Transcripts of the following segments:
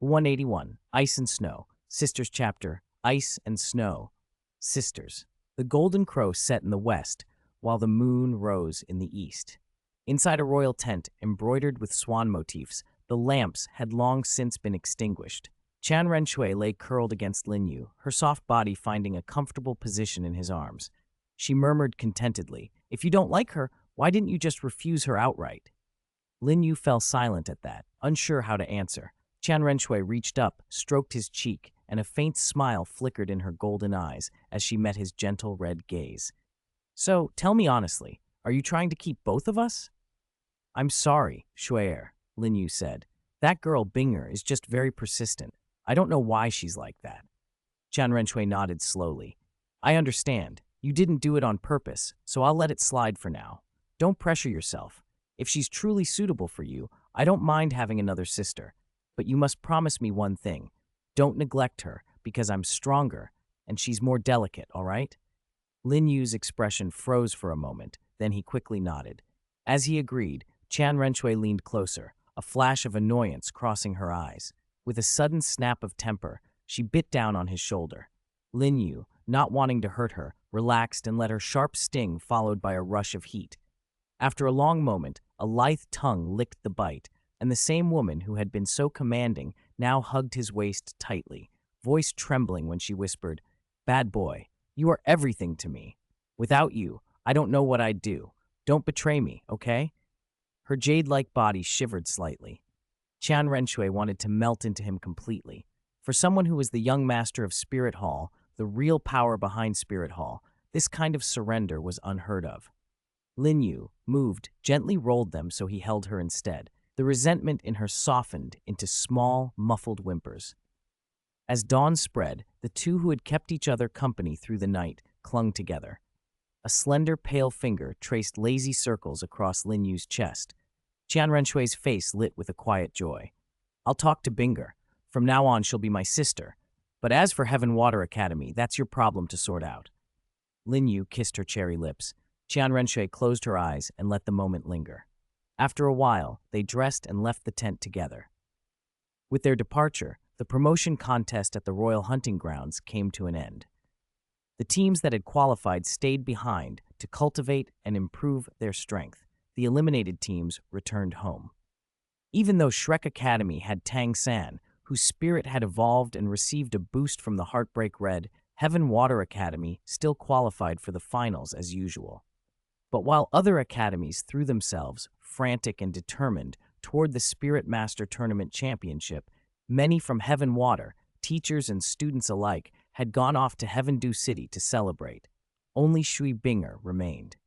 181. Ice and Snow. Sisters Chapter. Ice and Snow. Sisters. The golden crow set in the west, while the moon rose in the east. Inside a royal tent embroidered with swan motifs, the lamps had long since been extinguished. Qian Renxue lay curled against Lin Yu, her soft body finding a comfortable position in his arms. She murmured contentedly, "If you don't like her, why didn't you just refuse her outright?" Lin Yu fell silent at that, unsure how to answer. Qian Renxue reached up, stroked his cheek, and a faint smile flickered in her golden eyes as she met his gentle red gaze. "So, tell me honestly, are you trying to keep both of us?" "I'm sorry, Shue'er," Lin Yu said. "That girl Binger is just very persistent. I don't know why she's like that." Qian Renxue nodded slowly. "I understand. You didn't do it on purpose, so I'll let it slide for now. Don't pressure yourself. If she's truly suitable for you, I don't mind having another sister. But you must promise me one thing. Don't neglect her, because I'm stronger, and she's more delicate, all right?" Lin Yu's expression froze for a moment, then he quickly nodded. As he agreed, Qian Renxue leaned closer, a flash of annoyance crossing her eyes. With a sudden snap of temper, she bit down on his shoulder. Lin Yu, not wanting to hurt her, relaxed and let her sharp sting followed by a rush of heat. After a long moment, a lithe tongue licked the bite, and the same woman who had been so commanding now hugged his waist tightly, voice trembling when she whispered, "Bad boy, you are everything to me. Without you, I don't know what I'd do. Don't betray me, okay?" Her jade-like body shivered slightly. Qian Renxue wanted to melt into him completely. For someone who was the young master of Spirit Hall, the real power behind Spirit Hall, this kind of surrender was unheard of. Lin Yu, moved, gently rolled them so he held her instead. The resentment in her softened into small, muffled whimpers. As dawn spread, the two who had kept each other company through the night clung together. A slender, pale finger traced lazy circles across Lin Yu's chest. Qian Renshue's face lit with a quiet joy. "I'll talk to Binger. From now on, she'll be my sister. But as for Heaven Water Academy, that's your problem to sort out." Lin Yu kissed her cherry lips. Qian Renxue closed her eyes and let the moment linger. After a while, they dressed and left the tent together. With their departure, the promotion contest at the Royal Hunting Grounds came to an end. The teams that had qualified stayed behind to cultivate and improve their strength. The eliminated teams returned home. Even though Shrek Academy had Tang San, whose spirit had evolved and received a boost from the Heartbreak Red, Heaven Water Academy still qualified for the finals as usual. But while other academies threw themselves, frantic and determined, toward the Spirit Master Tournament Championship, many from Heaven Water, teachers and students alike, had gone off to Heaven Dew City to celebrate. Only Shui Binger remained.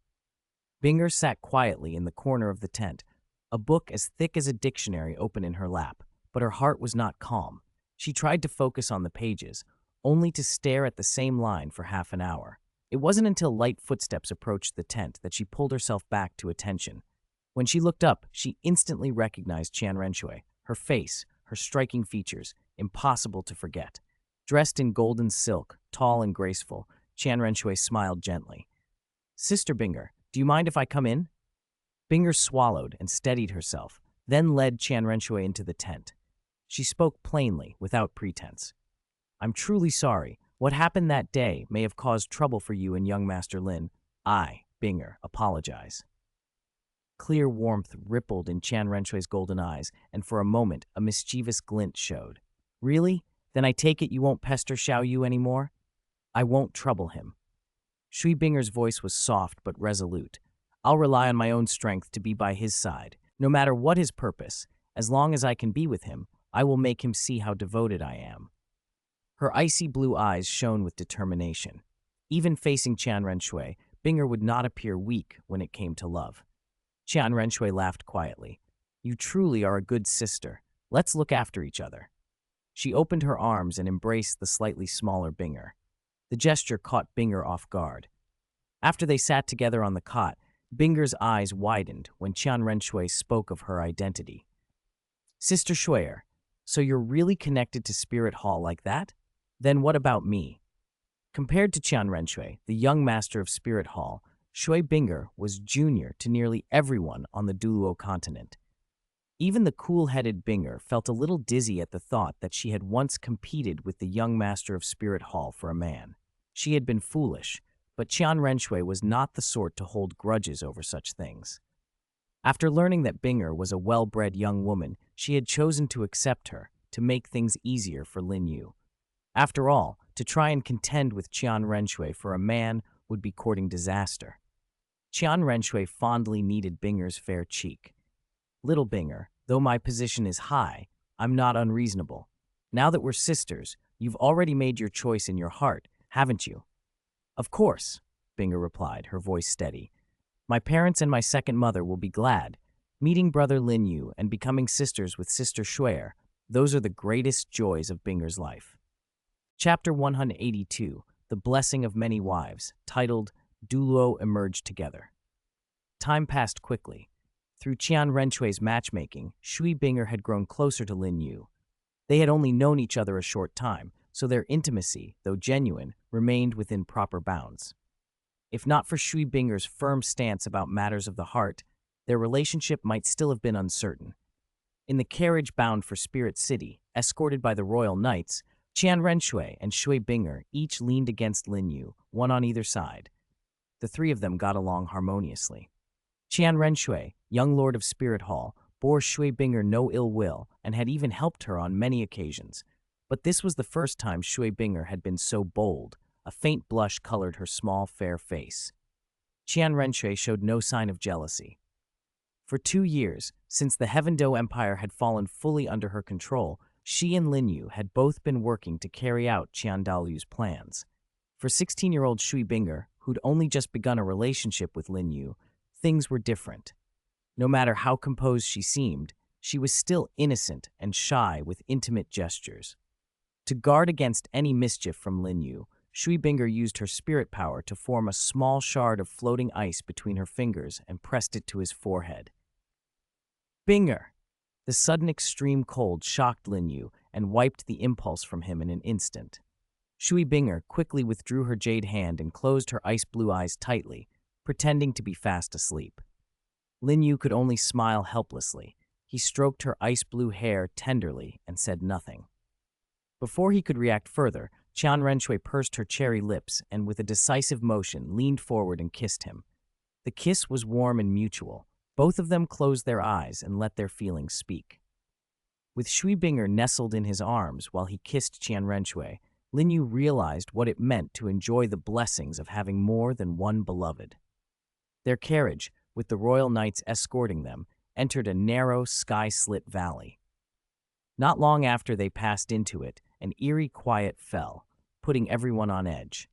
Binger sat quietly in the corner of the tent, a book as thick as a dictionary open in her lap, but her heart was not calm. She tried to focus on the pages, only to stare at the same line for half an hour. It wasn't until light footsteps approached the tent that she pulled herself back to attention. When she looked up, she instantly recognized Qian Renxue, her face, her striking features, impossible to forget. Dressed in golden silk, tall and graceful, Qian Renxue smiled gently. "Sister Binger, do you mind if I come in?" Binger swallowed and steadied herself, then led Qian Renxue into the tent. She spoke plainly, without pretense. "I'm truly sorry. What happened that day may have caused trouble for you and young Master Lin. I, Binger, apologize." Clear warmth rippled in Qian Renshue's golden eyes, and for a moment a mischievous glint showed. "Really? Then I take it you won't pester Xiao Yu anymore?" "I won't trouble him." Shui Binger's voice was soft but resolute. "I'll rely on my own strength to be by his side. No matter what his purpose, as long as I can be with him, I will make him see how devoted I am." Her icy blue eyes shone with determination. Even facing Qian Renxue, Binger would not appear weak when it came to love. Qian Renxue laughed quietly. "You truly are a good sister. Let's look after each other." She opened her arms and embraced the slightly smaller Binger. The gesture caught Binger off guard. After they sat together on the cot, Binger's eyes widened when Qian Renxue spoke of her identity. "Sister Shue'er, so you're really connected to Spirit Hall like that? Then what about me?" Compared to Qian Renxue, the young master of Spirit Hall, Shui Binger was junior to nearly everyone on the Douluo Continent. Even the cool-headed Binger felt a little dizzy at the thought that she had once competed with the young master of Spirit Hall for a man. She had been foolish, but Qian Renxue was not the sort to hold grudges over such things. After learning that Binger was a well-bred young woman, she had chosen to accept her, to make things easier for Lin Yu. After all, to try and contend with Qian Renxue for a man would be courting disaster. Qian Renxue fondly kneaded Binger's fair cheek. "Little Binger, though my position is high, I'm not unreasonable. Now that we're sisters, you've already made your choice in your heart, haven't you?" "Of course," Binger replied, her voice steady. "My parents and my second mother will be glad. Meeting brother Lin Yu and becoming sisters with sister Shuer, those are the greatest joys of Binger's life." Chapter 182, The Blessing of Many Wives, titled Douluo Emerged Together. Time passed quickly. Through Qian Renxue's matchmaking, Shui Binger had grown closer to Lin Yu. They had only known each other a short time, so their intimacy, though genuine, remained within proper bounds. If not for Shui Binger's firm stance about matters of the heart, their relationship might still have been uncertain. In the carriage bound for Spirit City, escorted by the royal knights, Qian Renxue and Shui Binger each leaned against Lin Yu, one on either side. The three of them got along harmoniously. Qian Renxue, young lord of Spirit Hall, bore Shui Binger no ill will and had even helped her on many occasions. But this was the first time Shui Binger had been so bold. A faint blush colored her small, fair face. Qian Renxue showed no sign of jealousy. For 2 years, since the Heavendo Empire had fallen fully under her control, she and Lin Yu had both been working to carry out Qian Dalu's plans. For 16-year-old Shui Binger, who'd only just begun a relationship with Lin Yu, things were different. No matter how composed she seemed, she was still innocent and shy with intimate gestures. To guard against any mischief from Lin Yu, Shui Binger used her spirit power to form a small shard of floating ice between her fingers and pressed it to his forehead. "Binger!" The sudden extreme cold shocked Lin Yu and wiped the impulse from him in an instant. Shui Binger quickly withdrew her jade hand and closed her ice-blue eyes tightly, pretending to be fast asleep. Lin Yu could only smile helplessly. He stroked her ice-blue hair tenderly and said nothing. Before he could react further, Qian Renxue pursed her cherry lips and, with a decisive motion, leaned forward and kissed him. The kiss was warm and mutual. Both of them closed their eyes and let their feelings speak. With Shui Binger nestled in his arms while he kissed Qian Renxue, Lin Yu realized what it meant to enjoy the blessings of having more than one beloved. Their carriage, with the royal knights escorting them, entered a narrow, sky-slit valley. Not long after they passed into it, an eerie quiet fell, putting everyone on edge.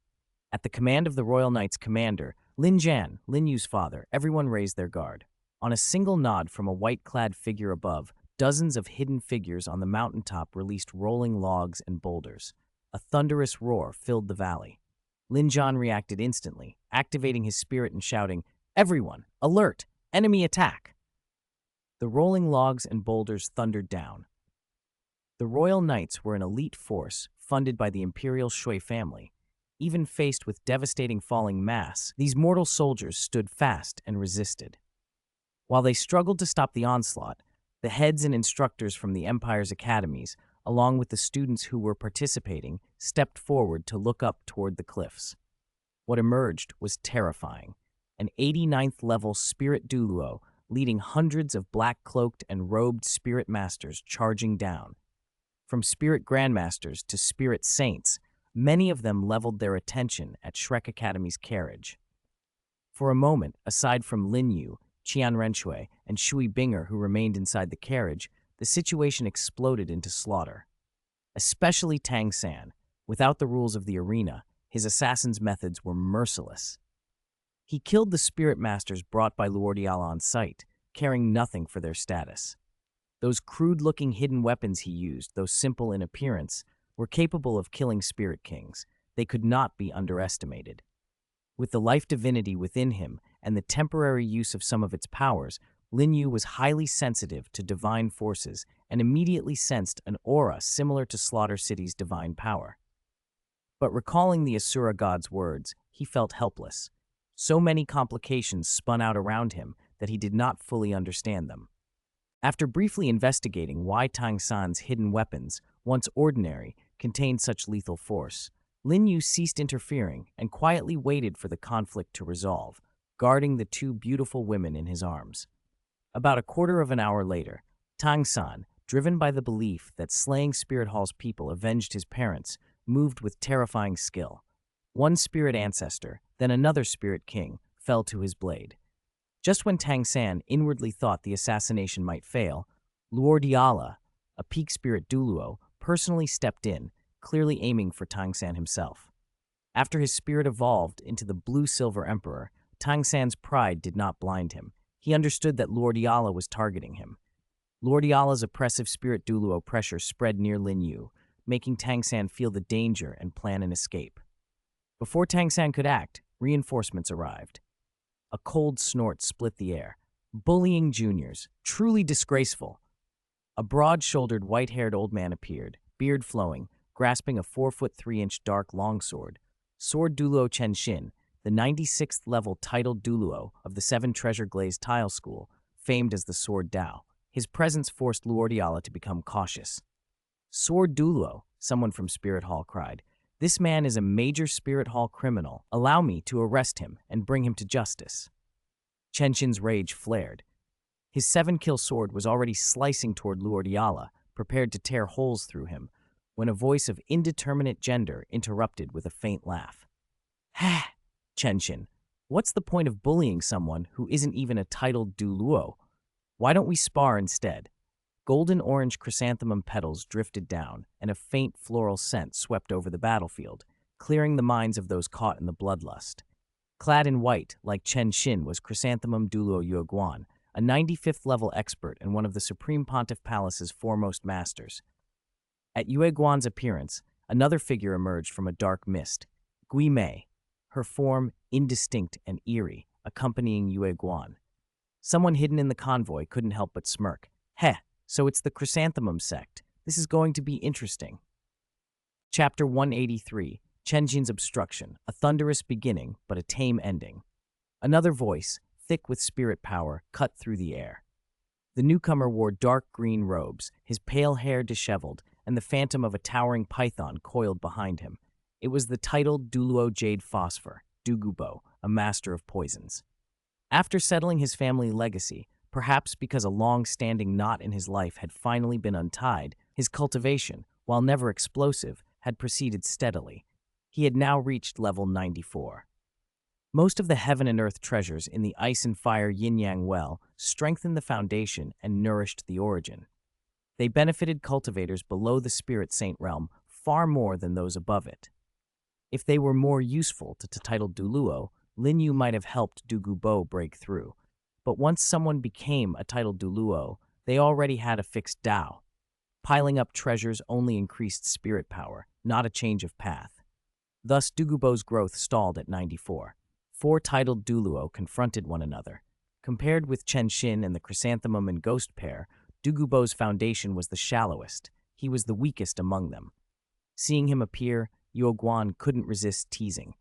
At the command of the royal knight's commander, Lin Jan, Lin Yu's father, everyone raised their guard. On a single nod from a white-clad figure above, dozens of hidden figures on the mountaintop released rolling logs and boulders. A thunderous roar filled the valley. Lin Jan reacted instantly, activating his spirit and shouting, "Everyone, alert! Enemy attack!" The rolling logs and boulders thundered down. The royal knights were an elite force funded by the imperial Shui family. Even faced with devastating falling mass, these mortal soldiers stood fast and resisted. While they struggled to stop the onslaught, the heads and instructors from the Empire's academies, along with the students who were participating, stepped forward to look up toward the cliffs. What emerged was terrifying. An 89th-level Spirit Douluo, leading hundreds of black-cloaked and robed spirit masters charging down. From spirit grandmasters to spirit saints, many of them leveled their attention at Shrek Academy's carriage. For a moment, aside from Lin Yu, Qian Renxue, and Shui Binger who remained inside the carriage, the situation exploded into slaughter. Especially Tang Chen. Without the rules of the arena, his assassin's methods were merciless. He killed the spirit masters brought by Luordiala on sight, caring nothing for their status. Those crude-looking hidden weapons he used, though simple in appearance, were capable of killing spirit kings. They could not be underestimated. With the life divinity within him and the temporary use of some of its powers, Lin Yu was highly sensitive to divine forces and immediately sensed an aura similar to Slaughter City's divine power. But recalling the Asura god's words, he felt helpless. So many complications spun out around him that he did not fully understand them. After briefly investigating why Tang San's hidden weapons, once ordinary, contained such lethal force, Lin Yu ceased interfering and quietly waited for the conflict to resolve, guarding the two beautiful women in his arms. About a quarter of an hour later, Tang San, driven by the belief that slaying Spirit Hall's people avenged his parents, moved with terrifying skill. One spirit ancestor, then another spirit king, fell to his blade. Just when Tang San inwardly thought the assassination might fail, Luor Diala, a peak spirit Douluo, personally stepped in, clearly aiming for Tang San himself. After his spirit evolved into the blue-silver emperor, Tang San's pride did not blind him. He understood that Luor Diala was targeting him. Luor Diala's oppressive spirit Douluo pressure spread near Lin Yu, making Tang San feel the danger and plan an escape. Before Tang San could act, reinforcements arrived. A cold snort split the air. Bullying juniors. Truly disgraceful. A broad-shouldered, white-haired old man appeared, beard flowing, grasping a 4'3" dark longsword. Sword Douluo Chen, the 96th level titled Douluo of the Seven Treasure Glazed Tile School, famed as the Sword Dao. His presence forced Luor Diala to become cautious. Sword Douluo, someone from Spirit Hall cried. This man is a major Spirit Hall criminal. Allow me to arrest him and bring him to justice. Chen's rage flared. His 7-kill sword was already slicing toward Luor Diala, prepared to tear holes through him, when a voice of indeterminate gender interrupted with a faint laugh. Ha! Chen, what's the point of bullying someone who isn't even a titled Douluo? Why don't we spar instead? Golden-orange chrysanthemum petals drifted down, and a faint floral scent swept over the battlefield, clearing the minds of those caught in the bloodlust. Clad in white, like Chen was Chrysanthemum Douluo Yueguan, a 95th level expert and one of the Supreme Pontiff Palace's foremost masters. At Yueguan's appearance, another figure emerged from a dark mist, Gui Mei, her form indistinct and eerie, accompanying Yueguan. Someone hidden in the convoy couldn't help but smirk. Heh! So it's the Chrysanthemum sect. This is going to be interesting. Chapter 183, Chenjin's Obstruction, a thunderous beginning, but a tame ending. Another voice, thick with spirit power, cut through the air. The newcomer wore dark green robes, his pale hair disheveled, and the phantom of a towering python coiled behind him. It was the titled Douluo Jade Phosphor, Dugu Bo, a master of poisons. After settling his family legacy, perhaps because a long-standing knot in his life had finally been untied, his cultivation, while never explosive, had proceeded steadily. He had now reached level 94. Most of the heaven and earth treasures in the ice and fire yin-yang well strengthened the foundation and nourished the origin. They benefited cultivators below the spirit saint realm far more than those above it. If they were more useful to titled Douluo, Lin Yu might have helped Dugu Bo break through. But once someone became a titled Douluo, they already had a fixed Dao. Piling up treasures only increased spirit power, not a change of path. Thus, Dugu Bo's growth stalled at 94. 4 titled Douluo confronted one another. Compared with Chen and the Chrysanthemum and Ghost pair, Dugu Bo's foundation was the shallowest. He was the weakest among them. Seeing him appear, Yueguan couldn't resist teasing.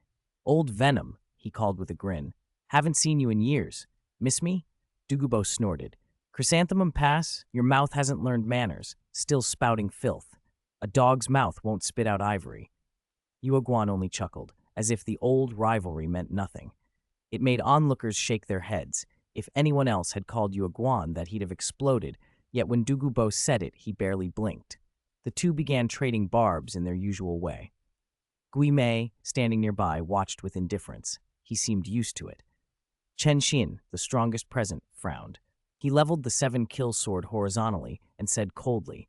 Old Venom, he called with a grin. Haven't seen you in years. Miss me? Dugu Bo snorted. Chrysanthemum Pass, your mouth hasn't learned manners, still spouting filth. A dog's mouth won't spit out ivory. Yueguan only chuckled, as if the old rivalry meant nothing. It made onlookers shake their heads. If anyone else had called Yueguan that, he'd have exploded, yet when Dugu Bo said it, he barely blinked. The two began trading barbs in their usual way. Gui Mei, standing nearby, watched with indifference. He seemed used to it. Chen, the strongest present, frowned. He leveled the 7-kill sword horizontally and said coldly,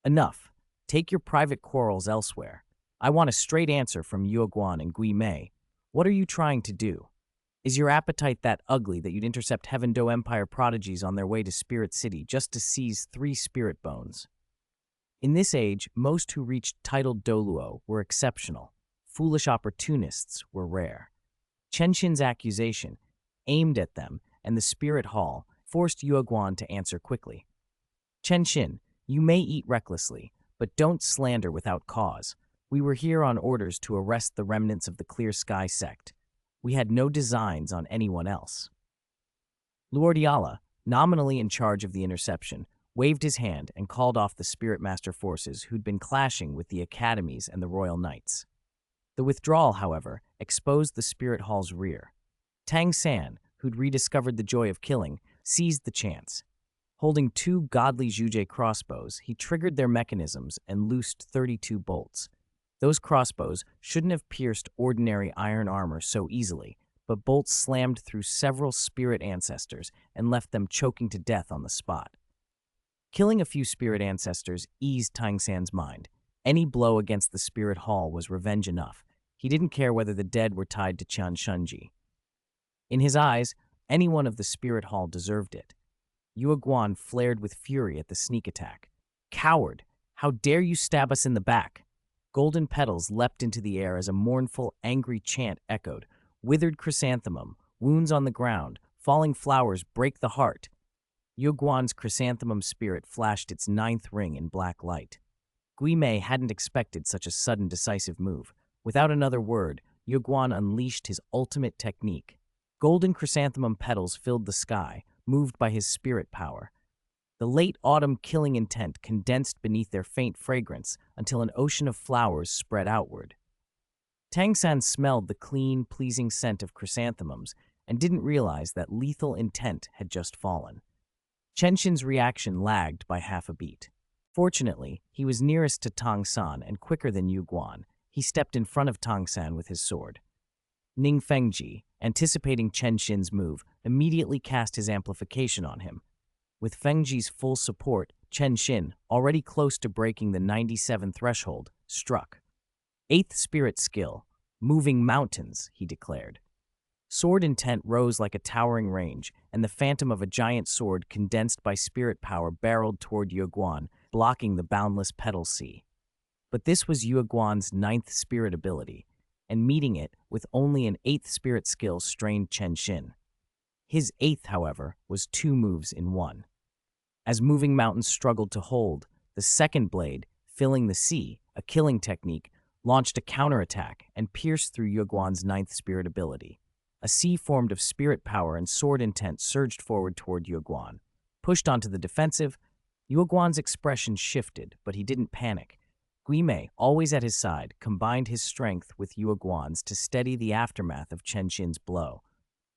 Enough. Take your private quarrels elsewhere. I want a straight answer from Yueguan and Gui Mei. What are you trying to do? Is your appetite that ugly that you'd intercept Heaven Do Empire prodigies on their way to Spirit City just to seize 3 spirit bones? In this age, most who reached titled Douluo were exceptional. Foolish opportunists were rare. Chen's accusation, aimed at them, and the Spirit Hall, forced Yueguan to answer quickly. Chen, you may eat recklessly, but don't slander without cause. We were here on orders to arrest the remnants of the Clear Sky sect. We had no designs on anyone else. Luor Diala, nominally in charge of the interception, waved his hand and called off the Spirit Master forces who'd been clashing with the academies and the Royal Knights. The withdrawal, however, exposed the Spirit Hall's rear. Tang Chen, who'd rediscovered the joy of killing, seized the chance. Holding two godly Zhuje crossbows, he triggered their mechanisms and loosed 32 bolts. Those crossbows shouldn't have pierced ordinary iron armor so easily, but bolts slammed through several spirit ancestors and left them choking to death on the spot. Killing a few spirit ancestors eased Tang San's mind. Any blow against the Spirit Hall was revenge enough. He didn't care whether the dead were tied to Qian Renxue. In his eyes, anyone of the Spirit Hall deserved it. Yueguan flared with fury at the sneak attack. "Coward! How dare you stab us in the back!" Golden petals leapt into the air as a mournful, angry chant echoed. Withered chrysanthemum, wounds on the ground, falling flowers break the heart. Yueguan's chrysanthemum spirit flashed its 9th ring in black light. Guimei hadn't expected such a sudden, decisive move. Without another word, Yueguan unleashed his ultimate technique. Golden chrysanthemum petals filled the sky, moved by his spirit power. The late autumn killing intent condensed beneath their faint fragrance until an ocean of flowers spread outward. Tang San smelled the clean, pleasing scent of chrysanthemums and didn't realize that lethal intent had just fallen. Chenshin's reaction lagged by half a beat. Fortunately, he was nearest to Tang San and quicker than Yueguan. He stepped in front of Tang San with his sword. Ning Fengji, anticipating Chenshin's move, immediately cast his amplification on him. With Fengji's full support, Chenshin, already close to breaking the 97 threshold, struck. 8th spirit skill, moving mountains, he declared. Sword intent rose like a towering range, and the phantom of a giant sword condensed by spirit power barreled toward Yueguan, blocking the boundless petal sea. But this was Yueguan's 9th spirit ability, and meeting it with only an 8th spirit skill strained Chenshin. His 8th, however, was 2 moves in one. As moving mountains struggled to hold, the second blade, filling the sea, a killing technique, launched a counterattack and pierced through Yueguan's 9th spirit ability. A sea formed of spirit power and sword intent surged forward toward Yueguan. Pushed onto the defensive, Yueguan's expression shifted, but he didn't panic. Guimei, always at his side, combined his strength with Yueguan's to steady the aftermath of Chenshin's blow.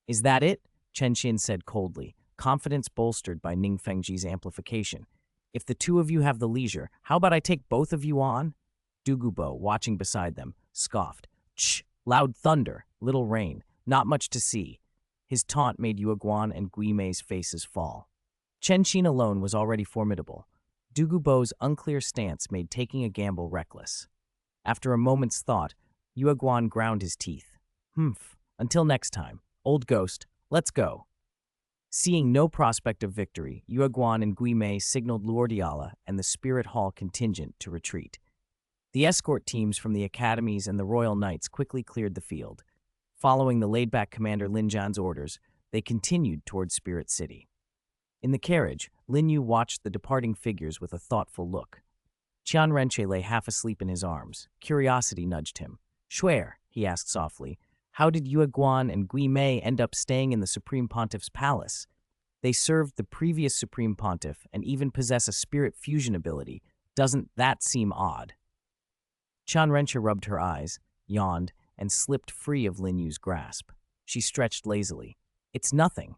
"Is that it?" Chenshin said coldly, confidence bolstered by Ning Fengji's amplification. "If the two of you have the leisure, how about I take both of you on?" Dugu Bo, watching beside them, scoffed. "Shh! Loud thunder, little rain, not much to see." His taunt made Yueguan and Guimei's faces fall. Chenshin alone was already formidable. Dugu Bo's unclear stance made taking a gamble reckless. After a moment's thought, Yueguan ground his teeth. "Humph, until next time. Old ghost, let's go." Seeing no prospect of victory, Yueguan and Guimei signaled Luordiala and the Spirit Hall contingent to retreat. The escort teams from the academies and the Royal Knights quickly cleared the field. Following the laid-back Commander Lin Zhan's orders, they continued toward Spirit City. In the carriage, Lin Yu watched the departing figures with a thoughtful look. Qian Renxue lay half asleep in his arms. Curiosity nudged him. "Shuer," he asked softly, "how did Yueguan and Guimei end up staying in the Supreme Pontiff's palace? They served the previous Supreme Pontiff and even possess a spirit fusion ability. Doesn't that seem odd?" Qian Renxue rubbed her eyes, yawned, and slipped free of Lin Yu's grasp. She stretched lazily. "It's nothing.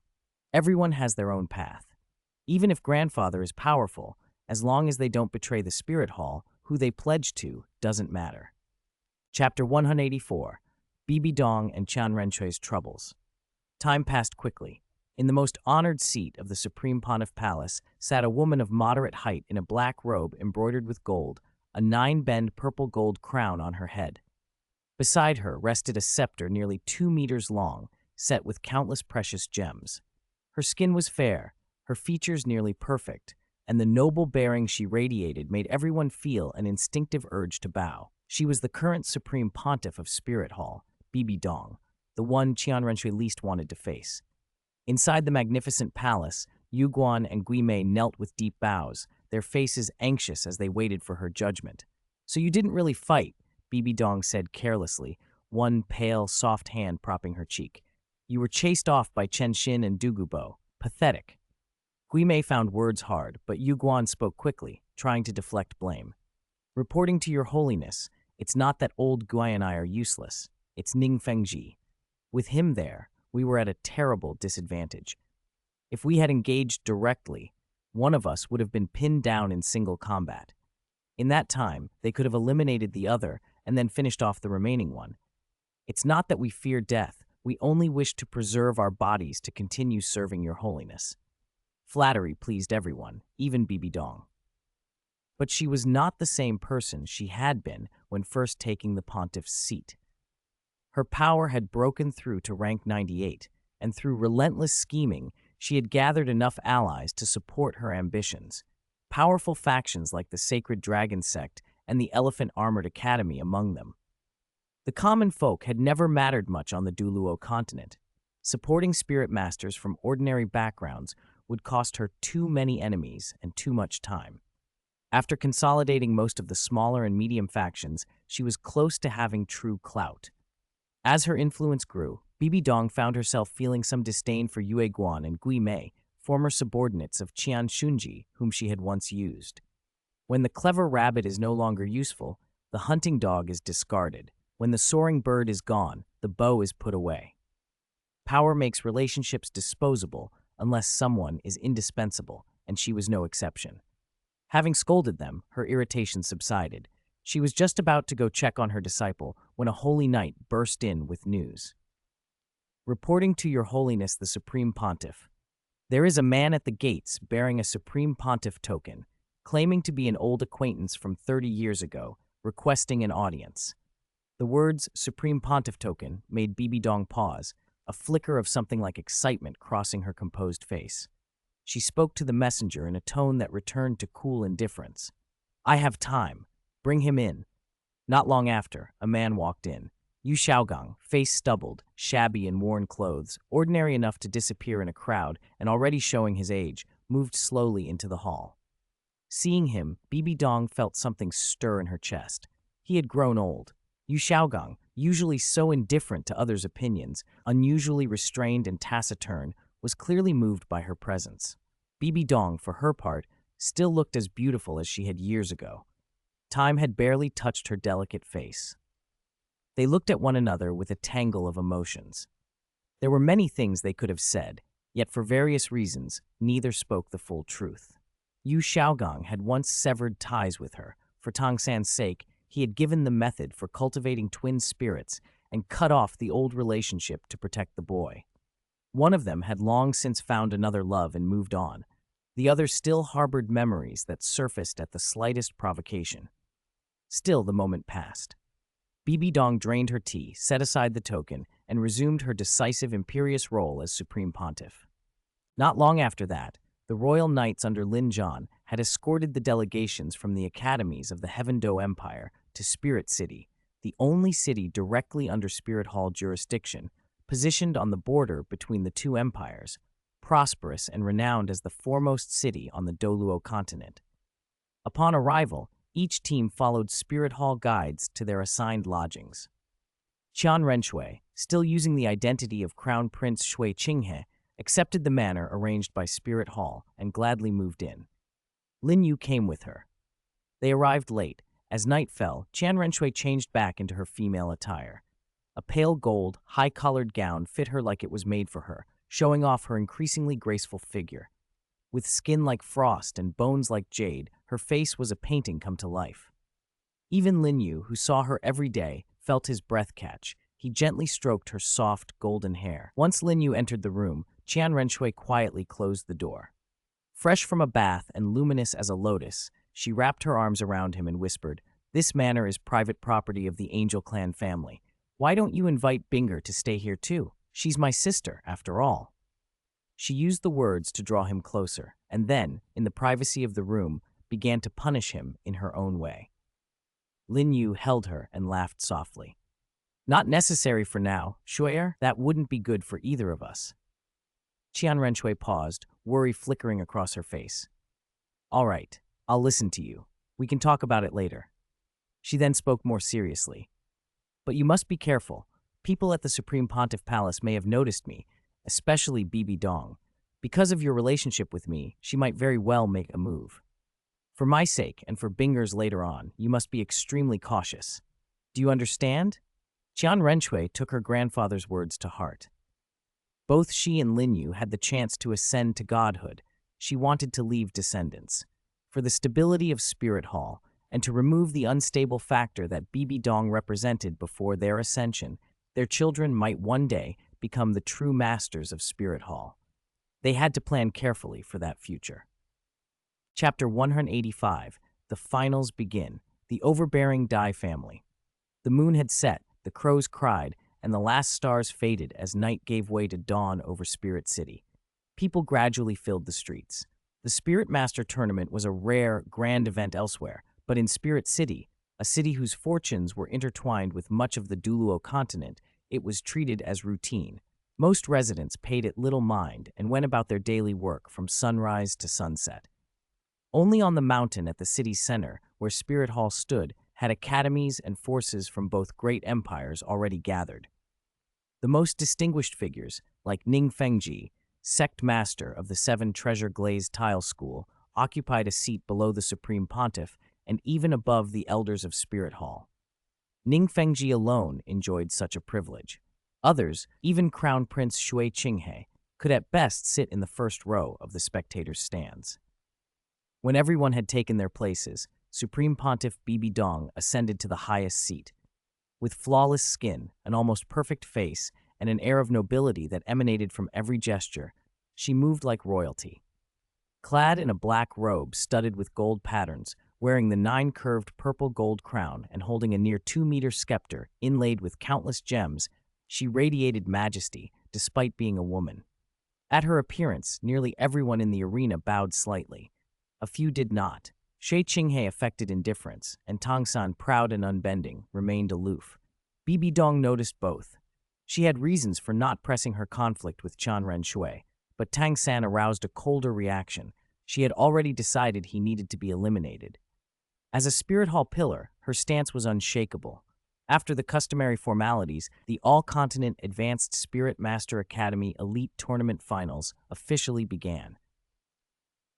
Everyone has their own path. Even if grandfather is powerful, as long as they don't betray the Spirit Hall, who they pledge to doesn't matter." Chapter 184, Bibi Dong and Qian Renxue's Troubles. Time passed quickly. In the most honored seat of the Supreme Pontiff Palace sat a woman of moderate height in a black robe embroidered with gold, a 9-bend purple-gold crown on her head. Beside her rested a scepter nearly 2 meters long, set with countless precious gems. Her skin was fair, her features nearly perfect, and the noble bearing she radiated made everyone feel an instinctive urge to bow. She was the current Supreme Pontiff of Spirit Hall, Bibi Dong, the one Qian Renxue least wanted to face. Inside the magnificent palace, Yueguan and Guimei knelt with deep bows, their faces anxious as they waited for her judgment. "So you didn't really fight," Bibi Dong said carelessly, one pale, soft hand propping her cheek. "You were chased off by Chenshin and Dugu Bo. Pathetic." Guimei found words hard, but Yu Guan spoke quickly, trying to deflect blame. Reporting to your holiness, it's not that old Gui and I are useless. It's Ning Fengji. With him there, we were at a terrible disadvantage. If we had engaged directly, one of us would have been pinned down in single combat. In that time, they could have eliminated the other and then finished off the remaining one. It's not that we fear death, we only wish to preserve our bodies to continue serving your holiness. Flattery pleased everyone, even Bibi Dong. But she was not the same person she had been when first taking the pontiff's seat. Her power had broken through to rank 98, and through relentless scheming, she had gathered enough allies to support her ambitions. Powerful factions like the Sacred Dragon Sect and the Elephant Armored Academy among them. The common folk had never mattered much on the Douluo Continent. Supporting spirit masters from ordinary backgrounds would cost her too many enemies and too much time. After consolidating most of the smaller and medium factions, she was close to having true clout. As her influence grew, Bibi Dong found herself feeling some disdain for Yue Guan and Gui Mei, former subordinates of Qian Shunji, whom she had once used. When the clever rabbit is no longer useful, the hunting dog is discarded. When the soaring bird is gone, the bow is put away. Power makes relationships disposable unless someone is indispensable, and she was no exception. Having scolded them, her irritation subsided. She was just about to go check on her disciple when a holy knight burst in with news. Reporting to your holiness the Supreme Pontiff. There is a man at the gates bearing a Supreme Pontiff token, claiming to be an old acquaintance from 30 years ago, requesting an audience. The words Supreme Pontiff token made Bibi Dong pause, a flicker of something like excitement crossing her composed face. She spoke to the messenger in a tone that returned to cool indifference. I have time. Bring him in. Not long after, a man walked in. Yu Xiaogang, face stubbled, shabby and worn clothes, ordinary enough to disappear in a crowd and already showing his age, moved slowly into the hall. Seeing him, Bibi Dong felt something stir in her chest. He had grown old. Yu Xiaogang, usually so indifferent to others' opinions, unusually restrained and taciturn, was clearly moved by her presence. Bibi Dong, for her part, still looked as beautiful as she had years ago. Time had barely touched her delicate face. They looked at one another with a tangle of emotions. There were many things they could have said, yet for various reasons, neither spoke the full truth. Yu Xiaogang had once severed ties with her. For Tang San's sake, he had given the method for cultivating twin spirits and cut off the old relationship to protect the boy. One of them had long since found another love and moved on. The other still harbored memories that surfaced at the slightest provocation. Still, the moment passed. Bibi Dong drained her tea, set aside the token, and resumed her decisive imperious role as Supreme Pontiff. Not long after that, the royal knights under Lin Yu had escorted the delegations from the academies of the Heaven Do Empire to Spirit City, the only city directly under Spirit Hall jurisdiction, positioned on the border between the two empires, prosperous and renowned as the foremost city on the Douluo Continent. Upon arrival, each team followed Spirit Hall guides to their assigned lodgings. Qian Renxue, still using the identity of Crown Prince Shui Qinghe, accepted the manner arranged by Spirit Hall and gladly moved in. Lin Yu came with her. They arrived late. As night fell, Qian Renxue changed back into her female attire. A pale gold, high-collared gown fit her like it was made for her, showing off her increasingly graceful figure. With skin like frost and bones like jade, her face was a painting come to life. Even Lin Yu, who saw her every day, felt his breath catch. He gently stroked her soft, golden hair. Once Lin Yu entered the room, Qian Renxue quietly closed the door. Fresh from a bath and luminous as a lotus, she wrapped her arms around him and whispered, "This manor is private property of the Angel Clan family. Why don't you invite Binger to stay here too? She's my sister, after all." She used the words to draw him closer, and then, in the privacy of the room, began to punish him in her own way. Lin Yu held her and laughed softly. "Not necessary for now, Shui'er. That wouldn't be good for either of us." Qian Renxue paused, worry flickering across her face. "All right, I'll listen to you. We can talk about it later." She then spoke more seriously. "But you must be careful. People at the Supreme Pontiff Palace may have noticed me, especially Bibi Dong. Because of your relationship with me, she might very well make a move. For my sake and for Binger's later on, you must be extremely cautious. Do you understand?" Qian Renxue took her grandfather's words to heart. Both she and Lin Yu had the chance to ascend to godhood. She wanted to leave descendants. For the stability of Spirit Hall, and to remove the unstable factor that Bibi Dong represented before their ascension, their children might one day become the true masters of Spirit Hall. They had to plan carefully for that future. Chapter 185. The finals begin. The overbearing Dai family. The moon had set, the crows cried, and the last stars faded as night gave way to dawn over Spirit City. People gradually filled the streets. The Spirit Master Tournament was a rare, grand event elsewhere, but in Spirit City, a city whose fortunes were intertwined with much of the Douluo Continent, it was treated as routine. Most residents paid it little mind and went about their daily work from sunrise to sunset. Only on the mountain at the city's center, where Spirit Hall stood, had academies and forces from both great empires already gathered. The most distinguished figures, like Ning Fengji, sect master of the 7 treasure-glazed tile school, occupied a seat below the Supreme Pontiff and even above the elders of Spirit Hall. Ning Fengji alone enjoyed such a privilege. Others, even Crown Prince Shui Qinghe, could at best sit in the first row of the spectators' stands. When everyone had taken their places, Supreme Pontiff Bibi Dong ascended to the highest seat. With flawless skin, an almost perfect face, and an air of nobility that emanated from every gesture, she moved like royalty. Clad in a black robe studded with gold patterns, wearing the 9-curved purple-gold crown and holding a near 2-meter scepter inlaid with countless gems, she radiated majesty, despite being a woman. At her appearance, nearly everyone in the arena bowed slightly. A few did not. Shui Qinghe affected indifference, and Tang Chen, proud and unbending, remained aloof. Bibi Dong noticed both. She had reasons for not pressing her conflict with Qian Renxue, but Tang Chen aroused a colder reaction. She had already decided he needed to be eliminated. As a Spirit Hall pillar, her stance was unshakable. After the customary formalities, the All-Continent Advanced Spirit Master Academy Elite Tournament Finals officially began.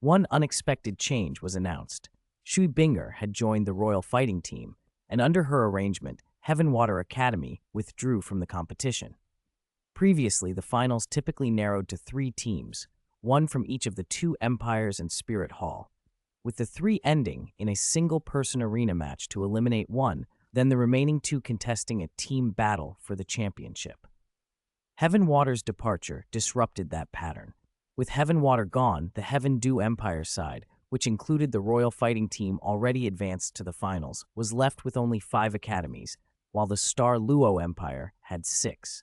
One unexpected change was announced. Shui Binger had joined the Royal Fighting Team, and under her arrangement, Heaven Water Academy withdrew from the competition. Previously, the finals typically narrowed to 3 teams, one from each of the 2 empires and Spirit Hall, with the 3 ending in a single-person arena match to eliminate one, then the remaining 2 contesting a team battle for the championship. Heaven Water's departure disrupted that pattern. With Heaven Water gone, the Heaven Dew Empire side, which included the Royal Fighting Team already advanced to the finals, was left with only 5 academies, while the Star Luo Empire had 6.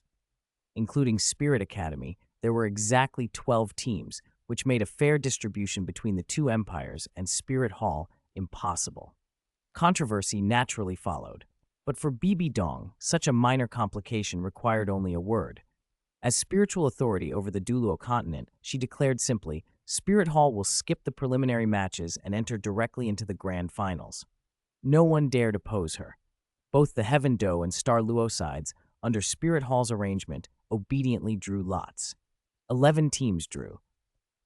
Including Spirit Academy, there were exactly 12 teams, which made a fair distribution between the 2 empires and Spirit Hall impossible. Controversy naturally followed, but for Bibi Dong, such a minor complication required only a word. As spiritual authority over the Douluo Continent, she declared simply, Spirit Hall will skip the preliminary matches and enter directly into the grand finals. No one dared oppose her. Both the Heaven Do and Star Luo sides, under Spirit Hall's arrangement, obediently drew lots. 11 teams drew.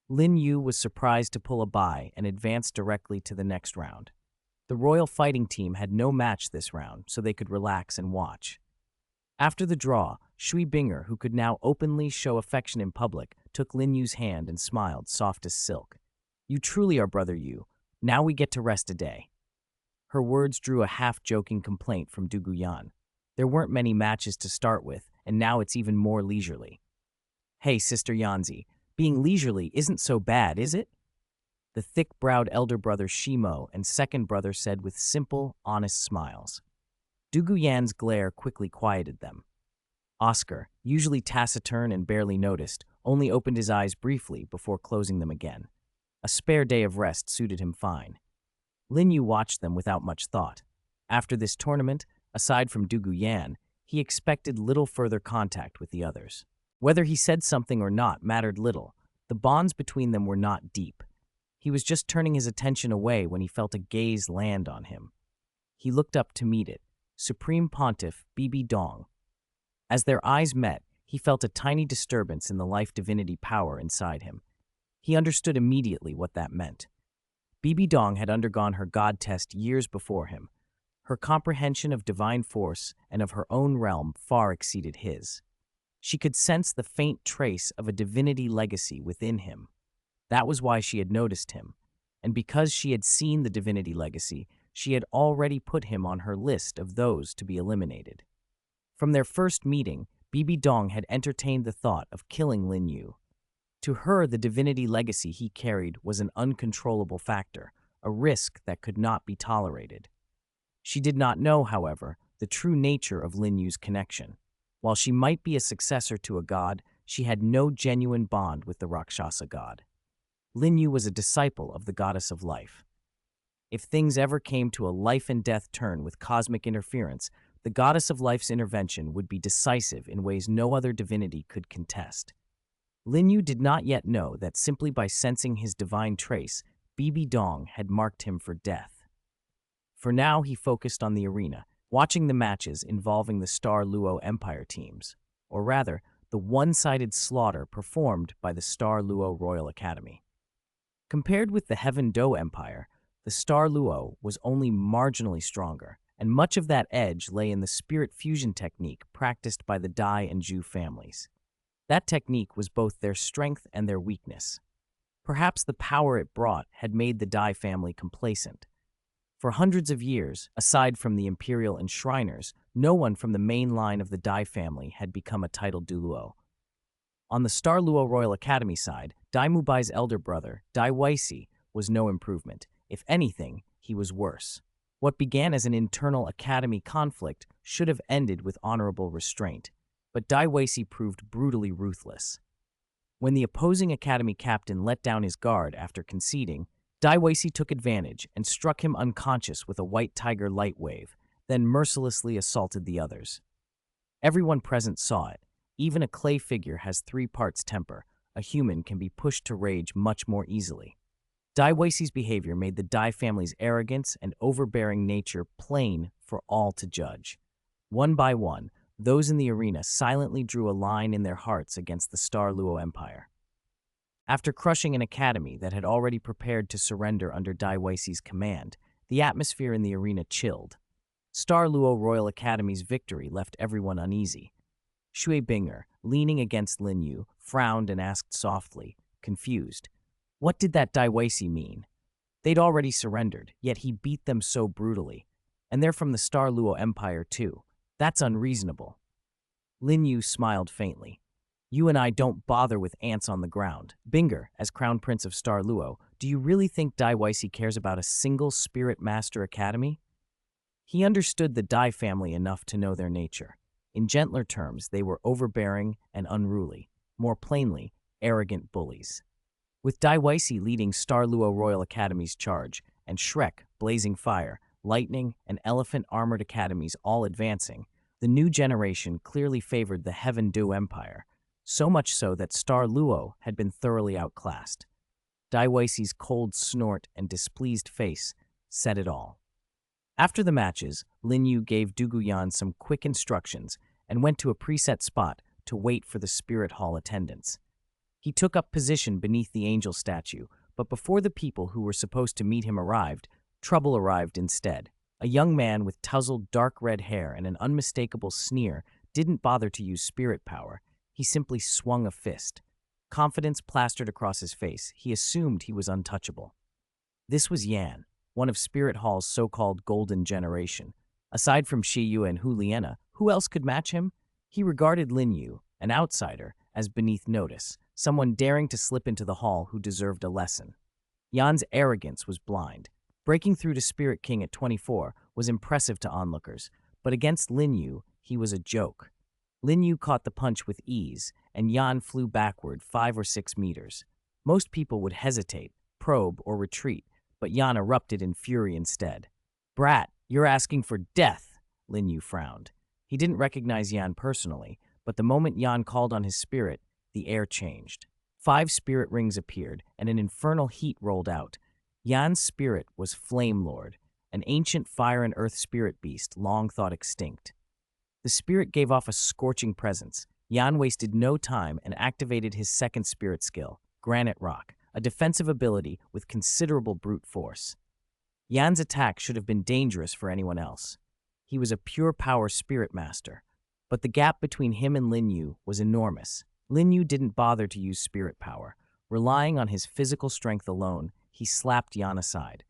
Lin Yu was surprised to pull a bye and advanced directly to the next round. The Royal Fighting Team had no match this round, so they could relax and watch. After the draw, Shui Binger, who could now openly show affection in public, took Lin Yu's hand and smiled, soft as silk. "You truly are Brother Yu. Now we get to rest a day." Her words drew a half-joking complaint from Dugu Yan. There weren't many matches to start with, and now it's even more leisurely. "Hey, Sister Yanzi, being leisurely isn't so bad, is it?" The thick-browed elder brother Shimo and second brother said with simple, honest smiles. Dugu Yan's glare quickly quieted them. Oscar, usually taciturn and barely noticed, only opened his eyes briefly before closing them again. A spare day of rest suited him fine. Lin Yu watched them without much thought. After this tournament, aside from Dugu Yan, he expected little further contact with the others. Whether he said something or not mattered little. The bonds between them were not deep. He was just turning his attention away when he felt a gaze land on him. He looked up to meet it. Supreme Pontiff Bibi Dong. As their eyes met, he felt a tiny disturbance in the life divinity power inside him. He understood immediately what that meant. Bibi Dong had undergone her god test years before him. Her comprehension of divine force and of her own realm far exceeded his. She could sense the faint trace of a divinity legacy within him. That was why she had noticed him, and because she had seen the divinity legacy, she had already put him on her list of those to be eliminated. From their first meeting, Bibi Dong had entertained the thought of killing Lin Yu. To her, the divinity legacy he carried was an uncontrollable factor, a risk that could not be tolerated. She did not know, however, the true nature of Lin Yu's connection. While she might be a successor to a god, she had no genuine bond with the Rakshasa god. Lin Yu was a disciple of the goddess of life. If things ever came to a life-and-death turn with cosmic interference, the goddess of life's intervention would be decisive in ways no other divinity could contest. Lin Yu did not yet know that simply by sensing his divine trace, Bibi Dong had marked him for death. For now, he focused on the arena, watching the matches involving the Star Luo Empire teams, or rather, the one-sided slaughter performed by the Star Luo Royal Academy. Compared with the Heaven Do Empire, the Star Luo was only marginally stronger, and much of that edge lay in the spirit fusion technique practiced by the Dai and Zhu families. That technique was both their strength and their weakness. Perhaps the power it brought had made the Dai family complacent. For hundreds of years, aside from the imperial enshriners, no one from the main line of the Dai family had become a titled Douluo. On the Star Luo Royal Academy side, Dai Mubai's elder brother, Dai Weisi, was no improvement. If anything, he was worse. What began as an internal academy conflict should have ended with honorable restraint, but Dai Weisi proved brutally ruthless. When the opposing academy captain let down his guard after conceding, Dai Weisi took advantage and struck him unconscious with a white tiger light wave, then mercilessly assaulted the others. Everyone present saw it. Even a clay figure has 3 parts temper. A human can be pushed to rage much more easily. Dai Weisi's behavior made the Dai family's arrogance and overbearing nature plain for all to judge. One by one, those in the arena silently drew a line in their hearts against the Star Luo Empire. After crushing an academy that had already prepared to surrender under Dai Weisi's command, the atmosphere in the arena chilled. Star Luo Royal Academy's victory left everyone uneasy. Shui Binger, leaning against Lin Yu, frowned and asked softly, confused, what did that Dai Weisi mean? They'd already surrendered, yet he beat them so brutally. And they're from the Star Luo Empire too. That's unreasonable. Lin Yu smiled faintly. You and I don't bother with ants on the ground. Binger, as Crown Prince of Star Luo, do you really think Dai Weisi cares about a single Spirit Master Academy? He understood the Dai family enough to know their nature. In gentler terms, they were overbearing and unruly. More plainly, arrogant bullies. With Dai Weisi leading Star Luo Royal Academy's charge, and Shrek, Blazing Fire, Lightning, and Elephant Armored Academies all advancing, the new generation clearly favored the Heaven Do Empire, so much so that Star Luo had been thoroughly outclassed. Dai Weisi's cold snort and displeased face said it all. After the matches, Lin Yu gave Dugu Yan some quick instructions and went to a preset spot to wait for the Spirit Hall attendants. He took up position beneath the angel statue, but before the people who were supposed to meet him arrived, trouble arrived instead. A young man with tousled dark red hair and an unmistakable sneer didn't bother to use spirit power. He simply swung a fist. Confidence plastered across his face. He assumed he was untouchable. This was Yan, one of Spirit Hall's so-called golden generation. Aside from Shi Yu and Hu Liena, who else could match him? He regarded Lin Yu, an outsider, as beneath notice, someone daring to slip into the hall who deserved a lesson. Yan's arrogance was blind. Breaking through to Spirit King at 24 was impressive to onlookers, but against Lin Yu, he was a joke. Lin Yu caught the punch with ease, and Yan flew backward 5 or 6 meters. Most people would hesitate, probe, or retreat, but Yan erupted in fury instead. Brat, you're asking for death, Lin Yu frowned. He didn't recognize Yan personally, but the moment Yan called on his spirit, the air changed. 5 spirit rings appeared, and an infernal heat rolled out. Yan's spirit was Flame Lord, an ancient fire and earth spirit beast long thought extinct. The spirit gave off a scorching presence. Yan wasted no time and activated his second spirit skill, Granite Rock, a defensive ability with considerable brute force. Yan's attack should have been dangerous for anyone else. He was a pure power spirit master, but the gap between him and Lin Yu was enormous. Lin Yu didn't bother to use spirit power. Relying on his physical strength alone, he slapped Yan aside.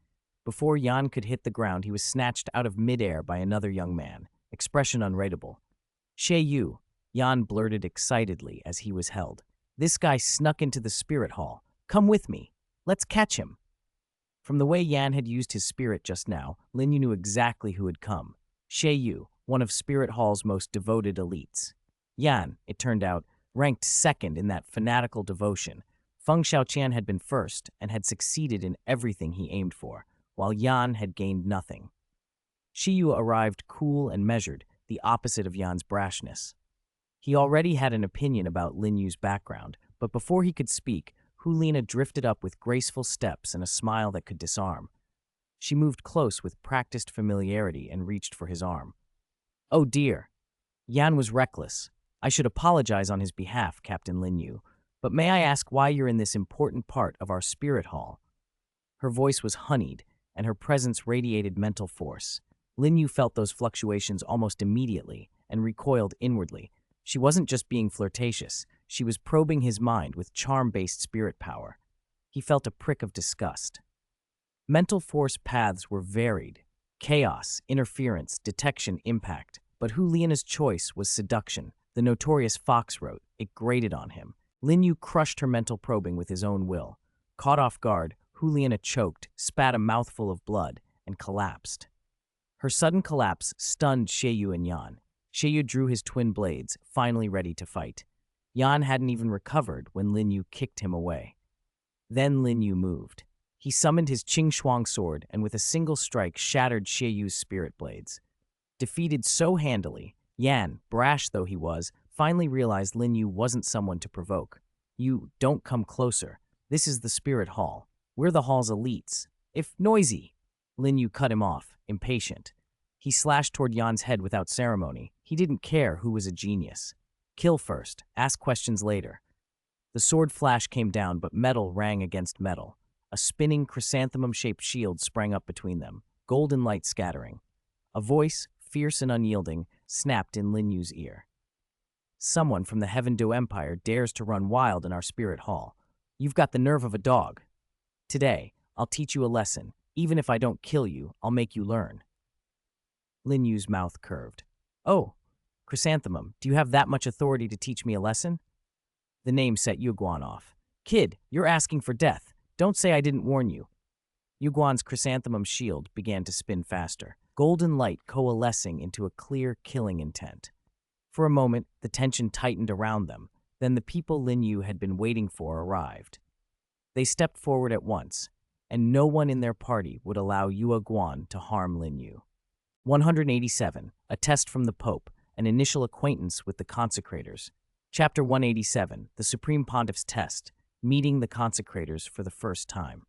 Before Yan could hit the ground, he was snatched out of midair by another young man, expression unreadable. Xiao Wu, Yan blurted excitedly as he was held. This guy snuck into the spirit hall. Come with me. Let's catch him. From the way Yan had used his spirit just now, Lin Yu knew exactly who had come. Xiao Wu, one of Spirit Hall's most devoted elites. Yan, it turned out, ranked second in that fanatical devotion. Feng Xiaoqian had been first and had succeeded in everything he aimed for, while Yan had gained nothing. Xiu arrived cool and measured, the opposite of Yan's brashness. He already had an opinion about Lin Yu's background, but before he could speak, Hulina drifted up with graceful steps and a smile that could disarm. She moved close with practiced familiarity and reached for his arm. Oh dear. Yan was reckless. I should apologize on his behalf, Captain Lin Yu, but may I ask why you're in this important part of our spirit hall? Her voice was honeyed, and her presence radiated mental force. Lin Yu felt those fluctuations almost immediately and recoiled inwardly. She wasn't just being flirtatious, she was probing his mind with charm-based spirit power. He felt a prick of disgust. Mental force paths were varied. Chaos, interference, detection, impact. But Hulina's choice was seduction. The notorious Fox wrote, it grated on him. Lin Yu crushed her mental probing with his own will. Caught off guard, Hulina choked, spat a mouthful of blood, and collapsed. Her sudden collapse stunned Xiao Wu and Yan. Xiao Wu drew his twin blades, finally ready to fight. Yan hadn't even recovered when Lin Yu kicked him away. Then Lin Yu moved. He summoned his Qing Shuang sword and with a single strike shattered Xiao Yu's spirit blades. Defeated so handily, Yan, brash though he was, finally realized Lin Yu wasn't someone to provoke. You don't come closer. This is the spirit hall. We're the hall's elites. If noisy. Lin Yu cut him off, impatient. He slashed toward Yan's head without ceremony. He didn't care who was a genius. Kill first, ask questions later. The sword flash came down, but metal rang against metal. A spinning chrysanthemum-shaped shield sprang up between them, golden light scattering. A voice, fierce and unyielding, snapped in Lin Yu's ear. Someone from the Heaven Do Empire dares to run wild in our spirit hall. You've got the nerve of a dog. Today, I'll teach you a lesson. Even if I don't kill you, I'll make you learn. Lin Yu's mouth curved. Oh, Chrysanthemum, do you have that much authority to teach me a lesson? The name set Yuguan off. Kid, you're asking for death. Don't say I didn't warn you. Yuguan's chrysanthemum shield began to spin faster, golden light coalescing into a clear killing intent. For a moment, the tension tightened around them. Then the people Lin Yu had been waiting for arrived. They stepped forward at once, and no one in their party would allow Yue Guan to harm Lin Yu. 187. A Test from the Pope, an Initial Acquaintance with the Consecrators. Chapter 187. The Supreme Pontiff's Test, Meeting the Consecrators for the First Time.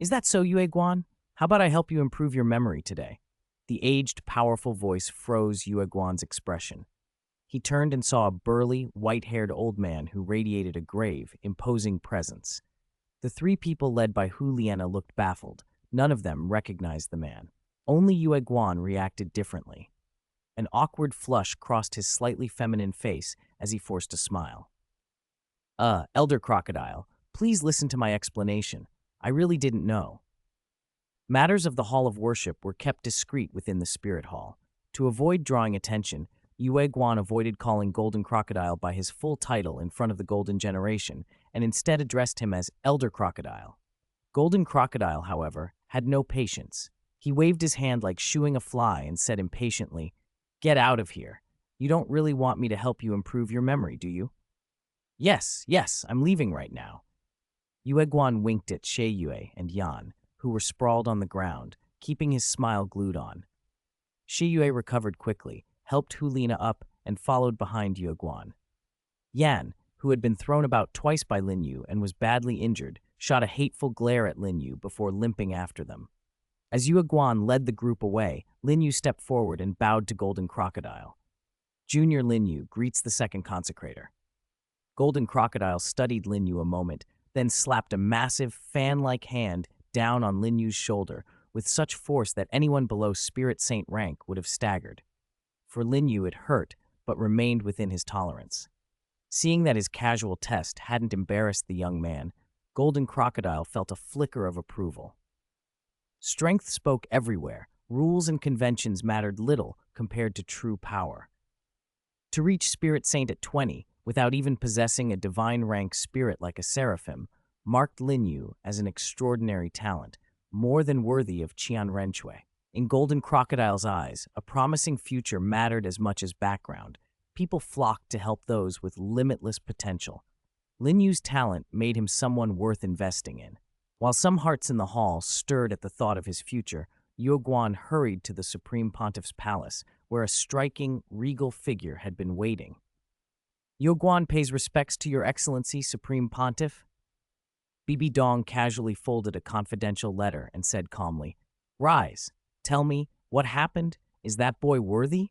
Is that so, Yue Guan? How about I help you improve your memory today? The aged, powerful voice froze Yue Guan's expression. He turned and saw a burly, white-haired old man who radiated a grave, imposing presence. The three people led by Huliana looked baffled. None of them recognized the man. Only Yue Guan reacted differently. An awkward flush crossed his slightly feminine face as he forced a smile. Elder Crocodile, please listen to my explanation. I really didn't know. Matters of the Hall of Worship were kept discreet within the Spirit Hall. To avoid drawing attention, Yue Guan avoided calling Golden Crocodile by his full title in front of the Golden Generation and instead addressed him as Elder Crocodile. Golden Crocodile, however, had no patience. He waved his hand like shooing a fly and said impatiently, Get out of here. You don't really want me to help you improve your memory, do you? Yes, I'm leaving right now. Yue Guan winked at Xiao Yue and Yan, who were sprawled on the ground, keeping his smile glued on. Xiao Yue recovered quickly, helped Hulina up, and followed behind Yue Guan. Yan, who had been thrown about twice by Lin Yu and was badly injured, shot a hateful glare at Lin Yu before limping after them. As Yue Guan led the group away, Lin Yu stepped forward and bowed to Golden Crocodile. Junior Lin Yu greets the second consecrator. Golden Crocodile studied Lin Yu a moment, then slapped a massive, fan-like hand down on Lin Yu's shoulder with such force that anyone below Spirit Saint rank would have staggered. For Lin Yu, it hurt, but remained within his tolerance. Seeing that his casual test hadn't embarrassed the young man, Golden Crocodile felt a flicker of approval. Strength spoke everywhere. Rules and conventions mattered little compared to true power. To reach Spirit Saint at 20, without even possessing a divine rank spirit like a seraphim, marked Lin Yu as an extraordinary talent, more than worthy of Qian Renxue. In Golden Crocodile's eyes, a promising future mattered as much as background. People flocked to help those with limitless potential. Lin Yu's talent made him someone worth investing in. While some hearts in the hall stirred at the thought of his future, Yuguan hurried to the Supreme Pontiff's palace, where a striking, regal figure had been waiting. Yuguan pays respects to Your Excellency, Supreme Pontiff. Bibi Dong casually folded a confidential letter and said calmly, "Rise. Tell me, what happened? Is that boy worthy?"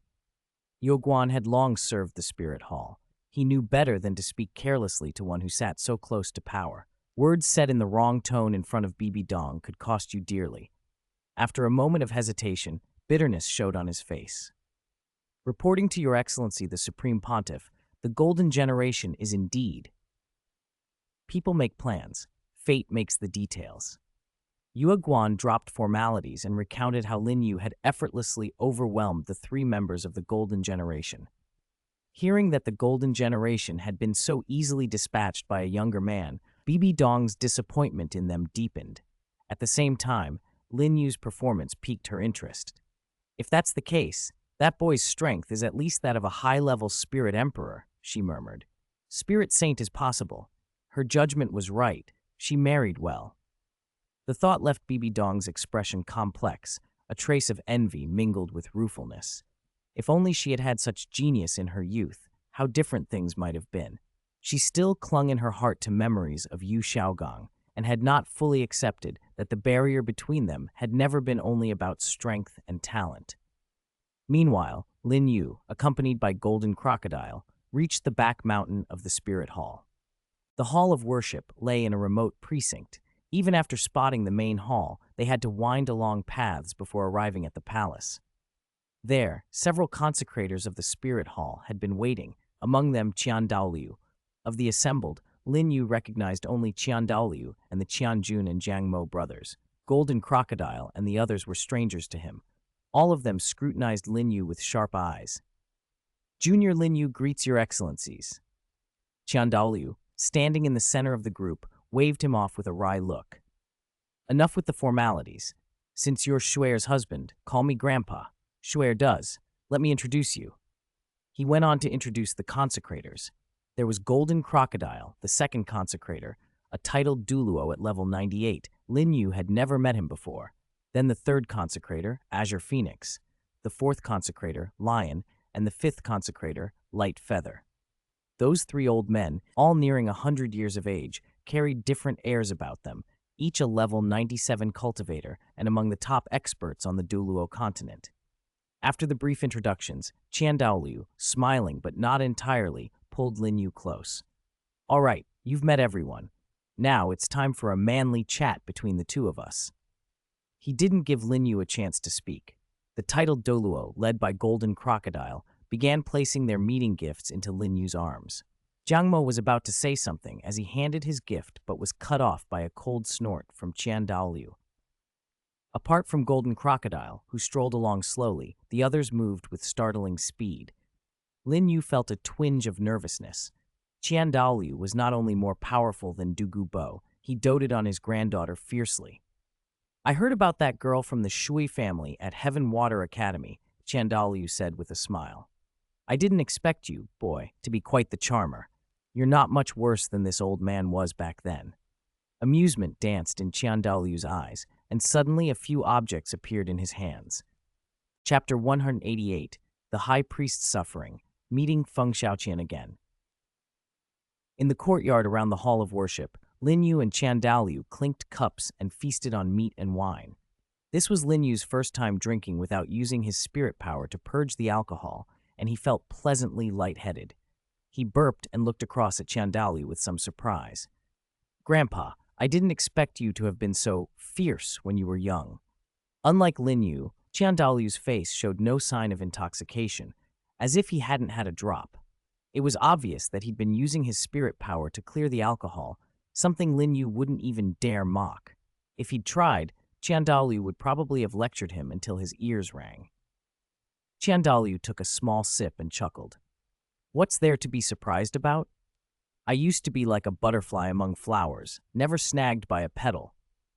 Yuguan had long served the Spirit Hall. He knew better than to speak carelessly to one who sat so close to power. Words said in the wrong tone in front of Bibi Dong could cost you dearly. After a moment of hesitation, bitterness showed on his face. "Reporting to Your Excellency, the Supreme Pontiff, the Golden Generation is indeed. People make plans. Fate makes the details." Yuguan dropped formalities and recounted how Lin Yu had effortlessly overwhelmed the 3 members of the Golden Generation. Hearing that the Golden Generation had been so easily dispatched by a younger man, Bibi Dong's disappointment in them deepened. At the same time, Lin Yu's performance piqued her interest. "If that's the case, that boy's strength is at least that of a high-level Spirit Emperor," she murmured. "Spirit Saint is possible. Her judgment was right. She married well." The thought left Bibi Dong's expression complex, a trace of envy mingled with ruefulness. If only she had had such genius in her youth, how different things might have been. She still clung in her heart to memories of Yu Xiaogang, and had not fully accepted that the barrier between them had never been only about strength and talent. Meanwhile, Lin Yu, accompanied by Golden Crocodile, reached the back mountain of the Spirit Hall. The Hall of Worship lay in a remote precinct. Even after spotting the main hall, they had to wind along paths before arriving at the palace. There, several consecrators of the Spirit Hall had been waiting, among them Qian Daoliu. Of the assembled, Lin Yu recognized only Qian Daoliu and the Qianjun and Jiangmo brothers. Golden Crocodile and the others were strangers to him. All of them scrutinized Lin Yu with sharp eyes. "Junior Lin Yu greets Your Excellencies." Qian Daoliu, standing in the center of the group, waved him off with a wry look. "Enough with the formalities. Since you're Shuer's husband, call me Grandpa. Shuer does. Let me introduce you." He went on to introduce the consecrators. There was Golden Crocodile, the second consecrator, a titled Douluo at level 98. Lin Yu had never met him before. Then the third consecrator, Azure Phoenix, the fourth consecrator, Lion, and the fifth consecrator, Light Feather. Those 3 old men, all nearing 100 years of age, carried different airs about them, each a level 97 cultivator and among the top experts on the Douluo Continent. After the brief introductions, Qian Daoliu, smiling but not entirely, pulled Lin Yu close. "All right, you've met everyone. Now it's time for a manly chat between the 2 of us." He didn't give Lin Yu a chance to speak. The titled Douluo, led by Golden Crocodile, began placing their meeting gifts into Lin Yu's arms. Jiangmo was about to say something as he handed his gift but was cut off by a cold snort from Qian Daoliu. Apart from Golden Crocodile, who strolled along slowly, the others moved with startling speed. Lin Yu felt a twinge of nervousness. Qian Daoliu was not only more powerful than Dugu Bo, he doted on his granddaughter fiercely. "I heard about that girl from the Shui family at Heaven Water Academy," Qian Daoliu said with a smile. "I didn't expect you, boy, to be quite the charmer. You're not much worse than this old man was back then." Amusement danced in Qian Daoliu's eyes, and suddenly a few objects appeared in his hands. Chapter 188, The High Priest's Suffering, Meeting Feng Xiaoqian Again. In the courtyard around the Hall of Worship, Lin Yu and Qian Daoliu clinked cups and feasted on meat and wine. This was Lin Yu's first time drinking without using his spirit power to purge the alcohol, and he felt pleasantly lightheaded. He burped and looked across at Qian Daoliu with some surprise. Grandpa, I didn't expect you to have been so fierce when you were young. Unlike Lin Yu, Qian Dalu's face showed no sign of intoxication, as if he hadn't had a drop. It was obvious that he'd been using his spirit power to clear the alcohol, something Lin Yu wouldn't even dare mock. If he'd tried, Qian Dalu would probably have lectured him until his ears rang. Qian Dalu took a small sip and chuckled. What's there to be surprised about? I used to be like a butterfly among flowers, never snagged by a petal.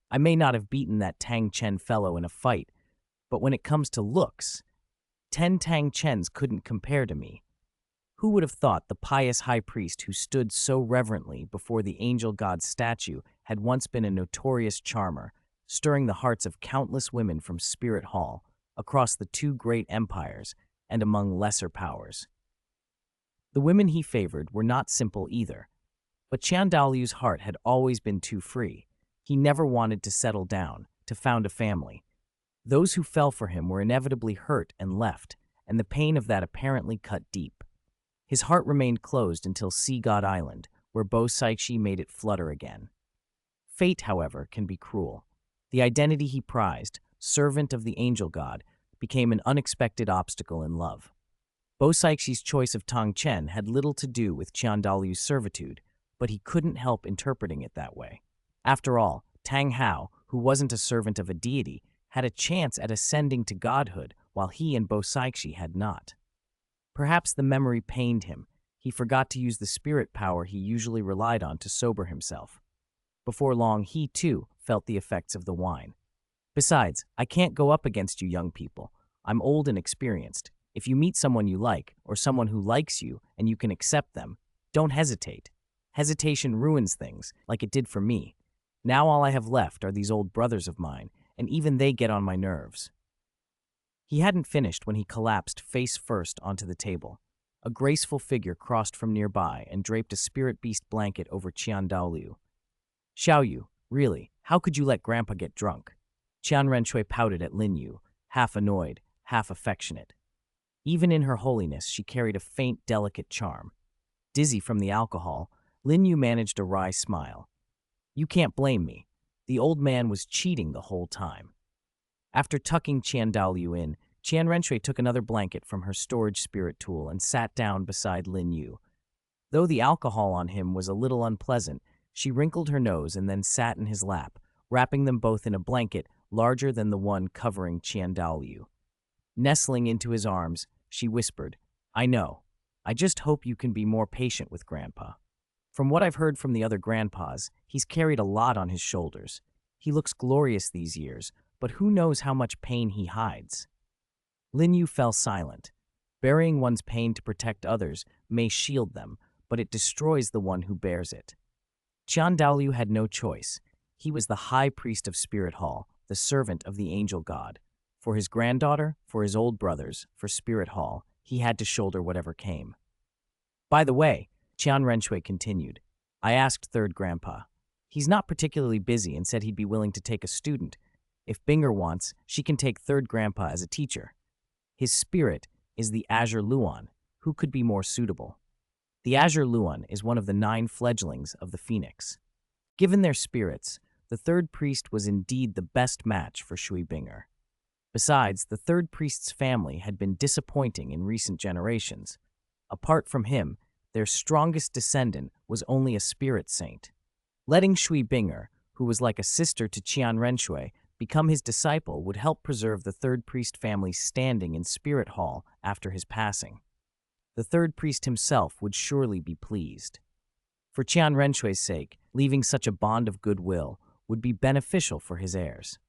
I may not have beaten that Tang Chen fellow in a fight, but when it comes to looks, 10 Tang Chens couldn't compare to me. Who would have thought the pious high priest who stood so reverently before the angel god's statue had once been a notorious charmer, stirring the hearts of countless women from Spirit Hall, across the two great empires, and among lesser powers? The women he favored were not simple either, but Qian Dalu's heart had always been too free. He never wanted to settle down, to found a family. Those who fell for him were inevitably hurt and left, and the pain of that apparently cut deep. His heart remained closed until Sea God Island, where Bo Saichi made it flutter again. Fate, however, can be cruel. The identity he prized, servant of the angel god, became an unexpected obstacle in love. Bo Saichi's choice of Tang Chen had little to do with Qian Dalu's servitude, but he couldn't help interpreting it that way. After all, Tang Hao, who wasn't a servant of a deity, had a chance at ascending to godhood, while he and Bo Saichi had not. Perhaps the memory pained him. He forgot to use the spirit power he usually relied on to sober himself. Before long, he too felt the effects of the wine. Besides, I can't go up against you young people. I'm old and experienced. If you meet someone you like, or someone who likes you and you can accept them, don't hesitate. Hesitation ruins things, like it did for me. Now all I have left are these old brothers of mine, and even they get on my nerves. He hadn't finished when he collapsed face first onto the table. A graceful figure crossed from nearby and draped a spirit beast blanket over Qian Daolu. Xiao Yu, really, how could you let Grandpa get drunk? Qian Renxue pouted at Lin Yu, half annoyed, half affectionate. Even in her holiness, she carried a faint, delicate charm. Dizzy from the alcohol, Lin Yu managed a wry smile. You can't blame me. The old man was cheating the whole time. After tucking Qian Daolu in, Qian Renxue took another blanket from her storage spirit tool and sat down beside Lin Yu. Though the alcohol on him was a little unpleasant, she wrinkled her nose and then sat in his lap, wrapping them both in a blanket larger than the one covering Qian Daolu. Nestling into his arms, she whispered, I know. I just hope you can be more patient with Grandpa. From what I've heard from the other grandpas, he's carried a lot on his shoulders. He looks glorious these years, but who knows how much pain he hides. Lin Yu fell silent. Burying one's pain to protect others may shield them, but it destroys the one who bears it. Qian Daolu had no choice. He was the high priest of Spirit Hall, the servant of the angel god. For his granddaughter, for his old brothers, for Spirit Hall, he had to shoulder whatever came. By the way, Qian Renxue continued, I asked Third Grandpa. He's not particularly busy and said he'd be willing to take a student. If Binger wants, she can take Third Grandpa as a teacher. His spirit is the Azure Luan. Who could be more suitable? The Azure Luan is one of the 9 fledglings of the Phoenix. Given their spirits, the third priest was indeed the best match for Shui Binger. Besides, the third priest's family had been disappointing in recent generations. Apart from him, their strongest descendant was only a spirit saint. Letting Shui Binger, who was like a sister to Qian Renxue, become his disciple would help preserve the third priest family's standing in Spirit Hall after his passing. The third priest himself would surely be pleased. For Qian Renshue's sake, leaving such a bond of goodwill would be beneficial for his heirs.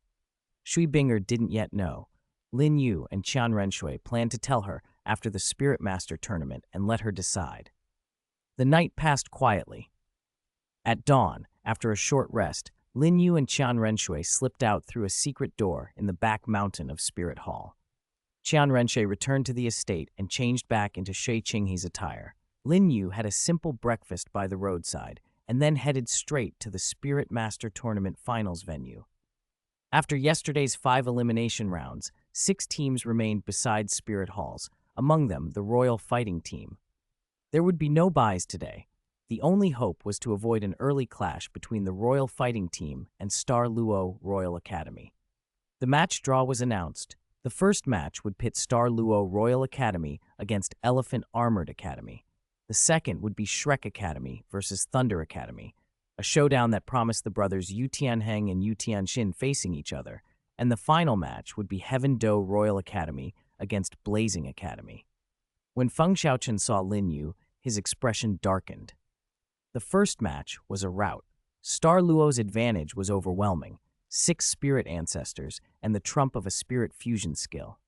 Shui Binger didn't yet know. Lin Yu and Qian Renxue planned to tell her after the Spirit Master tournament and let her decide. The night passed quietly. At dawn, after a short rest, Lin Yu and Qian Renxue slipped out through a secret door in the back mountain of Spirit Hall. Qian Renxue returned to the estate and changed back into Shui Qinghe's attire. Lin Yu had a simple breakfast by the roadside and then headed straight to the Spirit Master Tournament Finals venue. After yesterday's 5 elimination rounds, 6 teams remained beside Spirit Halls, among them the Royal Fighting Team. There would be no buys today. The only hope was to avoid an early clash between the Royal Fighting Team and Star Luo Royal Academy. The match draw was announced. The first match would pit Star Luo Royal Academy against Elephant Armored Academy. The second would be Shrek Academy versus Thunder Academy, a showdown that promised the brothers Yu Tianheng and Yu Tianxin facing each other, and the final match would be Heaven Do Royal Academy against Blazing Academy. When Feng Xiaochen saw Lin Yu, his expression darkened. The first match was a rout. Star Luo's advantage was overwhelming. 6 spirit ancestors and the trump of a spirit fusion skill.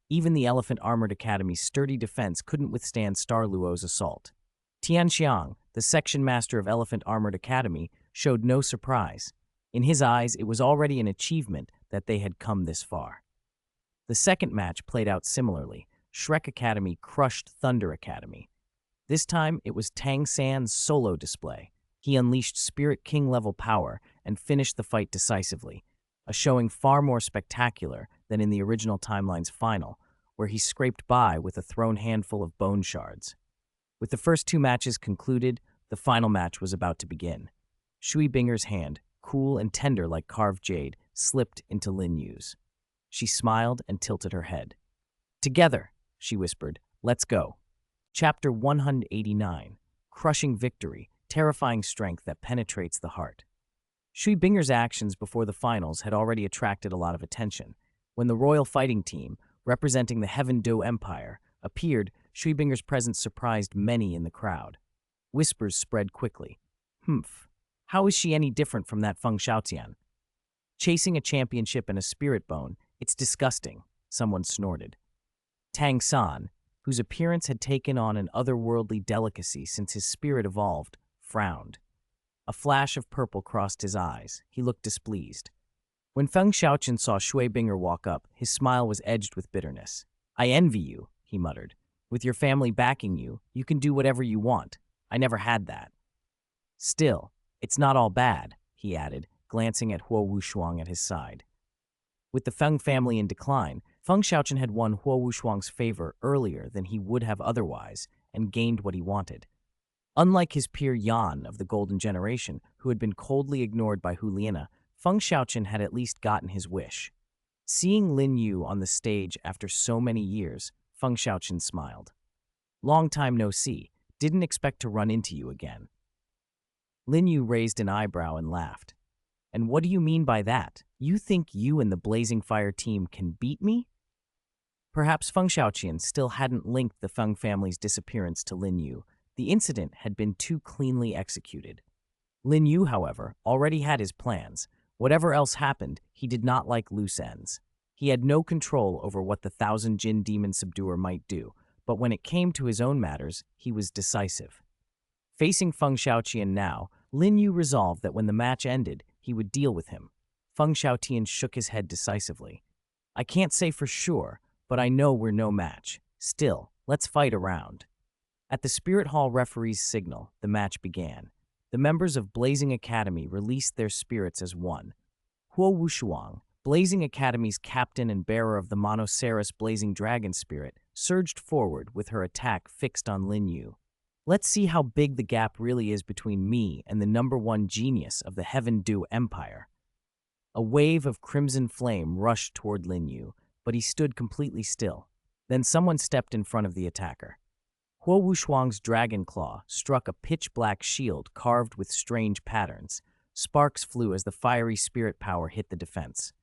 Even the Elephant Armored Academy's sturdy defense couldn't withstand Star Luo's assault. Tian Xiang, the section master of Elephant Armored Academy, showed no surprise. In his eyes, it was already an achievement that they had come this far. The second match played out similarly. Shrek Academy crushed Thunder Academy. This time, it was Tang San's solo display. He unleashed Spirit King-level power and finished the fight decisively, a showing far more spectacular than in the original timeline's final, where he scraped by with a thrown handful of bone shards. With the first 2 matches concluded, the final match was about to begin. Shui Binger's hand, cool and tender like carved jade, slipped into Lin Yu's. She smiled and tilted her head. "Together," she whispered, "let's go." Chapter 189, Crushing Victory, Terrifying Strength That Penetrates the Heart. Shui Binger's actions before the finals had already attracted a lot of attention. When the Royal Fighting Team, representing the Heaven Do Empire, appeared, Shui Binger's presence surprised many in the crowd. Whispers spread quickly. "Humph, how is she any different from that Feng Xiaotian? Chasing a championship and a spirit bone, it's disgusting," someone snorted. Tang San, whose appearance had taken on an otherworldly delicacy since his spirit evolved, frowned. A flash of purple crossed his eyes. He looked displeased. When Feng Xiaochen saw Shui Binger walk up, his smile was edged with bitterness. "I envy you," he muttered. "With your family backing you, you can do whatever you want. I never had that." "Still, it's not all bad," he added, glancing at Huo Wushuang at his side. With the Feng family in decline, Feng Xiaochen had won Huo Wushuang's favor earlier than he would have otherwise and gained what he wanted. Unlike his peer Yan of the Golden Generation, who had been coldly ignored by Hu Liana, Feng Xiaochen had at least gotten his wish. Seeing Lin Yu on the stage after so many years, Feng Xiaochen smiled. "Long time no see. Didn't expect to run into you again." Lin Yu raised an eyebrow and laughed. "And what do you mean by that? You think you and the Blazing Fire team can beat me?" Perhaps Feng Xiaoqian still hadn't linked the Feng family's disappearance to Lin Yu. The incident had been too cleanly executed. Lin Yu, however, already had his plans. Whatever else happened, he did not like loose ends. He had no control over what the 1,000 Jin demon subduer might do, but when it came to his own matters, he was decisive. Facing Feng Xiaoqian now, Lin Yu resolved that when the match ended, he would deal with him. Feng Xiaotian shook his head decisively. "I can't say for sure, but I know we're no match. Still, let's fight a round." At the Spirit Hall referee's signal, the match began. The members of Blazing Academy released their spirits as one. Huo Wushuang, Blazing Academy's captain and bearer of the Monoceros Blazing Dragon Spirit, surged forward with her attack fixed on Lin Yu. "Let's see how big the gap really is between me and the #1 genius of the Heaven Do Empire." A wave of crimson flame rushed toward Lin Yu, but he stood completely still. Then someone stepped in front of the attacker. Huo Wushuang's dragon claw struck a pitch-black shield carved with strange patterns. Sparks flew as the fiery spirit power hit the defense.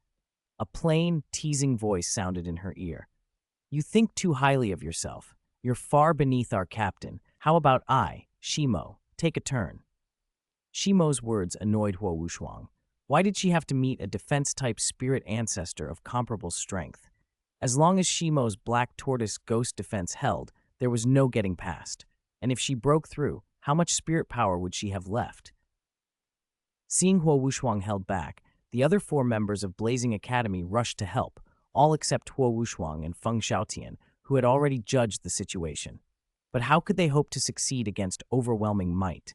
A plain, teasing voice sounded in her ear. "You think too highly of yourself. You're far beneath our captain. How about I, Shimo? Take a turn." Shimo's words annoyed Huo Wushuang. Why did she have to meet a defense-type spirit ancestor of comparable strength? As long as Shimo's black tortoise ghost defense held, there was no getting past. And if she broke through, how much spirit power would she have left? Seeing Huo Wushuang held back, the other 4 members of Blazing Academy rushed to help, all except Huo Wushuang and Feng Xiaotian, who had already judged the situation. But how could they hope to succeed against overwhelming might?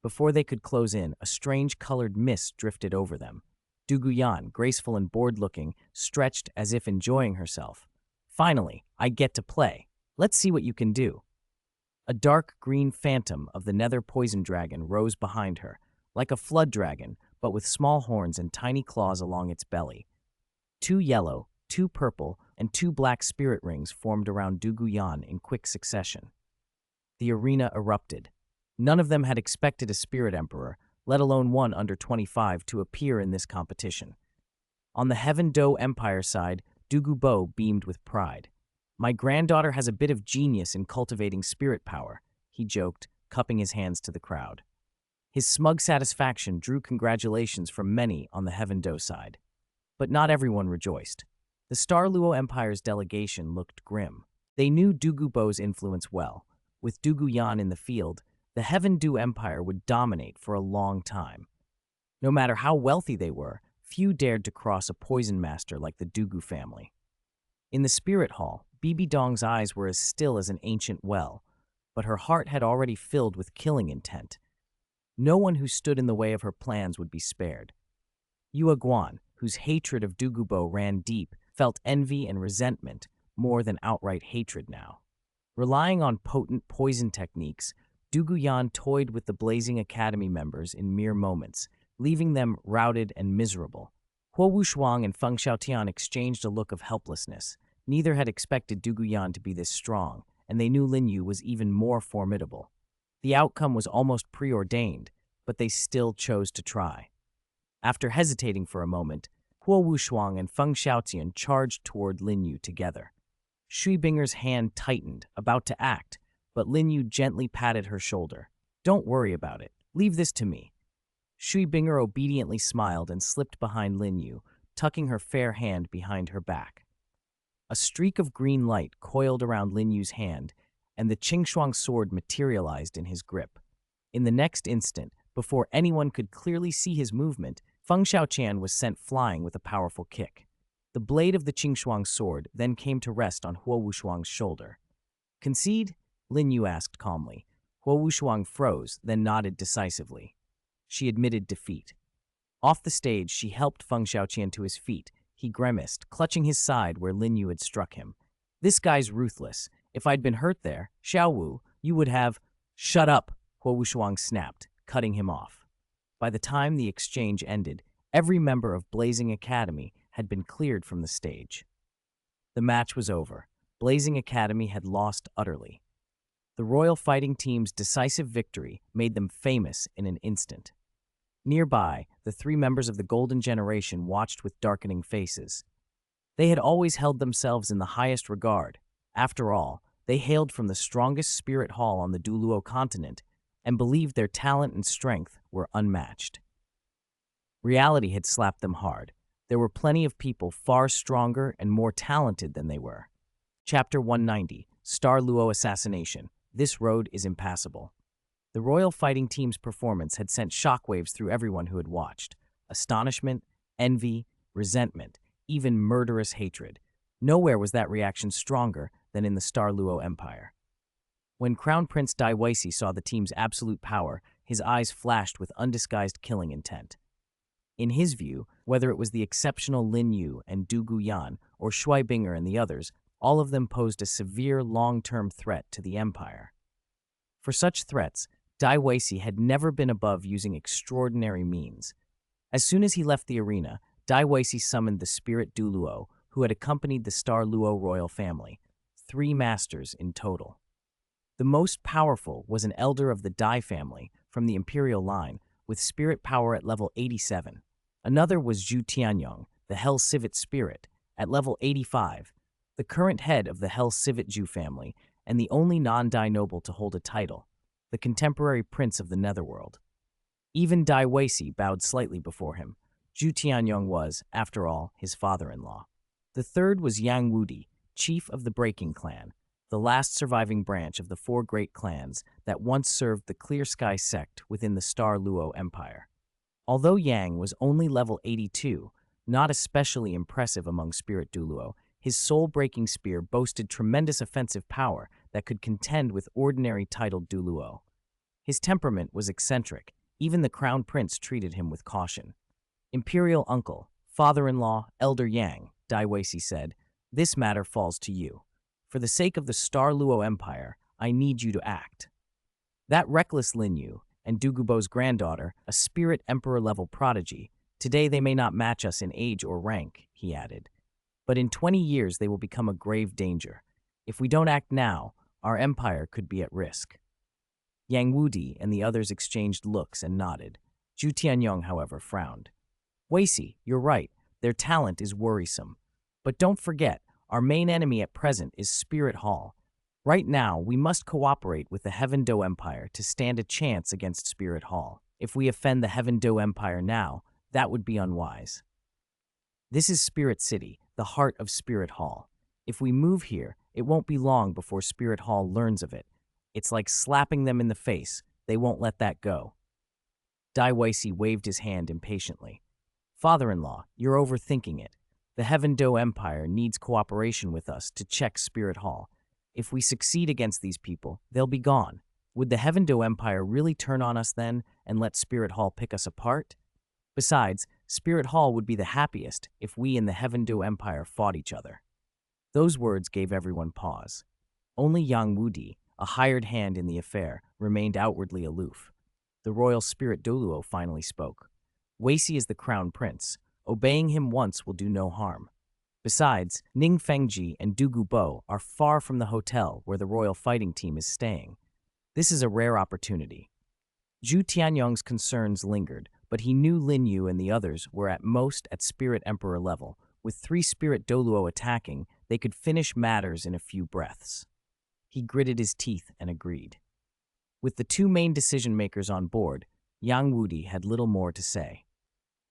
Before they could close in, a strange colored mist drifted over them. Dugu Yan, graceful and bored-looking, stretched as if enjoying herself. "Finally, I get to play. Let's see what you can do." A dark green phantom of the nether poison dragon rose behind her, like a flood dragon, but with small horns and tiny claws along its belly. 2 yellow, 2 purple, and 2 black spirit rings formed around Dugu in quick succession. The arena erupted. None of them had expected a spirit emperor, let alone one under 25, to appear in this competition. On the Heaven Do Empire side, Dugu Bo beamed with pride. "My granddaughter has a bit of genius in cultivating spirit power," he joked, cupping his hands to the crowd. His smug satisfaction drew congratulations from many on the Heaven Do side. But not everyone rejoiced. The Luo Empire's delegation looked grim. They knew Dugu Bo's influence well. With Dugu Yan in the field, the Heaven Do Empire would dominate for a long time. No matter how wealthy they were, few dared to cross a poison master like the Dugu family. In the spirit hall, Bibi Dong's eyes were as still as an ancient well, but her heart had already filled with killing intent. No one who stood in the way of her plans would be spared. Yue Guan, whose hatred of Dugu Bo ran deep, felt envy and resentment more than outright hatred now. Relying on potent poison techniques, Dugu Yan toyed with the Blazing Academy members in mere moments, leaving them routed and miserable. Huo Wushuang and Feng Xiaotian exchanged a look of helplessness. Neither had expected Dugu Yan to be this strong, and they knew Lin Yu was even more formidable. The outcome was almost preordained, but they still chose to try. After hesitating for a moment, Huo Wushuang and Feng Xiaotian charged toward Lin Yu together. Shui Binger's hand tightened, about to act, but Lin Yu gently patted her shoulder. "Don't worry about it. Leave this to me." Shui Binger obediently smiled and slipped behind Lin Yu, tucking her fair hand behind her back. A streak of green light coiled around Lin Yu's hand, and the Qingshuang sword materialized in his grip. In the next instant, before anyone could clearly see his movement, Feng Xiaoqian was sent flying with a powerful kick. The blade of the Qingshuang sword then came to rest on Huo Wushuang's shoulder. "Concede?" Lin Yu asked calmly. Huo Wushuang froze, then nodded decisively. She admitted defeat. Off the stage, she helped Feng Xiaoqian to his feet. He grimaced, clutching his side where Lin Yu had struck him. "This guy's ruthless. If I'd been hurt there, Xiao Wu, you would have—" "Shut up!" Huo Wushuang snapped, cutting him off. By the time the exchange ended, every member of Blazing Academy had been cleared from the stage. The match was over. Blazing Academy had lost utterly. The Royal Fighting Team's decisive victory made them famous in an instant. Nearby, the 3 members of the Golden Generation watched with darkening faces. They had always held themselves in the highest regard. After all, they hailed from the strongest spirit hall on the Douluo Continent and believed their talent and strength were unmatched. Reality had slapped them hard. There were plenty of people far stronger and more talented than they were. Chapter 190, Luo Assassination. This road is impassable. The Royal Fighting Team's performance had sent shockwaves through everyone who had watched. Astonishment, envy, resentment, even murderous hatred. Nowhere was that reaction stronger than in the Luo Empire. When Crown Prince Daiwasi saw the team's absolute power, his eyes flashed with undisguised killing intent. In his view, whether it was the exceptional Lin Yu and Dugu Yan or Shui Binger and the others, all of them posed a severe long-term threat to the empire. For such threats, Daiwasi had never been above using extraordinary means. As soon as he left the arena, Daiwasi summoned the spirit Douluo, who had accompanied the Luo royal family, 3 masters in total. The most powerful was an elder of the Dai family from the imperial line, with spirit power at level 87. Another was Zhu Tianyong, the Hell Civet spirit, at level 85, the current head of the Hell Civet Zhu family, and the only non-Dai noble to hold a title, the contemporary prince of the Netherworld. Even Daiwasi bowed slightly before him. Zhu Tianyong was, after all, his father-in-law. The third was Yang Wudi, chief of the Breaking Clan, the last surviving branch of the 4 great clans that once served the Clear Sky sect within the Luo Empire. Although Yang was only level 82, not especially impressive among Spirit Douluo, his soul-breaking spear boasted tremendous offensive power that could contend with ordinary titled Douluo. His temperament was eccentric. Even the Crown Prince treated him with caution. "Imperial uncle, father-in-law, Elder Yang," Daiwasi said, "this matter falls to you. For the sake of the Luo Empire, I need you to act." That reckless Lin Yu and Dugu Bo's granddaughter, a spirit emperor-level prodigy, today they may not match us in age or rank, he added. But in 20 years they will become a grave danger. If we don't act now, our empire could be at risk. Yang Wudi and the others exchanged looks and nodded. Zhu Tianyong, however, frowned. "Weici, you're right. Their talent is worrisome. But don't forget, our main enemy at present is Spirit Hall. Right now, we must cooperate with the Heaven Do Empire to stand a chance against Spirit Hall. If we offend the Heaven Do Empire now, that would be unwise. This is Spirit City, the heart of Spirit Hall. If we move here, it won't be long before Spirit Hall learns of it. It's like slapping them in the face. They won't let that go." Dai Weici waved his hand impatiently. "Father-in-law, you're overthinking it. The Heaven Do Empire needs cooperation with us to check Spirit Hall. If we succeed against these people, they'll be gone. Would the Heaven Do Empire really turn on us then and let Spirit Hall pick us apart? Besides, Spirit Hall would be the happiest if we and the Heaven Do Empire fought each other." Those words gave everyone pause. Only Yang Wudi, a hired hand in the affair, remained outwardly aloof. The royal spirit Douluo finally spoke. "Weici is the crown prince. Obeying him once will do no harm. Besides, Ning Fengji and Dugu Bo are far from the hotel where the royal fighting team is staying. This is a rare opportunity." Zhu Tianyong's concerns lingered, but he knew Lin Yu and the others were at most at Spirit Emperor level. With 3 Spirit Douluo attacking, they could finish matters in a few breaths. He gritted his teeth and agreed. With the 2 main decision-makers on board, Yang Wudi had little more to say.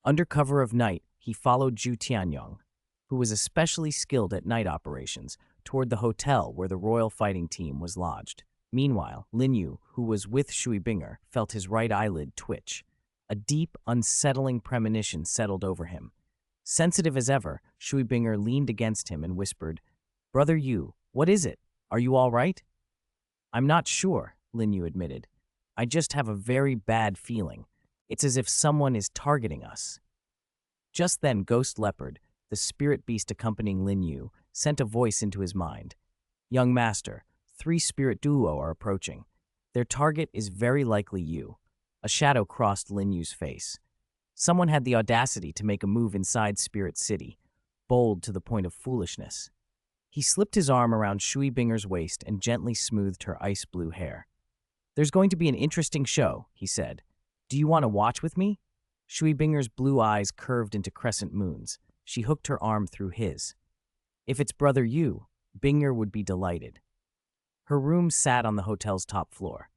Under cover of night, he followed Zhu Tianyong, who was especially skilled at night operations, toward the hotel where the royal fighting team was lodged. Meanwhile, Lin Yu, who was with Shui Binger, felt his right eyelid twitch. A deep, unsettling premonition settled over him. Sensitive as ever, Shui Binger leaned against him and whispered, "Brother Yu, what is it? Are you all right?" "I'm not sure," Lin Yu admitted. "I just have a very bad feeling. It's as if someone is targeting us." Just then, Ghost Leopard, the spirit beast accompanying Lin Yu, sent a voice into his mind. "Young master, 3 Spirit Duo are approaching. Their target is very likely you." A shadow crossed Lin Yu's face. Someone had the audacity to make a move inside Spirit City, bold to the point of foolishness. He slipped his arm around Shui Binger's waist and gently smoothed her ice-blue hair. "There's going to be an interesting show," he said. "Do you want to watch with me?" Shui Binger's blue eyes curved into crescent moons. She hooked her arm through his. "If it's Brother Yu, Binger would be delighted." Her room sat on the hotel's top floor.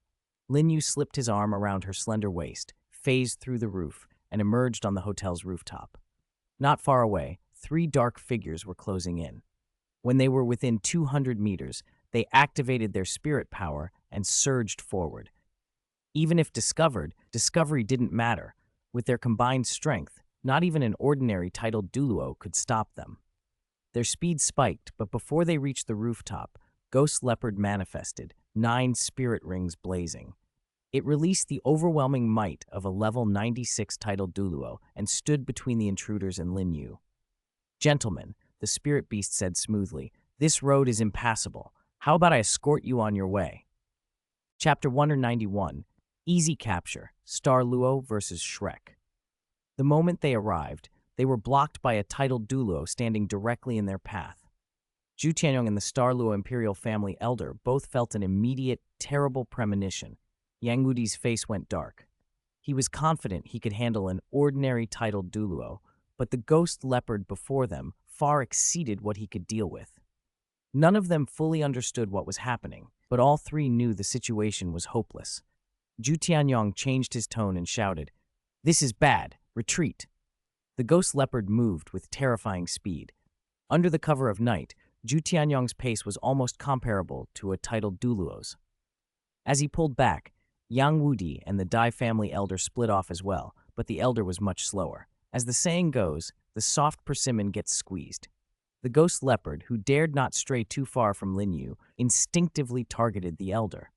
Lin Yu slipped his arm around her slender waist, phased through the roof, and emerged on the hotel's rooftop. Not far away, 3 dark figures were closing in. When they were within 200 meters, they activated their spirit power and surged forward. Even if discovery didn't matter. With their combined strength, not even an ordinary titled Douluo could stop them. Their speed spiked, but before they reached the rooftop, Ghost Leopard manifested, 9 spirit rings blazing. It released the overwhelming might of a level 96 titled Douluo and stood between the intruders and Lin Yu. "Gentlemen," the spirit beast said smoothly, "this road is impassable. How about I escort you on your way?" Chapter 191, Easy Capture, Star Luo vs. Shrek. The moment they arrived, they were blocked by a titled Douluo standing directly in their path. Zhu Tianyong and the Star Luo Imperial family elder both felt an immediate, terrible premonition. Yang Wudi's face went dark. He was confident he could handle an ordinary titled Douluo, but the ghost leopard before them far exceeded what he could deal with. None of them fully understood what was happening, but all 3 knew the situation was hopeless. Zhu Tianyong changed his tone and shouted, "This is bad. Retreat." The ghost leopard moved with terrifying speed. Under the cover of night, Zhu Tianyong's pace was almost comparable to a titled Douluo's. As he pulled back, Yang Wudi and the Dai family elder split off as well, but the elder was much slower. As the saying goes, the soft persimmon gets squeezed. The ghost leopard, who dared not stray too far from Lin Yu, instinctively targeted the elder.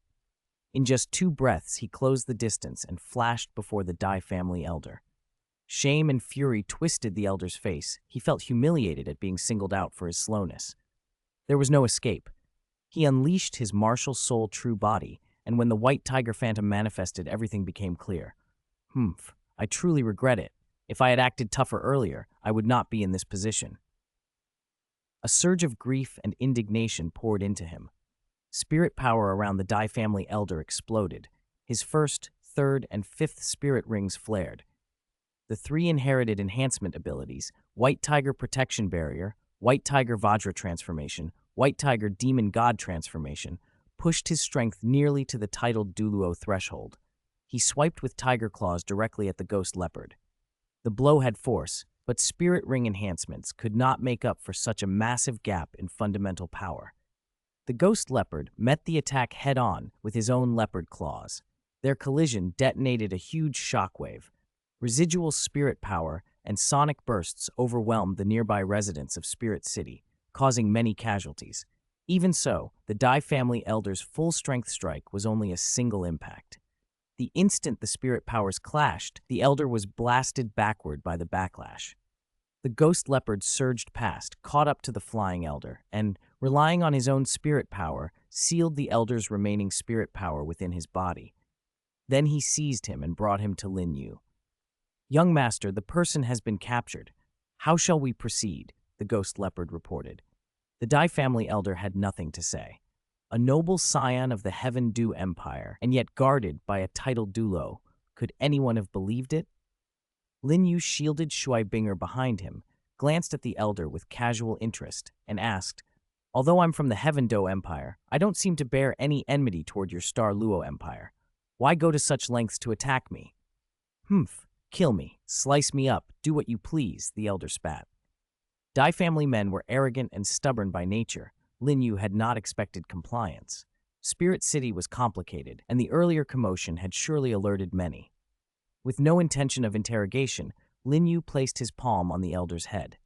In just 2 breaths, he closed the distance and flashed before the Dai family elder. Shame and fury twisted the elder's face. He felt humiliated at being singled out for his slowness. There was no escape. He unleashed his martial soul true body, and when the white tiger phantom manifested, everything became clear. I truly regret it. If I had acted tougher earlier, I would not be in this position. A surge of grief and indignation poured into him. Spirit power around the Dai family elder exploded. His first, third, and fifth spirit rings flared. The three inherited enhancement abilities, White Tiger Protection Barrier, White Tiger Vajra Transformation, White Tiger Demon God Transformation, pushed his strength nearly to the titled Douluo threshold. He swiped with tiger claws directly at the ghost leopard. The blow had force, but spirit ring enhancements could not make up for such a massive gap in fundamental power. The ghost leopard met the attack head-on with his own leopard claws. Their collision detonated a huge shockwave. Residual spirit power and sonic bursts overwhelmed the nearby residents of Spirit City, causing many casualties. Even so, the Dai family elder's full-strength strike was only a single impact. The instant the spirit powers clashed, the elder was blasted backward by the backlash. The ghost leopard surged past, caught up to the flying elder, and, relying on his own spirit power, sealed the elder's remaining spirit power within his body. Then he seized him and brought him to Lin Yu. "Young master, the person has been captured. How shall we proceed?" the ghost leopard reported. The Dai family elder had nothing to say. A noble scion of the Heaven Dew Empire, and yet guarded by a titled Douluo. Could anyone have believed it? Lin Yu shielded Shui Binger behind him, glanced at the elder with casual interest, and asked, "Although I'm from the Heaven Dew Empire, I don't seem to bear any enmity toward your Star Luo Empire. Why go to such lengths to attack me?" Kill me, slice me up, do what you please," the elder spat. Dai family men were arrogant and stubborn by nature. Lin Yu had not expected compliance. Spirit City was complicated, and the earlier commotion had surely alerted many. With no intention of interrogation, Lin Yu placed his palm on the elder's head.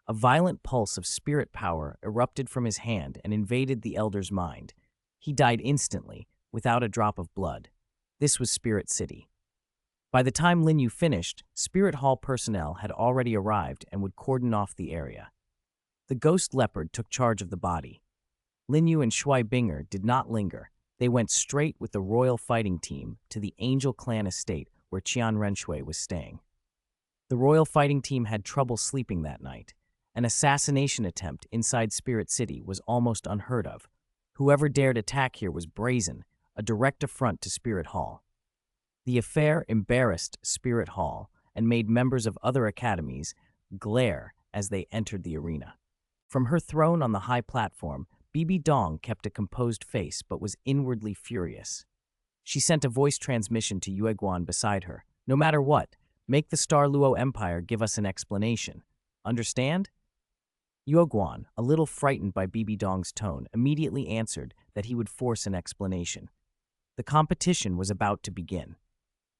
A violent pulse of spirit power erupted from his hand and invaded the elder's mind. He died instantly, without a drop of blood. This was Spirit City. By the time Lin Yu finished, Spirit Hall personnel had already arrived and would cordon off the area. The ghost leopard took charge of the body. Lin Yu and Shui Binger did not linger. They went straight with the royal fighting team to the Angel Clan estate where Qian Renxue was staying. The royal fighting team had trouble sleeping that night. An assassination attempt inside Spirit City was almost unheard of. Whoever dared attack here was brazen, a direct affront to Spirit Hall. The affair embarrassed Spirit Hall and made members of other academies glare as they entered the arena. From her throne on the high platform, Bibi Dong kept a composed face but was inwardly furious. She sent a voice transmission to Yueguan beside her. "No matter what, make the Star Luo Empire give us an explanation. Understand?" Yueguan, a little frightened by Bibi Dong's tone, immediately answered that he would force an explanation. The competition was about to begin.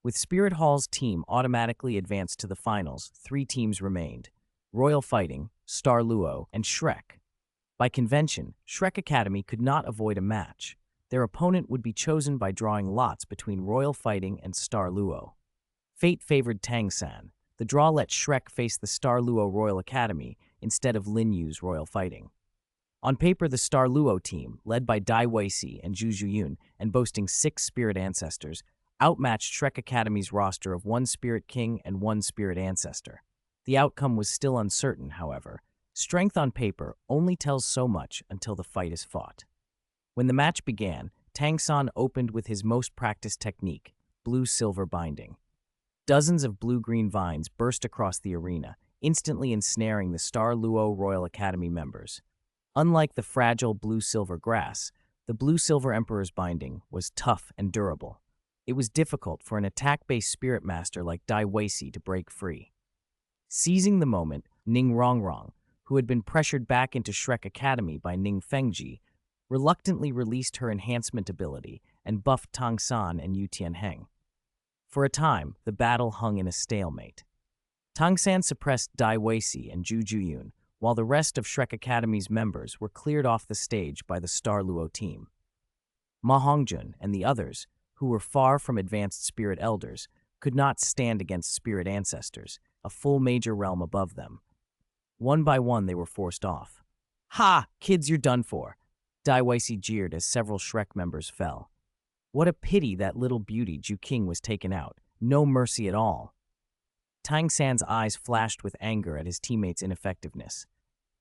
With Spirit Hall's team automatically advanced to the finals, 3 teams remained: Royal Fighting, Star Luo, and Shrek. By convention, Shrek Academy could not avoid a match. Their opponent would be chosen by drawing lots between Royal Fighting and Star Luo. Fate favored Tang Chen. The draw let Shrek face the Star Luo Royal Academy instead of Lin Yu's Royal Fighting. On paper, the Star Luo team, led by Dai Weishi and Zhu Zhuyun and boasting 6 spirit ancestors, outmatched Shrek Academy's roster of 1 Spirit King and 1 Spirit Ancestor. The outcome was still uncertain, however. Strength on paper only tells so much until the fight is fought. When the match began, Tang San opened with his most practiced technique, blue-silver binding. Dozens of blue-green vines burst across the arena, instantly ensnaring the Star Luo Royal Academy members. Unlike the fragile blue-silver grass, the blue-silver Emperor's binding was tough and durable. It was difficult for an attack-based spirit master like Dai Weishi to break free. Seizing the moment, Ning Rongrong, who had been pressured back into Shrek Academy by Ning Fengji, reluctantly released her enhancement ability and buffed Tang San and Yu Tianheng. For a time, the battle hung in a stalemate. Tang San suppressed Dai Weishi and Zhu Zhuyun, while the rest of Shrek Academy's members were cleared off the stage by the Star Luo team. Ma Hongjun and the others, who were far from advanced spirit elders, could not stand against spirit ancestors, a full major realm above them. One by one, they were forced off. "Ha! Kids, you're done for." Daiweixi jeered as several Shrek members fell. What a pity that little beauty Ju King was taken out. No mercy at all. Tang San's eyes flashed with anger at his teammates' ineffectiveness.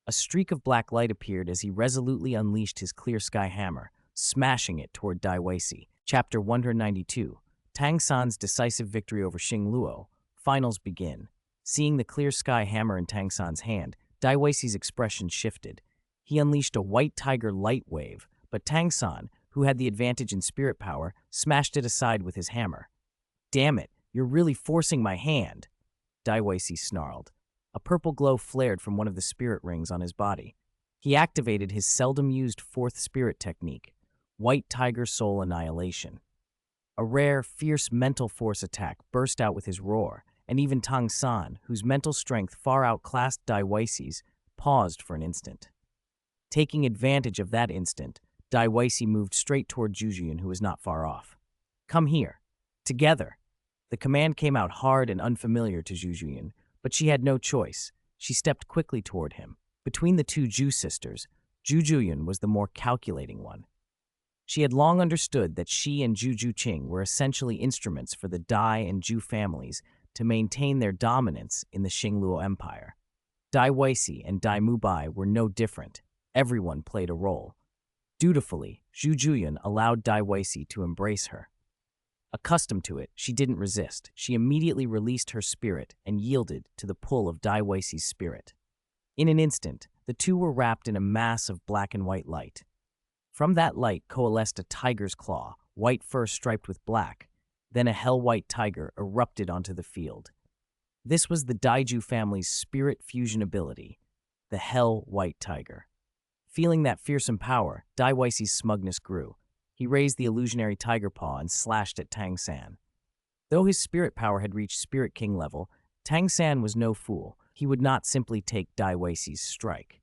A streak of black light appeared as he resolutely unleashed his clear sky hammer, smashing it toward Daiweixi. Chapter 192. Tang San's decisive victory over Xing Luo. Finals begin. Seeing the clear sky hammer in Tang San's hand, Daiweixi's expression shifted. He unleashed a white tiger light wave, but Tang San, who had the advantage in spirit power, smashed it aside with his hammer. "Damn it, you're really forcing my hand," Daiweixi snarled. A purple glow flared from one of the spirit rings on his body. He activated his seldom-used fourth spirit technique, White Tiger Soul Annihilation. A rare, fierce mental force attack burst out with his roar, and even Tang San, whose mental strength far outclassed Daiweixi's, paused for an instant. Taking advantage of that instant, Daiweixi moved straight toward Zhujian, who was not far off. "Come here. Together." The command came out hard and unfamiliar to Zhujian, but she had no choice. She stepped quickly toward him. Between the two Zhu sisters, Zhujian was the more calculating one. She had long understood that she and Zhu Juqing were essentially instruments for the Dai and Zhu families to maintain their dominance in the Xingluo Empire. Daiweixi and Dai Mubai were no different. Everyone played a role. Dutifully, Zhu Juyan allowed Daiweixi to embrace her. Accustomed to it, she didn't resist. She immediately released her spirit and yielded to the pull of Daiweixi's spirit. In an instant, the two were wrapped in a mass of black and white light. From that light coalesced a tiger's claw, white fur striped with black. Then a hell-white tiger erupted onto the field. This was the Daiju family's spirit fusion ability, the hell-white tiger. Feeling that fearsome power, Daiweixi's smugness grew. He raised the illusionary tiger paw and slashed at Tang San. Though his spirit power had reached Spirit King level, Tang San was no fool. He would not simply take Daiweixi's strike.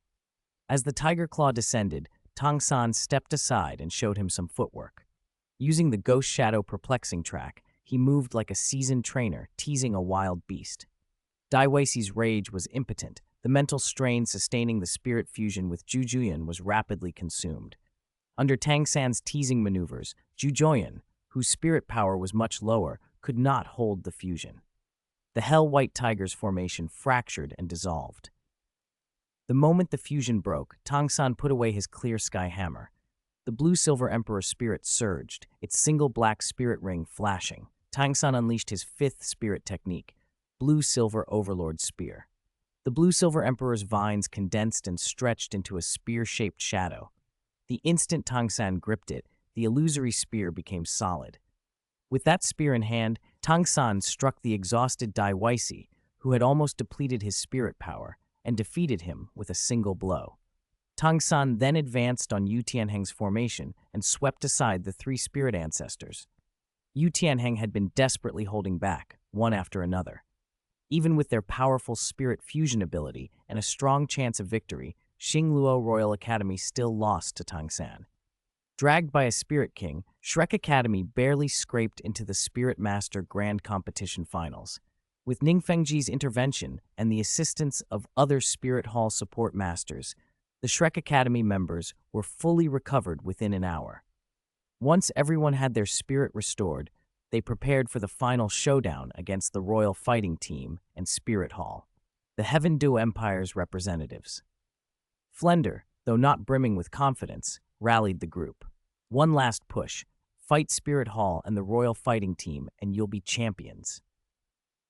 As the tiger claw descended, Tang San stepped aside and showed him some footwork. Using the Ghost Shadow perplexing track, he moved like a seasoned trainer, teasing a wild beast. Daiweixi's rage was impotent. The mental strain sustaining the spirit fusion with Zhu Juyan was rapidly consumed. Under Tang San's teasing maneuvers, Zhu Juyan, whose spirit power was much lower, could not hold the fusion. The Hell-White Tiger's formation fractured and dissolved. The moment the fusion broke, Tang San put away his clear sky hammer. The Blue-Silver Emperor's spirit surged, its single black spirit ring flashing. Tang San unleashed his fifth spirit technique, Blue-Silver Overlord Spear. The Blue-Silver Emperor's vines condensed and stretched into a spear-shaped shadow. The instant Tang San gripped it, the illusory spear became solid. With that spear in hand, Tang San struck the exhausted Daiweixi, who had almost depleted his spirit power, and defeated him with a single blow. Tang San then advanced on Yu Tianheng's formation and swept aside the three spirit ancestors. Yu Tianheng had been desperately holding back, one after another. Even with their powerful spirit fusion ability and a strong chance of victory, Xingluo Royal Academy still lost to Tang San. Dragged by a Spirit King, Shrek Academy barely scraped into the Spirit Master Grand Competition Finals. With Ningfengji's intervention and the assistance of other Spirit Hall support masters, the Shrek Academy members were fully recovered within an hour. Once everyone had their spirit restored, they prepared for the final showdown against the Royal Fighting Team and Spirit Hall, the Heaven Du Empire's representatives. Flender, though not brimming with confidence, rallied the group. One last push. Fight Spirit Hall and the Royal Fighting Team, and you'll be champions.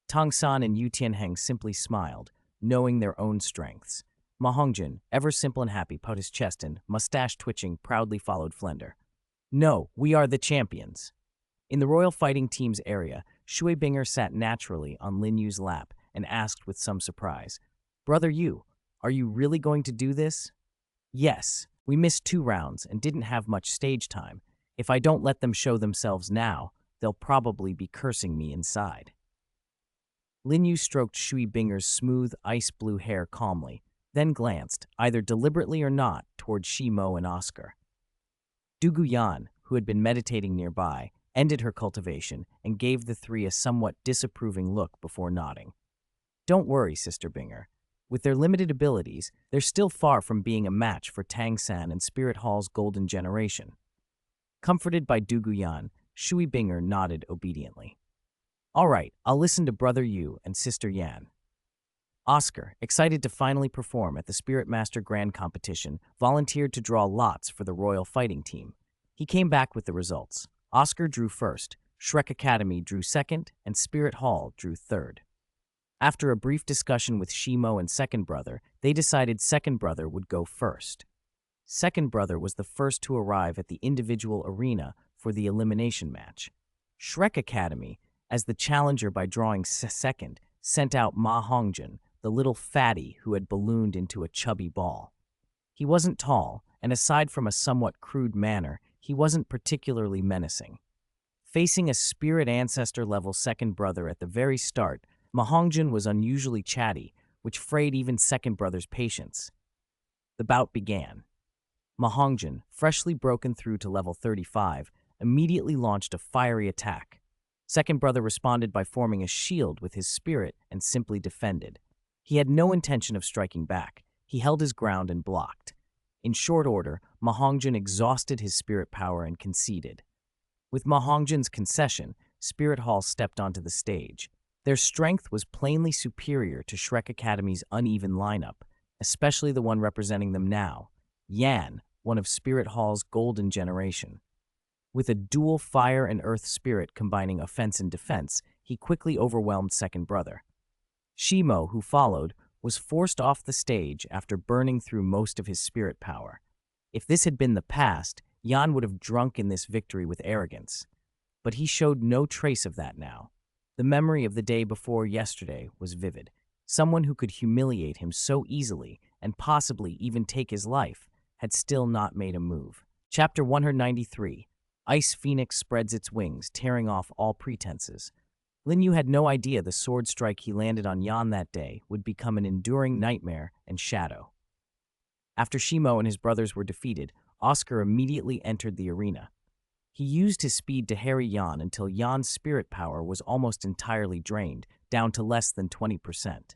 Tang San and Yu Tianheng simply smiled, knowing their own strengths. Ma Hongjin, ever simple and happy, put his chest and, mustache twitching, proudly followed Flender. No, we are the champions. In the Royal Fighting Team's area, Shui Binger sat naturally on Lin Yu's lap and asked with some surprise, "Brother Yu, are you really going to do this?" "Yes, we missed 2 rounds and didn't have much stage time. If I don't let them show themselves now, they'll probably be cursing me inside." Lin Yu stroked Shui Binger's smooth, ice-blue hair calmly, then glanced, either deliberately or not, toward Shi Mo and Oscar. Dugu Yan, who had been meditating nearby, ended her cultivation and gave the three a somewhat disapproving look before nodding. "Don't worry, Sister Binger. With their limited abilities, they're still far from being a match for Tang Chen and Spirit Hall's golden generation. Comforted by Dugu Yan, Shui Binger nodded obediently. All right, I'll listen to Brother Yu and Sister Yan. Oscar, excited to finally perform at the Spirit Master Grand Competition, volunteered to draw lots for the Royal Fighting Team. He came back with the results. Oscar drew first, Shrek Academy drew second, and Spirit Hall drew third. After a brief discussion with Shimo and Second Brother, they decided Second Brother would go first. Second Brother was the first to arrive at the individual arena for the elimination match. Shrek Academy, as the challenger by drawing second, sent out Ma Hongjin, the little fatty who had ballooned into a chubby ball. He wasn't tall, and aside from a somewhat crude manner, he wasn't particularly menacing. Facing a spirit ancestor-level Second Brother at the very start, Ma Hongjin was unusually chatty, which frayed even Second Brother's patience. The bout began. Ma Hongjin, freshly broken through to level 35, immediately launched a fiery attack. Second Brother responded by forming a shield with his spirit and simply defended. He had no intention of striking back. He held his ground and blocked. In short order, Ma Hongjin exhausted his spirit power and conceded. With Ma Hongjin's concession, Spirit Hall stepped onto the stage. Their strength was plainly superior to Shrek Academy's uneven lineup, especially the one representing them now, Yan, one of Spirit Hall's golden generation. With a dual fire and earth spirit combining offense and defense, he quickly overwhelmed Second Brother. Shimo, who followed, was forced off the stage after burning through most of his spirit power. If this had been the past, Yan would have drunk in this victory with arrogance. But he showed no trace of that now. The memory of the day before yesterday was vivid. Someone who could humiliate him so easily and possibly even take his life had still not made a move. Chapter 193. Ice Phoenix spreads its wings, tearing off all pretenses. Lin Yu had no idea the sword strike he landed on Yan that day would become an enduring nightmare and shadow. After Shimo and his brothers were defeated, Oscar immediately entered the arena. He used his speed to harry Yan until Yan's spirit power was almost entirely drained, down to less than 20%.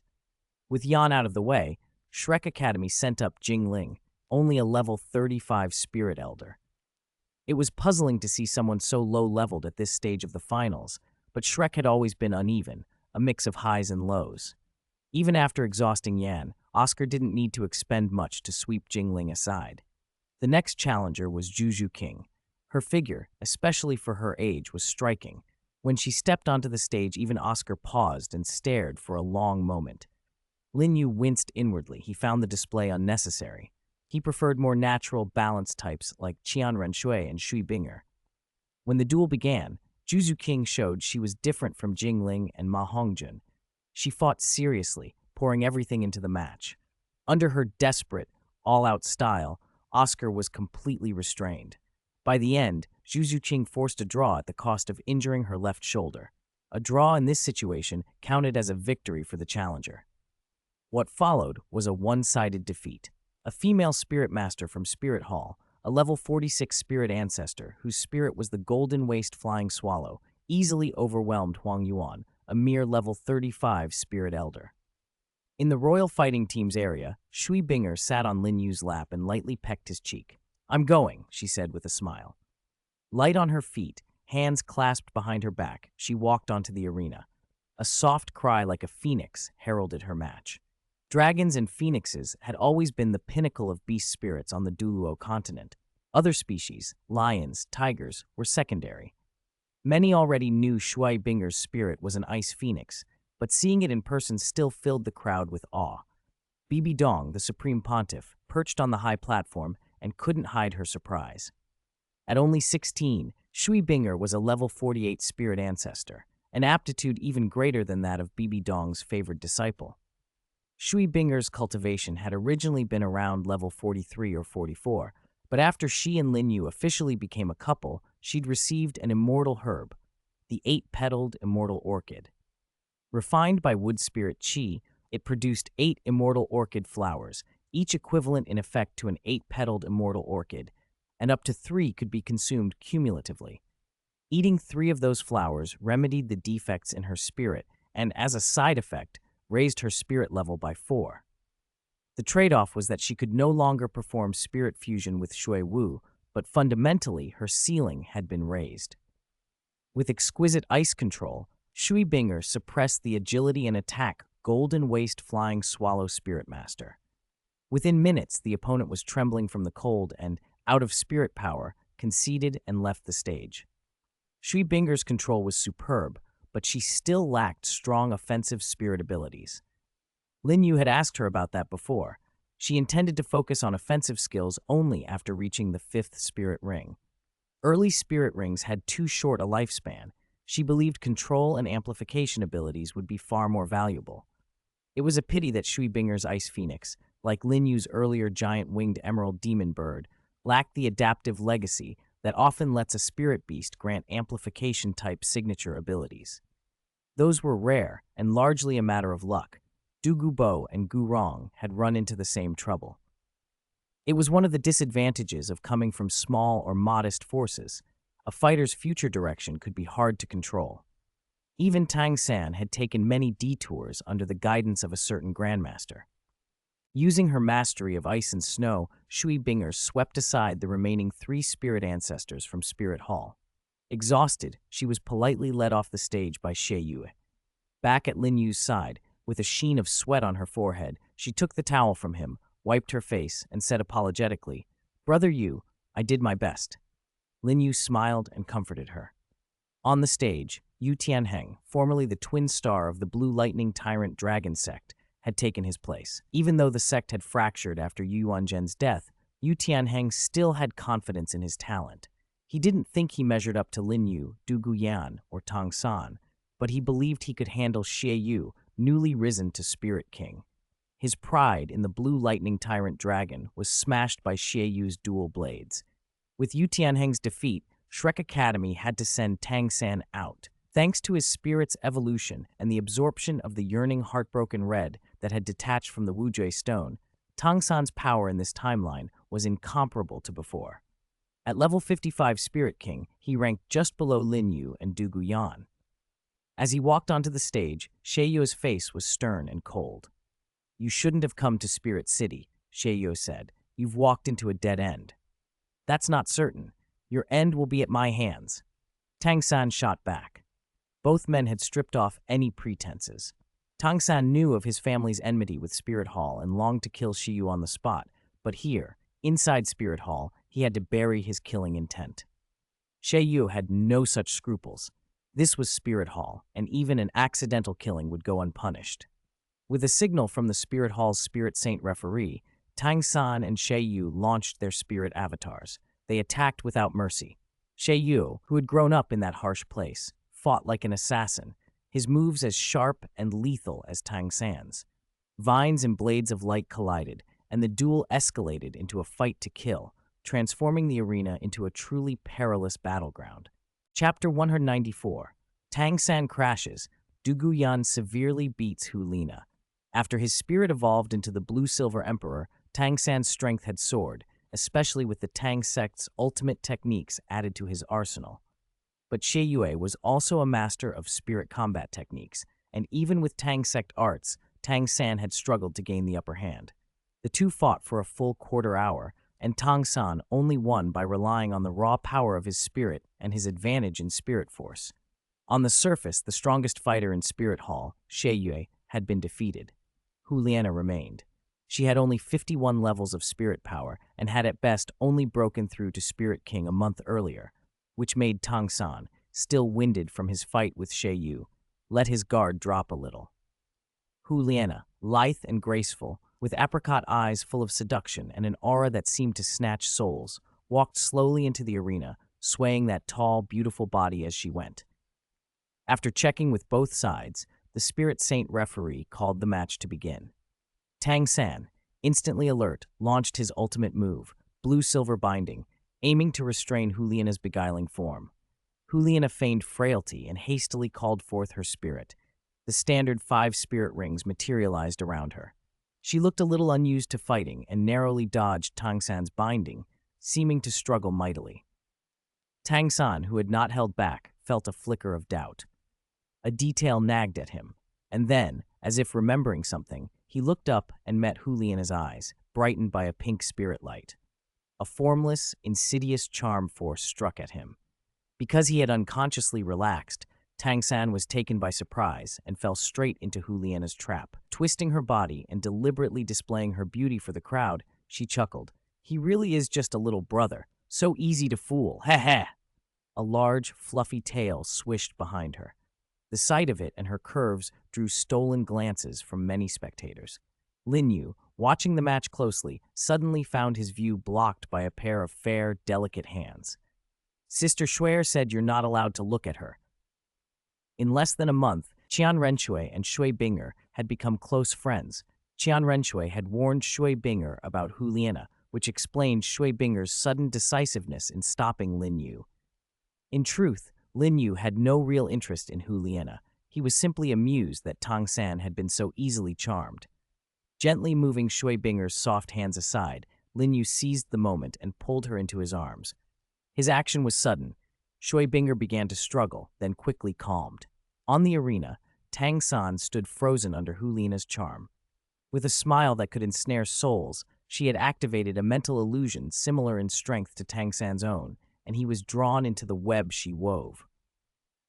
With Yan out of the way, Shrek Academy sent up Jingling, only a level 35 spirit elder. It was puzzling to see someone so low-leveled at this stage of the finals, but Shrek had always been uneven, a mix of highs and lows. Even after exhausting Yan, Oscar didn't need to expend much to sweep Jingling aside. The next challenger was Juju King. Her figure, especially for her age, was striking. When she stepped onto the stage, even Oscar paused and stared for a long moment. Lin Yu winced inwardly. He found the display unnecessary. He preferred more natural, balanced types like Qian Renxue and Shui Binger. When the duel began, Juju King showed she was different from Jingling and Ma Hongjin. She fought seriously, pouring everything into the match. Under her desperate, all-out style, Oscar was completely restrained. By the end, Juju King forced a draw at the cost of injuring her left shoulder. A draw in this situation counted as a victory for the challenger. What followed was a one-sided defeat. A female spirit master from Spirit Hall, a level 46 spirit ancestor whose spirit was the golden waist flying swallow, easily overwhelmed Huang Yuan, a mere level 35 spirit elder. In the Royal Fighting Team's area, Shui Binger sat on Lin Yu's lap and lightly pecked his cheek. "I'm going," she said with a smile. Light on her feet, hands clasped behind her back, she walked onto the arena. A soft cry like a phoenix heralded her match. Dragons and phoenixes had always been the pinnacle of beast spirits on the Douluo Continent. Other species, lions, tigers, were secondary. Many already knew Shui Binger's spirit was an ice phoenix, but seeing it in person still filled the crowd with awe. Bibi Dong, the Supreme Pontiff, perched on the high platform and couldn't hide her surprise. At only 16, Shui Binger was a level 48 spirit ancestor, an aptitude even greater than that of Bibi Dong's favored disciple. Shui Binger's cultivation had originally been around level 43 or 44, but after she and Lin Yu officially became a couple, she'd received an immortal herb, the 8-petaled immortal orchid. Refined by wood spirit Qi, it produced 8 immortal orchid flowers, each equivalent in effect to an 8-petaled immortal orchid, and up to 3 could be consumed cumulatively. Eating 3 of those flowers remedied the defects in her spirit and, as a side effect, raised her spirit level by 4. The trade-off was that she could no longer perform spirit fusion with Xiao Wu, but fundamentally her ceiling had been raised. With exquisite ice control, Shui Binger suppressed the agility and attack Golden Waste Flying Swallow Spirit Master. Within minutes, the opponent was trembling from the cold and, out of spirit power, conceded and left the stage. Shui Binger's control was superb, but she still lacked strong offensive spirit abilities. Lin Yu had asked her about that before. She intended to focus on offensive skills only after reaching the 5th spirit ring. Early spirit rings had too short a lifespan. She believed control and amplification abilities would be far more valuable. It was a pity that Shui Binger's Ice Phoenix, like Lin Yu's earlier giant-winged emerald demon bird, lacked the adaptive legacy that often lets a spirit beast grant amplification-type signature abilities. Those were rare and largely a matter of luck. Dugu Bo and Gu Rong had run into the same trouble. It was one of the disadvantages of coming from small or modest forces. A fighter's future direction could be hard to control. Even Tang Chen had taken many detours under the guidance of a certain grandmaster. Using her mastery of ice and snow, Shui Binger swept aside the remaining 3 spirit ancestors from Spirit Hall. Exhausted, she was politely led off the stage by Xiao Wu. Back at Lin Yu's side, with a sheen of sweat on her forehead, she took the towel from him, wiped her face, and said apologetically, "Brother Yu, I did my best." Lin Yu smiled and comforted her. On the stage, Yu Tianheng, formerly the twin star of the Blue Lightning Tyrant Dragon Sect, had taken his place. Even though the sect had fractured after Yu Yuanzhen's death, Yu Tianheng still had confidence in his talent. He didn't think he measured up to Lin Yu, Dugu Yan, or Tang San, but he believed he could handle Xiao Wu, newly risen to Spirit King. His pride in the Blue Lightning Tyrant Dragon was smashed by Xiao Wu's dual blades. With Yu Tianheng's defeat, Shrek Academy had to send Tang San out. Thanks to his spirit's evolution and the absorption of the yearning heartbroken red that had detached from the Wujue stone, Tang San's power in this timeline was incomparable to before. At level 55 Spirit King, he ranked just below Lin Yu and Dugu Yan. As he walked onto the stage, Xiao Yu's face was stern and cold. "You shouldn't have come to Spirit City," Xiao Yu said. "You've walked into a dead end." "That's not certain. Your end will be at my hands." Tang San shot back. Both men had stripped off any pretenses. Tang San knew of his family's enmity with Spirit Hall and longed to kill Xiao Yu on the spot, but here, inside Spirit Hall, he had to bury his killing intent. Xiao Yu had no such scruples. This was Spirit Hall, and even an accidental killing would go unpunished. With a signal from the Spirit Hall's Spirit Saint referee, Tang San and Xiao Yu launched their spirit avatars. They attacked without mercy. Xiao Yu, who had grown up in that harsh place, fought like an assassin, his moves as sharp and lethal as Tang San's. Vines and blades of light collided, and the duel escalated into a fight to kill, transforming the arena into a truly perilous battleground. Chapter 194. Tang San crashes. Dugu Yan severely beats Hu Lina. After his spirit evolved into the Blue-Silver Emperor, Tang San's strength had soared, especially with the Tang Sect's ultimate techniques added to his arsenal. But Xiao Yu was also a master of spirit combat techniques, and even with Tang Sect arts, Tang San had struggled to gain the upper hand. The two fought for a full quarter hour, and Tang San only won by relying on the raw power of his spirit and his advantage in spirit force. On the surface, the strongest fighter in Spirit Hall, Xiao Yu, had been defeated. Hu Liana remained. She had only 51 levels of spirit power and had at best only broken through to Spirit King a month earlier, which made Tang San, still winded from his fight with Xiao Yu, let his guard drop a little. Hu Liana, lithe and graceful, with apricot eyes full of seduction and an aura that seemed to snatch souls, walked slowly into the arena, swaying that tall, beautiful body as she went. After checking with both sides, the Spirit Saint referee called the match to begin. Tang San, instantly alert, launched his ultimate move, Blue-Silver Binding, aiming to restrain Juliana's beguiling form. Juliana feigned frailty and hastily called forth her spirit. The standard 5 spirit rings materialized around her. She looked a little unused to fighting and narrowly dodged Tang San's binding, seeming to struggle mightily. Tang San, who had not held back, felt a flicker of doubt. A detail nagged at him, and then, as if remembering something, He looked up and met Juliana's eyes, brightened by a pink spirit light. A formless, insidious charm force struck at him. Because he had unconsciously relaxed, Tang San was taken by surprise and fell straight into Juliana's trap. Twisting her body and deliberately displaying her beauty for the crowd, she chuckled. He really is just a little brother. So easy to fool. Heh heh. A large, fluffy tail swished behind her. The sight of it and her curves drew stolen glances from many spectators. Lin Yu, watching the match closely, suddenly found his view blocked by a pair of fair, delicate hands. Sister Shuer said you're not allowed to look at her. In less than a month, Qian Renxue and Shui Binger had become close friends. Qian Renxue had warned Shui Binger about Juliana, which explained Shui Binger's sudden decisiveness in stopping Lin Yu. In truth, Lin Yu had no real interest in Juliana. He was simply amused that Tang San had been so easily charmed. Gently moving Shui Binger's soft hands aside, Lin Yu seized the moment and pulled her into his arms. His action was sudden. Shui Binger began to struggle, then quickly calmed. On the arena, Tang San stood frozen under Juliana's charm. With a smile that could ensnare souls, she had activated a mental illusion similar in strength to Tang San's own, and he was drawn into the web she wove.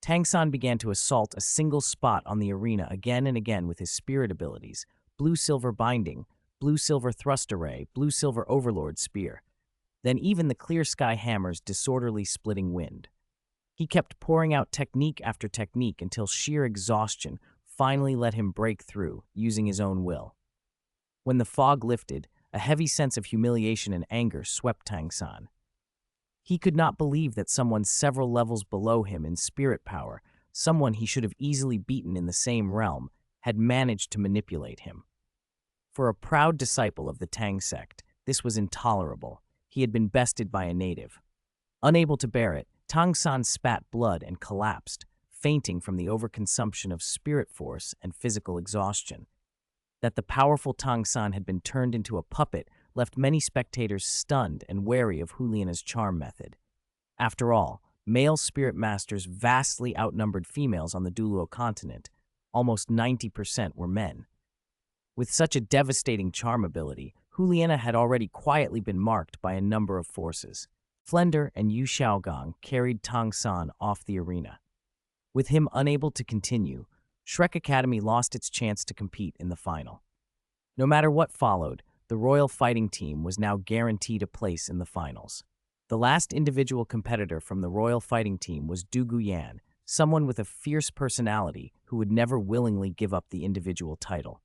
Tang San began to assault a single spot on the arena again and again with his spirit abilities: blue-silver binding, blue-silver thrust array, blue-silver overlord spear. Then even the clear sky hammer's disorderly splitting wind. He kept pouring out technique after technique until sheer exhaustion finally let him break through, using his own will. When the fog lifted, a heavy sense of humiliation and anger swept Tang San. He could not believe that someone several levels below him in spirit power, someone he should have easily beaten in the same realm, had managed to manipulate him. For a proud disciple of the Tang sect, this was intolerable. He had been bested by a native. Unable to bear it, Tang San spat blood and collapsed, fainting from the overconsumption of spirit force and physical exhaustion. That the powerful Tang San had been turned into a puppet left many spectators stunned and wary of Juliana's charm method. After all, male spirit masters vastly outnumbered females on the Douluo Continent. Almost 90% were men. With such a devastating charm ability, Juliana had already quietly been marked by a number of forces. Flender and Yu Xiaogong carried Tang San off the arena. With him unable to continue, Shrek Academy lost its chance to compete in the final. No matter what followed, the Royal Fighting Team was now guaranteed a place in the finals. The last individual competitor from the Royal Fighting Team was Dugu Yan, someone with a fierce personality who would never willingly give up the individual title.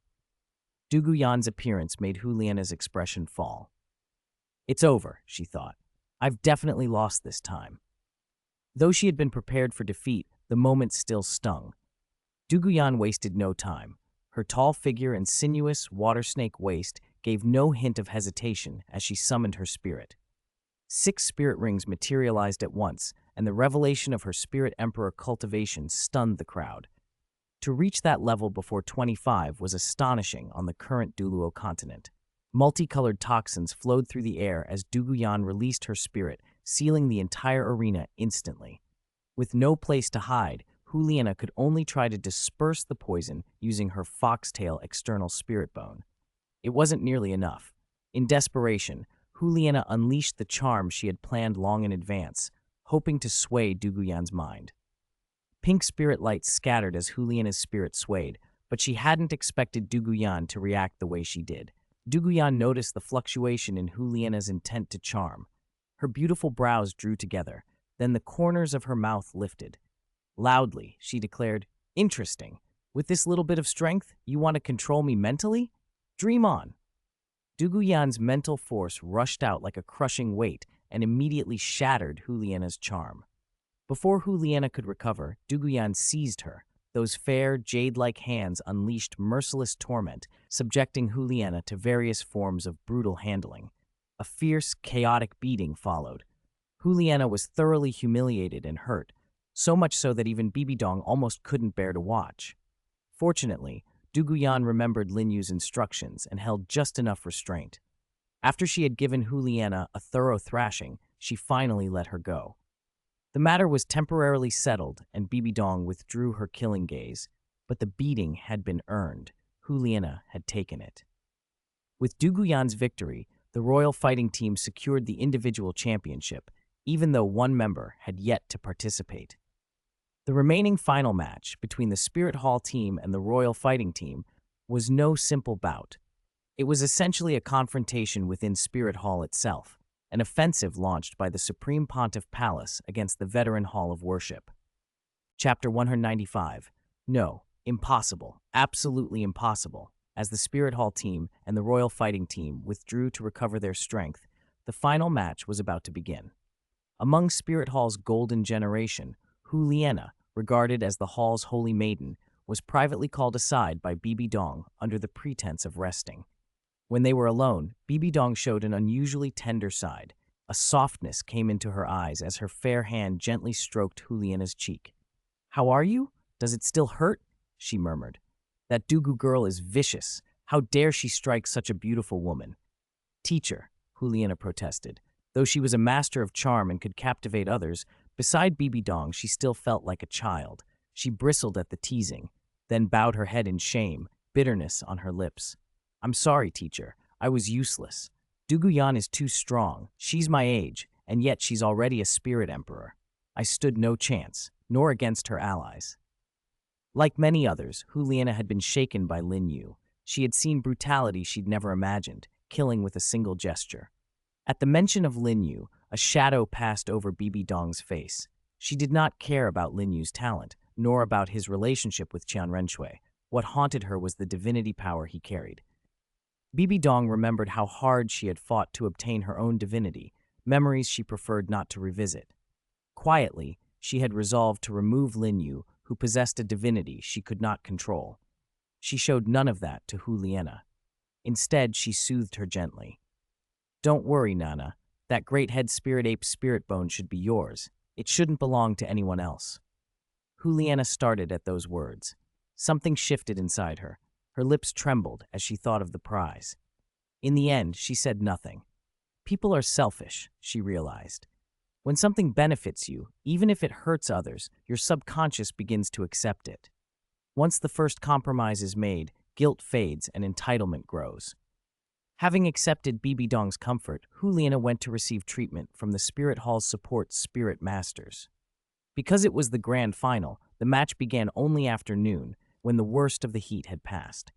Dugu Yan's appearance made Juliana's expression fall. It's over, she thought. I've definitely lost this time. Though she had been prepared for defeat, the moment still stung. Dugu Yan wasted no time. Her tall figure and sinuous, water-snake waist gave no hint of hesitation as she summoned her spirit. 6 spirit rings materialized at once, and the revelation of her spirit emperor cultivation stunned the crowd. To reach that level before 25 was astonishing on the current Douluo Continent. Multicolored toxins flowed through the air as Dugu Yan released her spirit, sealing the entire arena instantly. With no place to hide, Juliana could only try to disperse the poison using her foxtail external spirit bone. It wasn't nearly enough. In desperation, Juliana unleashed the charm she had planned long in advance, hoping to sway Dugu Yan's mind. Pink spirit light scattered as Juliana's spirit swayed, but she hadn't expected Dugu Yan to react the way she did. Dugu Yan noticed the fluctuation in Juliana's intent to charm. Her beautiful brows drew together, then the corners of her mouth lifted. Loudly, she declared, "Interesting. With this little bit of strength, you want to control me mentally? Dream on." Dugu Yan's mental force rushed out like a crushing weight and immediately shattered Juliana's charm. Before Juliana could recover, Dugu Yan seized her. Those fair, jade-like hands unleashed merciless torment, subjecting Juliana to various forms of brutal handling. A fierce, chaotic beating followed. Juliana was thoroughly humiliated and hurt, so much so that even Bibidong almost couldn't bear to watch. Fortunately, Dugu Yan remembered Lin Yu's instructions and held just enough restraint. After she had given Juliana a thorough thrashing, she finally let her go. The matter was temporarily settled, and Bibidong withdrew her killing gaze, but the beating had been earned. Juliana had taken it. With Dugu victory, the royal fighting team secured the individual championship, even though one member had yet to participate. The remaining final match between the Spirit Hall team and the royal fighting team was no simple bout. It was essentially a confrontation within Spirit Hall itself, an offensive launched by the Supreme Pontiff Palace against the veteran Hall of Worship. Chapter 195. No, impossible, absolutely impossible. As the Spirit Hall team and the Royal Fighting Team withdrew to recover their strength, the final match was about to begin. Among Spirit Hall's golden generation, Juliana, regarded as the Hall's holy maiden, was privately called aside by Bibi Dong under the pretense of resting. When they were alone, Bibi Dong showed an unusually tender side. A softness came into her eyes as her fair hand gently stroked Juliana's cheek. "How are you? Does it still hurt?" she murmured. "That Dugu girl is vicious. How dare she strike such a beautiful woman?" "Teacher," Juliana protested. Though she was a master of charm and could captivate others, beside Bibi Dong she still felt like a child. She bristled at the teasing, then bowed her head in shame, bitterness on her lips. "I'm sorry, teacher. I was useless. Dugu is too strong. She's my age, and yet she's already a spirit emperor. I stood no chance, nor against her allies." Like many others, Juliana had been shaken by Lin Yu. She had seen brutality she'd never imagined, killing with a single gesture. At the mention of Lin Yu, a shadow passed over Bibi Dong's face. She did not care about Lin Yu's talent, nor about his relationship with Qian Renxue. What haunted her was the divinity power he carried. Bibi Dong remembered how hard she had fought to obtain her own divinity, memories she preferred not to revisit. Quietly, she had resolved to remove Lin Yu, who possessed a divinity she could not control. She showed none of that to Juliana. Instead, she soothed her gently. "Don't worry, Nana. That great head spirit ape spirit bone should be yours. It shouldn't belong to anyone else." Juliana started at those words. Something shifted inside her. Her lips trembled as she thought of the prize. In the end, she said nothing. People are selfish, she realized. When something benefits you, even if it hurts others, your subconscious begins to accept it. Once the first compromise is made, guilt fades and entitlement grows. Having accepted Bibi Dong's comfort, Juliana went to receive treatment from the Spirit Hall's support spirit masters. Because it was the grand final, the match began only after noon, when the worst of the heat had passed.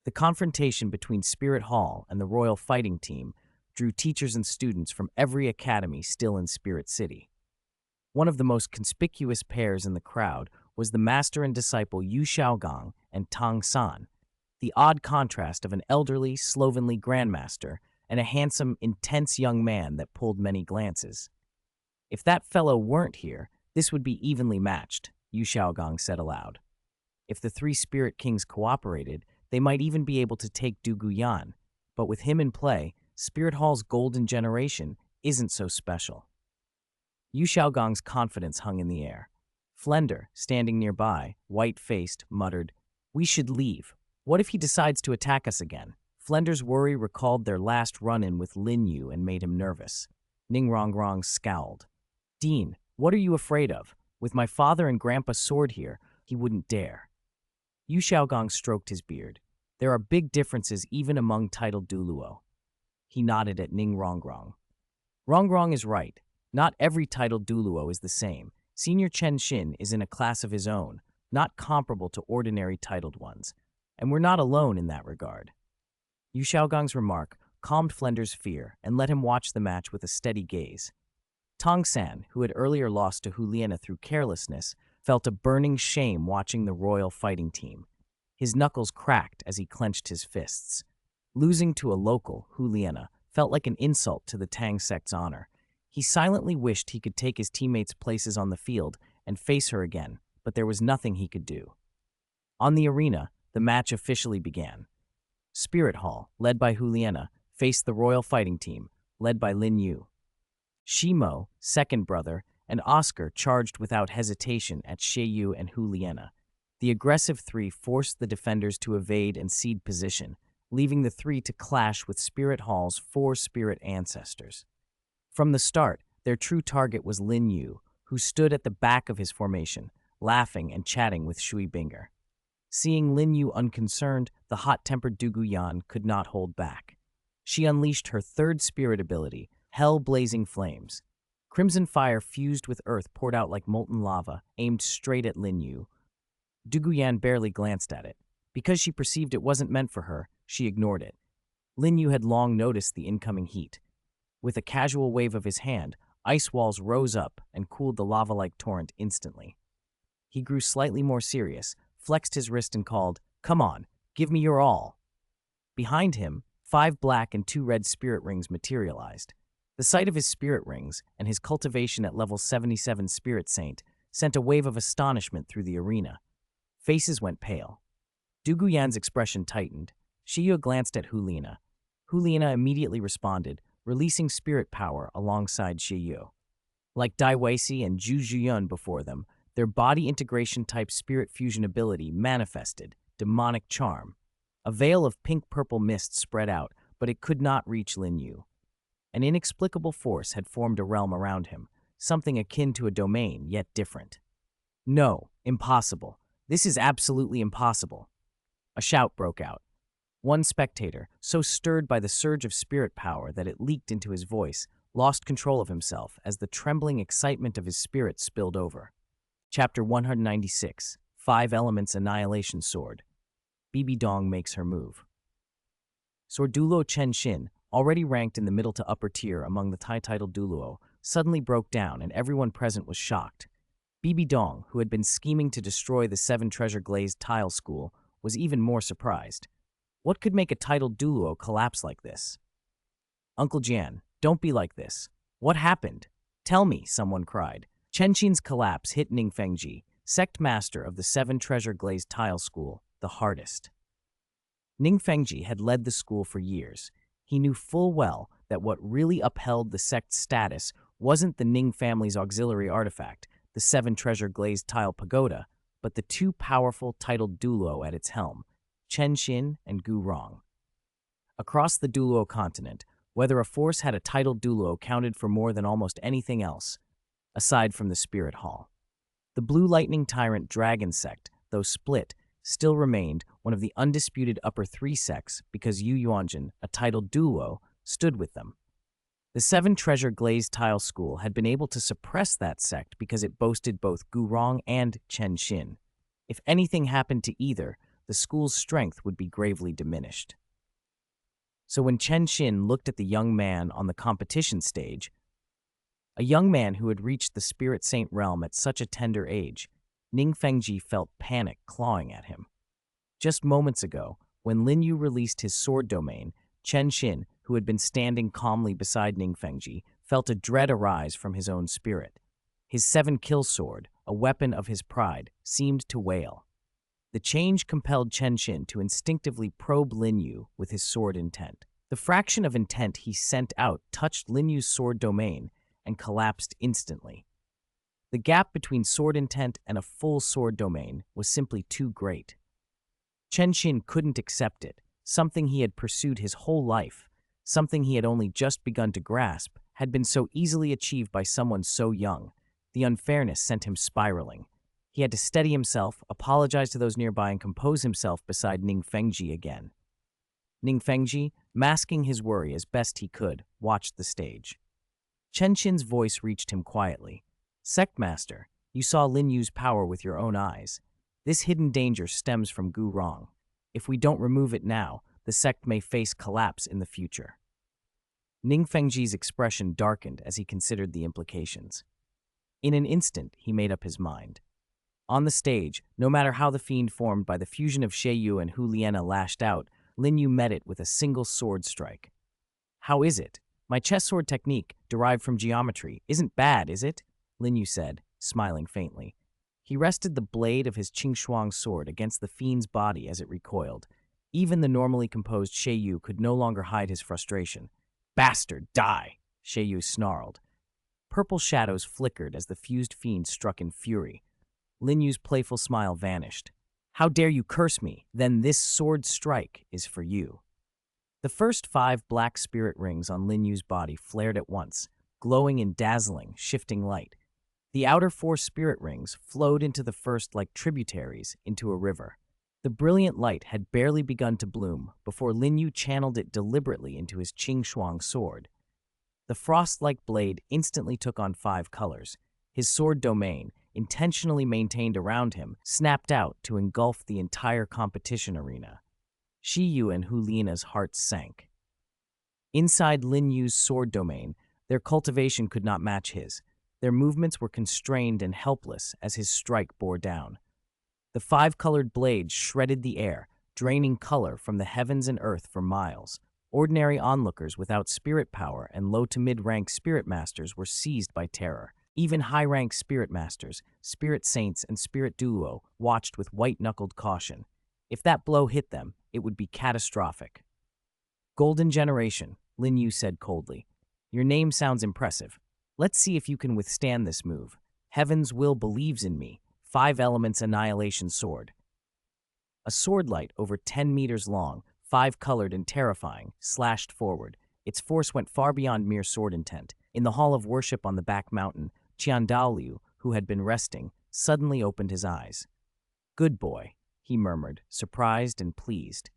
The confrontation between Spirit Hall and the Royal Fighting Team drew teachers and students from every academy still in Spirit City. One of the most conspicuous pairs in the crowd was the master and disciple Yu Xiaogang and Tang Chen, the odd contrast of an elderly, slovenly grandmaster and a handsome, intense young man that pulled many glances. "If that fellow weren't here, this would be evenly matched," Yu Xiaogang said aloud. If the three Spirit Kings cooperated, they might even be able to take Dugu, but with him in play, Spirit Hall's golden generation isn't so special. Yu Xiaogang's confidence hung in the air. Flender, standing nearby, white-faced, muttered, "We should leave. What if he decides to attack us again?" Flender's worry recalled their last run-in with Lin Yu and made him nervous. Ningrongrong scowled. "Dean, what are you afraid of? With my father and Grandpa's sword here, he wouldn't dare." Yu Xiaogang stroked his beard. "There are big differences even among titled Douluo." He nodded at Ning Rongrong. "Rongrong is right. Not every titled Douluo is the same. Senior Chen Xin is in a class of his own, not comparable to ordinary titled ones. And we're not alone in that regard." Yu Xiaogang's remark calmed Flender's fear and let him watch the match with a steady gaze. Tang San, who had earlier lost to Juliana through carelessness, felt a burning shame watching the royal fighting team. His knuckles cracked as he clenched his fists. Losing to a local, Juliana, felt like an insult to the Tang sect's honor. He silently wished he could take his teammates' places on the field and face her again, but there was nothing he could do. On the arena, the match officially began. Spirit Hall, led by Juliana, faced the royal fighting team, led by Lin Yu. Shimo, second brother, and Oscar charged without hesitation at Xiao and Juliana. The aggressive three forced the defenders to evade and cede position, leaving the three to clash with Spirit Hall's four spirit ancestors. From the start, their true target was Lin Yu, who stood at the back of his formation, laughing and chatting with Shui Binger. Seeing Lin Yu unconcerned, the hot-tempered Dugu Yan could not hold back. She unleashed her third spirit ability, Hell-Blazing Flames. Crimson fire fused with earth poured out like molten lava, aimed straight at Lin Yu. Dugu Yan barely glanced at it. Because she perceived it wasn't meant for her, she ignored it. Lin Yu had long noticed the incoming heat. With a casual wave of his hand, ice walls rose up and cooled the lava-like torrent instantly. He grew slightly more serious, flexed his wrist and called, "Come on, give me your all." Behind him, 5 black and 2 red spirit rings materialized. The sight of his spirit rings and his cultivation at level 77 Spirit Saint sent a wave of astonishment through the arena. Faces went pale. Dugu Yan's expression tightened. Xiao glanced at Hulina. Hulina immediately responded, releasing spirit power alongside Xiao. Like Dai Weishi and Zhu Zhiyun before them, their body integration-type spirit fusion ability manifested, demonic charm. A veil of pink-purple mist spread out, but it could not reach Lin Yu. An inexplicable force had formed a realm around him, something akin to a domain, yet different. "No, impossible. This is absolutely impossible." A shout broke out. One spectator, so stirred by the surge of spirit power that it leaked into his voice, lost control of himself as the trembling excitement of his spirit spilled over. Chapter 196, 5 Elements Annihilation Sword. Bibi Dong makes her move. Sword Duuluo Chen, already ranked in the middle to upper tier among the titled Douluo, suddenly broke down and everyone present was shocked. Bibi Dong, who had been scheming to destroy the 7 treasure glazed tile school, was even more surprised. What could make a titled Douluo collapse like this? "Uncle Jian, don't be like this. What happened? Tell me," someone cried. Chenxin's collapse hit Ningfengji, sect master of the 7 treasure glazed tile school, the hardest. Ningfengji had led the school for years. He knew full well that what really upheld the sect's status wasn't the Ning family's auxiliary artifact, the 7 treasure glazed tile pagoda, but the 2 powerful titled Douluo at its helm, Chenxin and Gu Rong. Across the Douluo Continent, whether a force had a titled Douluo counted for more than almost anything else, aside from the Spirit Hall. The Blue Lightning Tyrant Dragon Sect, though split, still remained one of the undisputed upper 3 sects because Yu Yuanjin, a titled Douluo, stood with them. The 7 treasure glazed tile school had been able to suppress that sect because it boasted both Gu Rong and Chen Xin. If anything happened to either, the school's strength would be gravely diminished. So when Chen Xin looked at the young man on the competition stage, a young man who had reached the Spirit Saint realm at such a tender age, Ningfengji felt panic clawing at him. Just moments ago, when Lin Yu released his sword domain, Chen Xin, who had been standing calmly beside Ningfengji, felt a dread arise from his own spirit. His 7-kill sword, a weapon of his pride, seemed to wail. The change compelled Chen Xin to instinctively probe Lin Yu with his sword intent. The fraction of intent he sent out touched Lin Yu's sword domain and collapsed instantly. The gap between sword intent and a full sword domain was simply too great. Chen Xin couldn't accept it. Something he had pursued his whole life, something he had only just begun to grasp, had been so easily achieved by someone so young. The unfairness sent him spiraling. He had to steady himself, apologize to those nearby, and compose himself beside Ningfengji again. Ningfengji, masking his worry as best he could, watched the stage. Chen Xin's voice reached him quietly. "Sect Master, you saw Lin Yu's power with your own eyes. This hidden danger stems from Gu Rong. If we don't remove it now, the sect may face collapse in the future." Ningfengji's expression darkened as he considered the implications. In an instant, he made up his mind. On the stage, no matter how the fiend formed by the fusion of Xiao and Hu Liena lashed out, Lin Yu met it with a single sword strike. "How is it? My chess sword technique, derived from geometry, isn't bad, is it?" Lin Yu said, smiling faintly. He rested the blade of his Qingxuang sword against the fiend's body as it recoiled. Even the normally composed Xiao could no longer hide his frustration. "Bastard, die!" Xiao snarled. Purple shadows flickered as the fused fiend struck in fury. Lin Yu's playful smile vanished. "How dare you curse me? Then this sword strike is for you." The first 5 black spirit rings on Lin Yu's body flared at once, glowing in dazzling, shifting light. The outer 4 spirit rings flowed into the first like tributaries into a river. The brilliant light had barely begun to bloom before Lin Yu channeled it deliberately into his Qing Shuang sword. The frost-like blade instantly took on 5 colors. His sword domain, intentionally maintained around him, snapped out to engulf the entire competition arena. Shi Yu and Hu Lina's hearts sank. Inside Lin Yu's sword domain, their cultivation could not match his. Their movements were constrained and helpless as his strike bore down. The 5-colored blade shredded the air, draining color from the heavens and earth for miles. Ordinary onlookers without spirit power and low to mid-rank spirit masters were seized by terror. Even high-rank spirit masters, spirit saints, and spirit duo watched with white-knuckled caution. If that blow hit them, it would be catastrophic. Golden Generation, Lin Yu said coldly. Your name sounds impressive. Let's see if you can withstand this move. Heaven's will believes in me. 5 elements annihilation sword. A sword light over 10 meters long, 5-colored and terrifying, slashed forward. Its force went far beyond mere sword intent. In the hall of worship on the back mountain, Douluo, who had been resting, suddenly opened his eyes. Good boy, he murmured, surprised and pleased.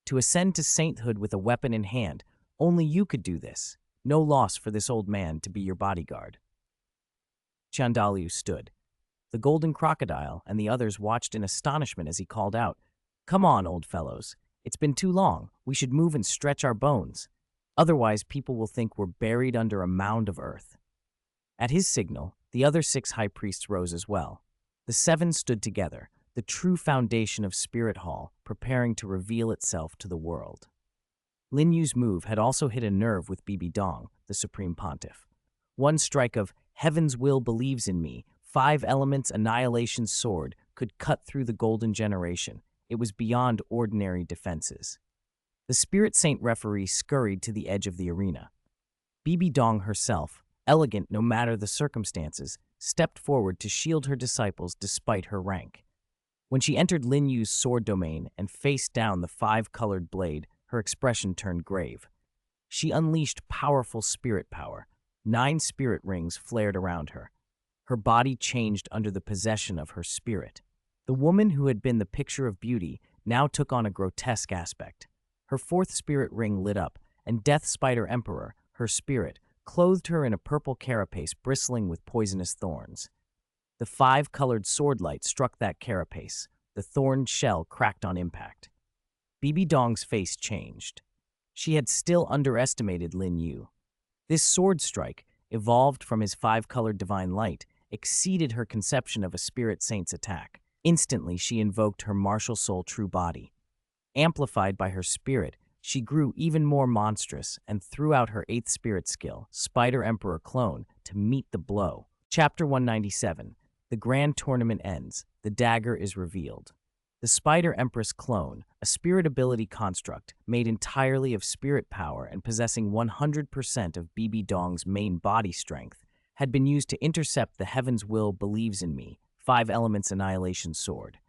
To ascend to sainthood with a weapon in hand, only you could do this. No loss for this old man to be your bodyguard. Douluo stood. The golden crocodile and the others watched in astonishment as he called out, Come on, old fellows. It's been too long. We should move and stretch our bones. Otherwise, people will think we're buried under a mound of earth. At his signal, the other 6 high priests rose as well. The 7 stood together, the true foundation of Spirit Hall, preparing to reveal itself to the world. Lin Yu's move had also hit a nerve with Bibi Dong, the Supreme Pontiff. One strike of Heaven's will believes in me, 5 elements annihilation sword could cut through the Golden Generation. It was beyond ordinary defenses. The Spirit Saint referee scurried to the edge of the arena. Bibi Dong herself, elegant no matter the circumstances, stepped forward to shield her disciples despite her rank. When she entered Lin Yu's sword domain and faced down the 5-colored blade, her expression turned grave. She unleashed powerful spirit power. 9 spirit rings flared around her. Her body changed under the possession of her spirit. The woman who had been the picture of beauty now took on a grotesque aspect. Her 4th spirit ring lit up, and Death Spider Emperor, her spirit, clothed her in a purple carapace bristling with poisonous thorns. The 5-colored sword light struck that carapace. The thorned shell cracked on impact. Bibi Dong's face changed. She had still underestimated Lin Yu. This sword strike, evolved from his 5-colored divine light, exceeded her conception of a spirit saint's attack. Instantly, she invoked her martial soul true body. Amplified by her spirit, she grew even more monstrous and threw out her 8th spirit skill, Spider Emperor Clone, to meet the blow. Chapter 197. The grand tournament ends. The dagger is revealed. The Spider Empress Clone, a spirit ability construct made entirely of spirit power and possessing 100% of Bibi Dong's main body strength, had been used to intercept the Heaven's Will Believes in Me, 5 elements annihilation sword.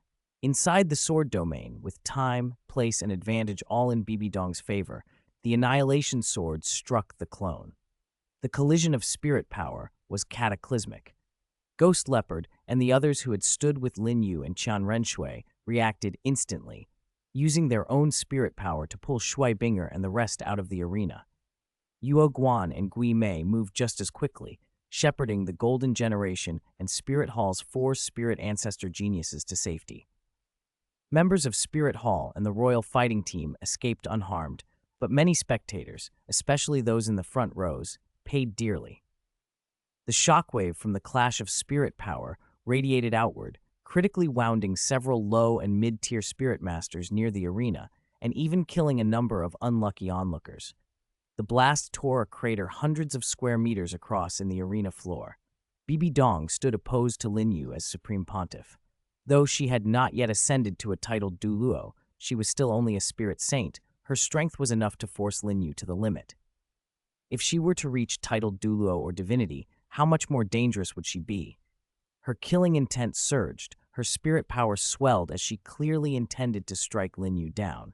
Inside the sword domain, with time, place, and advantage all in Bibi Dong's favor, the annihilation sword struck the clone. The collision of spirit power was cataclysmic. Ghost Leopard and the others who had stood with Lin Yu and Qian Renxue reacted instantly, using their own spirit power to pull Shui Binger and the rest out of the arena. Yuo Guan and Gui Mei moved just as quickly, shepherding the Golden Generation and Spirit Hall's 4 spirit ancestor geniuses to safety. Members of Spirit Hall and the Royal Fighting Team escaped unharmed, but many spectators, especially those in the front rows, paid dearly. The shockwave from the clash of spirit power radiated outward, critically wounding several low and mid-tier spirit masters near the arena, and even killing a number of unlucky onlookers. The blast tore a crater hundreds of square meters across in the arena floor. Bibi Dong stood opposed to Lin Yu as Supreme Pontiff. Though she had not yet ascended to a titled Douluo, she was still only a spirit saint. Her strength was enough to force Lin Yu to the limit. If she were to reach titled Douluo or divinity, how much more dangerous would she be? Her killing intent surged, her spirit power swelled as she clearly intended to strike Lin Yu down.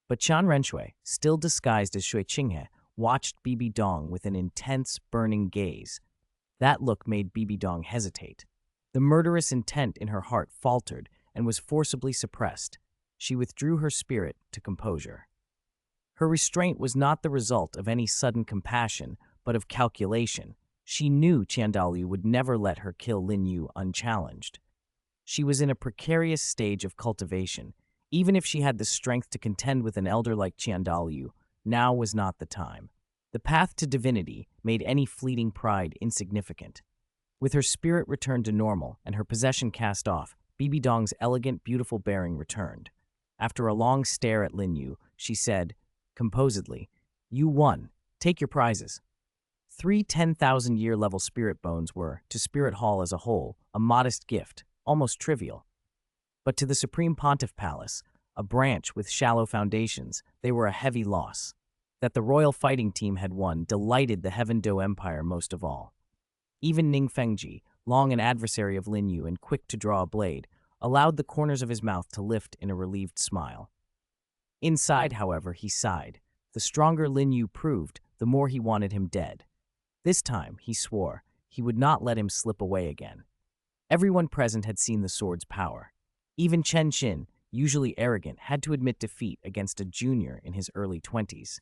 But Qian Renxue, still disguised as Shui Qinghe, watched Bibi Dong with an intense, burning gaze. That look made Bibi Dong hesitate. The murderous intent in her heart faltered and was forcibly suppressed. she withdrew her spirit to composure. Her restraint was not the result of any sudden compassion, but of calculation. She knew Qian would never let her kill Lin Yu unchallenged. She was in a precarious stage of cultivation. Even if she had the strength to contend with an elder like Qian, now was not the time. The path to divinity made any fleeting pride insignificant. With her spirit returned to normal and her possession cast off, Bibi Dong's elegant, beautiful bearing returned. After a long stare at Lin Yu, she said, composedly, "You won. Take your prizes." 3 10,000-year level spirit bones were, to Spirit Hall as a whole, a modest gift, almost trivial. But to the Supreme Pontiff Palace, a branch with shallow foundations, they were a heavy loss. That the royal fighting team had won delighted the Heaven Do Empire most of all. Even Ning Fengji, long an adversary of Lin Yu and quick to draw a blade, allowed the corners of his mouth to lift in a relieved smile. Inside, however, he sighed. The stronger Lin Yu proved, the more he wanted him dead. This time, he swore, he would not let him slip away again. Everyone present had seen the sword's power. Even Chen Xin, usually arrogant, had to admit defeat against a junior in his early 20s.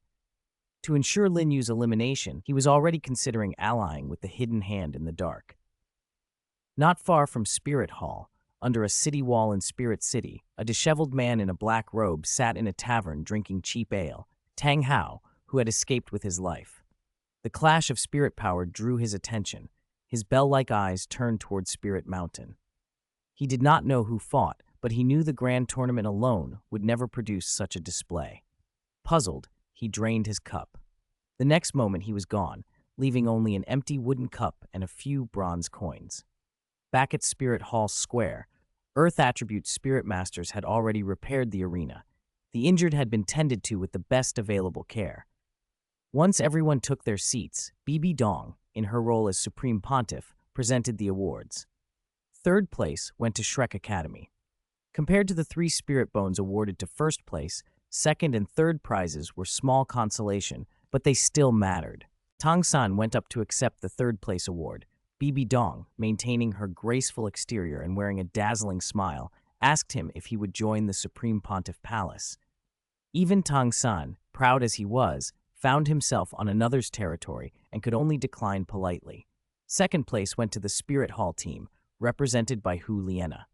To ensure Lin Yu's elimination, he was already considering allying with the hidden hand in the dark. Not far from Spirit Hall, under a city wall in Spirit City, a disheveled man in a black robe sat in a tavern drinking cheap ale, Tang Hao, who had escaped with his life. The clash of spirit power drew his attention. His bell-like eyes turned toward Spirit Mountain. He did not know who fought, but he knew the grand tournament alone would never produce such a display. Puzzled, he drained his cup. The next moment he was gone, leaving only an empty wooden cup and a few bronze coins. Back at Spirit Hall Square, Earth Attribute Spirit Masters had already repaired the arena. The injured had been tended to with the best available care. Once everyone took their seats, Bibi Dong, in her role as Supreme Pontiff, presented the awards. Third place went to Shrek Academy. Compared to the 3 spirit bones awarded to first place, second and third prizes were small consolation, but they still mattered. Tang Chen went up to accept the third place award. Bibi Dong, maintaining her graceful exterior and wearing a dazzling smile, asked him if he would join the Supreme Pontiff Palace. Even Tang Chen, proud as he was, found himself on another's territory and could only decline politely. Second place went to the Spirit Hall team, represented by Hu Liena.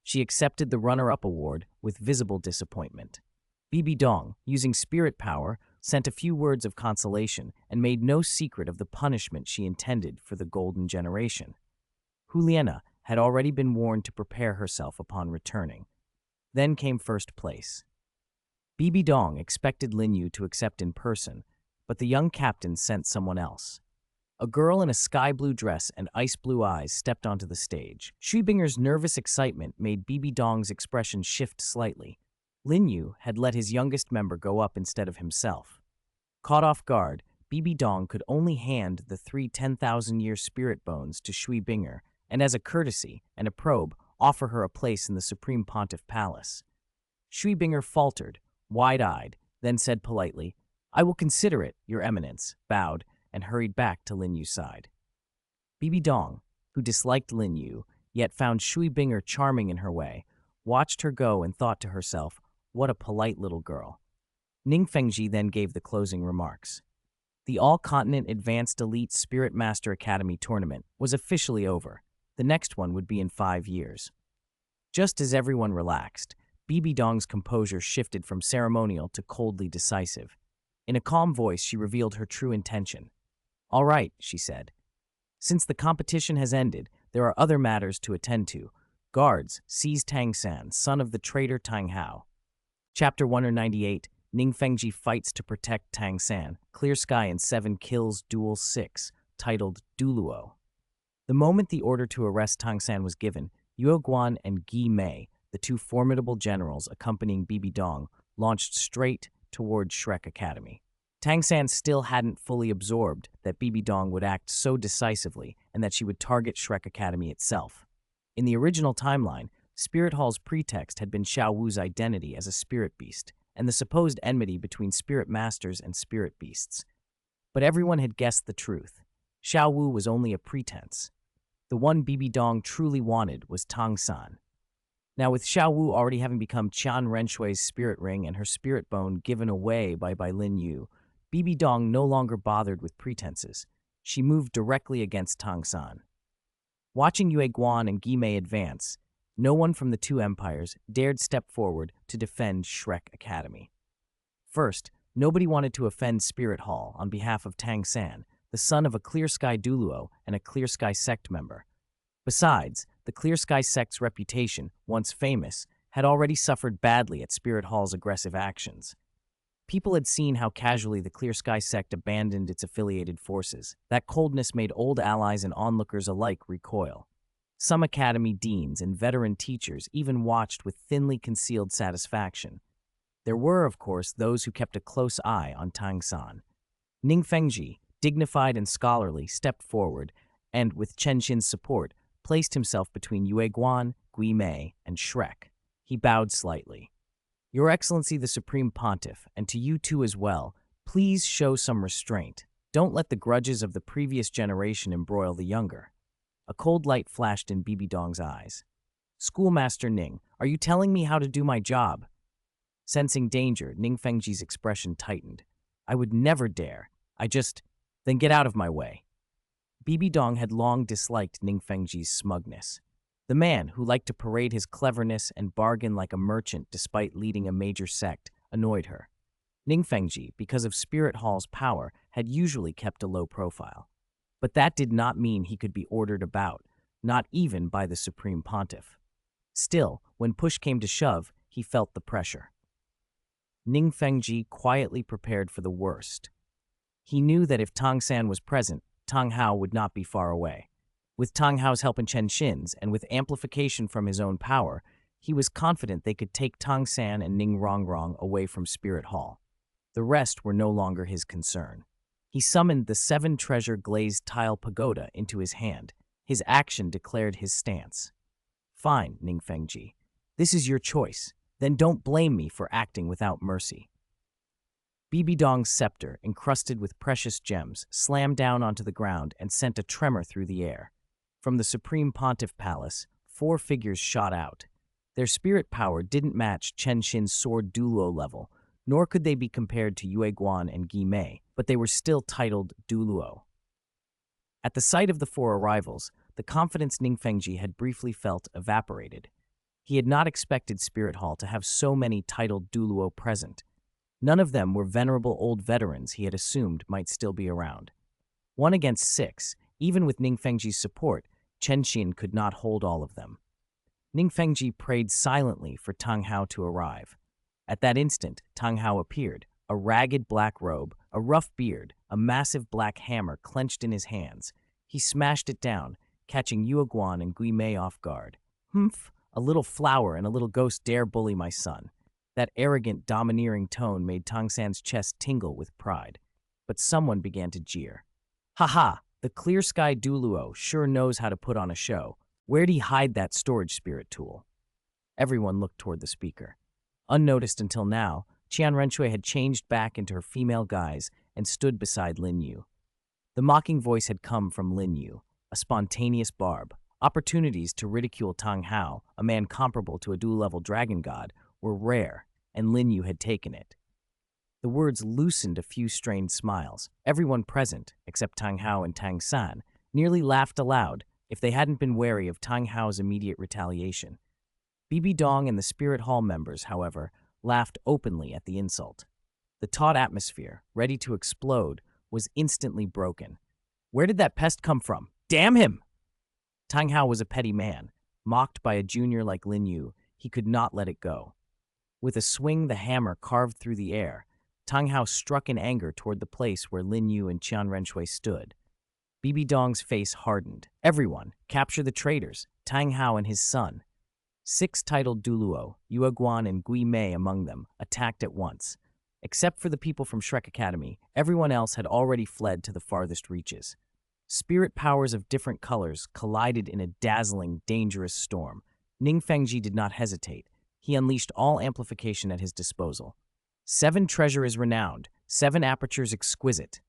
She accepted the runner-up award with visible disappointment. Bibi Dong, using spirit power, sent a few words of consolation and made no secret of the punishment she intended for the Golden Generation. Hu Liena had already been warned to prepare herself upon returning. Then came first place. Bibi Dong expected Lin Yu to accept in person, but the young captain sent someone else. A girl in a sky-blue dress and ice-blue eyes stepped onto the stage. Shuibinger's nervous excitement made Bibi Dong's expression shift slightly. Lin Yu had let his youngest member go up instead of himself. Caught off guard, Bibi Dong could only hand the 3 10,000-year spirit bones to Shuibinger, and as a courtesy and a probe, offer her a place in the Supreme Pontiff Palace. Shuibinger faltered, wide-eyed, then said politely, "I will consider it, Your Eminence," bowed, and hurried back to Lin Yu's side. Bibi Dong, who disliked Lin Yu, yet found Shuibinger charming in her way, watched her go and thought to herself, what a polite little girl. Ning Fengji then gave the closing remarks. The All-Continent Advanced Elite Spirit Master Academy tournament was officially over. The next one would be in 5 years. Just as everyone relaxed, Bibi Dong's composure shifted from ceremonial to coldly decisive. In a calm voice, she revealed her true intention. "All right," she said. "Since the competition has ended, there are other matters to attend to. Guards, seize Tang Chen, son of the traitor Tang Hao." Chapter 198, Ning Fengji Fights to Protect Tang Chen, Clear Sky and 7 Kills Duel 6, titled Douluo. The moment the order to arrest Tang Chen was given, Yue Guan and Guy Mei, the 2 formidable generals accompanying Bibi Dong, launched straight toward Shrek Academy. Tang Chen still hadn't fully absorbed that Bibi Dong would act so decisively and that she would target Shrek Academy itself. In the original timeline, Spirit Hall's pretext had been Xiao Wu's identity as a spirit beast and the supposed enmity between spirit masters and spirit beasts. But everyone had guessed the truth. Xiao Wu was only a pretense. The one Bibi Dong truly wanted was Tang Chen. Now, with Xiao Wu already having become Qian Renshue's spirit ring and her spirit bone given away by Lin Yu, Bibi Dong no longer bothered with pretenses. She moved directly against Tang San. Watching Yue Guan and Guy Mei advance, no one from the two empires dared step forward to defend Shrek Academy. First, nobody wanted to offend Spirit Hall on behalf of Tang San, the son of a Clear Sky Douluo and a Clear Sky Sect member. Besides, the Clear Sky Sect's reputation, once famous, had already suffered badly at Spirit Hall's aggressive actions. People had seen how casually the Clear Sky Sect abandoned its affiliated forces. That coldness made old allies and onlookers alike recoil. Some academy deans and veteran teachers even watched with thinly concealed satisfaction. There were, of course, those who kept a close eye on Tang San. Ning Fengji, dignified and scholarly, stepped forward and, with Chen Xin's support, placed himself between Yue Guan, Gui Mei, and Shrek. He bowed slightly. Your Excellency the Supreme Pontiff, and to you too as well, please show some restraint. Don't let the grudges of the previous generation embroil the younger. A cold light flashed in Bibi Dong's eyes. Schoolmaster Ning, are you telling me how to do my job? Sensing danger, Ning Fengji's expression tightened. I would never dare. Then get out of my way. Bibi Dong had long disliked Ning Fengji's smugness. The man, who liked to parade his cleverness and bargain like a merchant despite leading a major sect, annoyed her. Ning Fengji, because of Spirit Hall's power, had usually kept a low profile. But that did not mean he could be ordered about, not even by the Supreme Pontiff. Still, when push came to shove, he felt the pressure. Ning Fengji quietly prepared for the worst. He knew that if Tang San was present, Tang Hao would not be far away. With Tang Hao's help in Chen Xin's, and with amplification from his own power, he was confident they could take Tang San and Ning Rongrong away from Spirit Hall. The rest were no longer his concern. He summoned the 7-treasure glazed tile pagoda into his hand. His action declared his stance. Fine, Ning Fengji. This is your choice. Then don't blame me for acting without mercy. Bibi Dong's scepter, encrusted with precious gems, slammed down onto the ground and sent a tremor through the air. From the Supreme Pontiff Palace, 4 figures shot out. Their spirit power didn't match Chen Xin's sword Douluo level, nor could they be compared to Yue Guan and Guy Mei, but they were still titled Douluo. At the sight of the 4 arrivals, the confidence Ning Fengji had briefly felt evaporated. He had not expected Spirit Hall to have so many titled Douluo present. None of them were venerable old veterans he had assumed might still be around. 1 against 6, even with Ning Fengji's support, Chen Xin could not hold all of them. Ning Fengji prayed silently for Tang Hao to arrive. At that instant, Tang Hao appeared, a ragged black robe, a rough beard, a massive black hammer clenched in his hands. He smashed it down, catching Yue Guan and Gui Mei off guard. Humph, a little flower and a little ghost dare bully my son. That arrogant, domineering tone made Tang San's chest tingle with pride. But someone began to jeer. Ha ha! The Clear Sky Douluo sure knows how to put on a show. Where'd he hide that storage spirit tool? Everyone looked toward the speaker. Unnoticed until now, Qian Renxue had changed back into her female guise and stood beside Lin Yu. The mocking voice had come from Lin Yu, a spontaneous barb. Opportunities to ridicule Tang Hao, a man comparable to a dual-level dragon god, were rare, and Lin Yu had taken it. The words loosened a few strained smiles. Everyone present, except Tang Hao and Tang San, nearly laughed aloud if they hadn't been wary of Tang Hao's immediate retaliation. Bibi Dong and the Spirit Hall members, however, laughed openly at the insult. The taut atmosphere, ready to explode, was instantly broken. Where did that pest come from? Damn him! Tang Hao was a petty man. Mocked by a junior like Lin Yu, he could not let it go. With a swing the hammer carved through the air, Tang Hao struck in anger toward the place where Lin Yu and Qian Renxue stood. Bibi Dong's face hardened. Everyone, capture the traitors, Tang Hao and his son. 6 titled Douluo, Yue Guan and Gui Mei among them, attacked at once. Except for the people from Shrek Academy, everyone else had already fled to the farthest reaches. Spirit powers of different colors collided in a dazzling, dangerous storm. Ning Fengji did not hesitate. He unleashed all amplification at his disposal. 7 treasure is renowned, 7 apertures exquisite.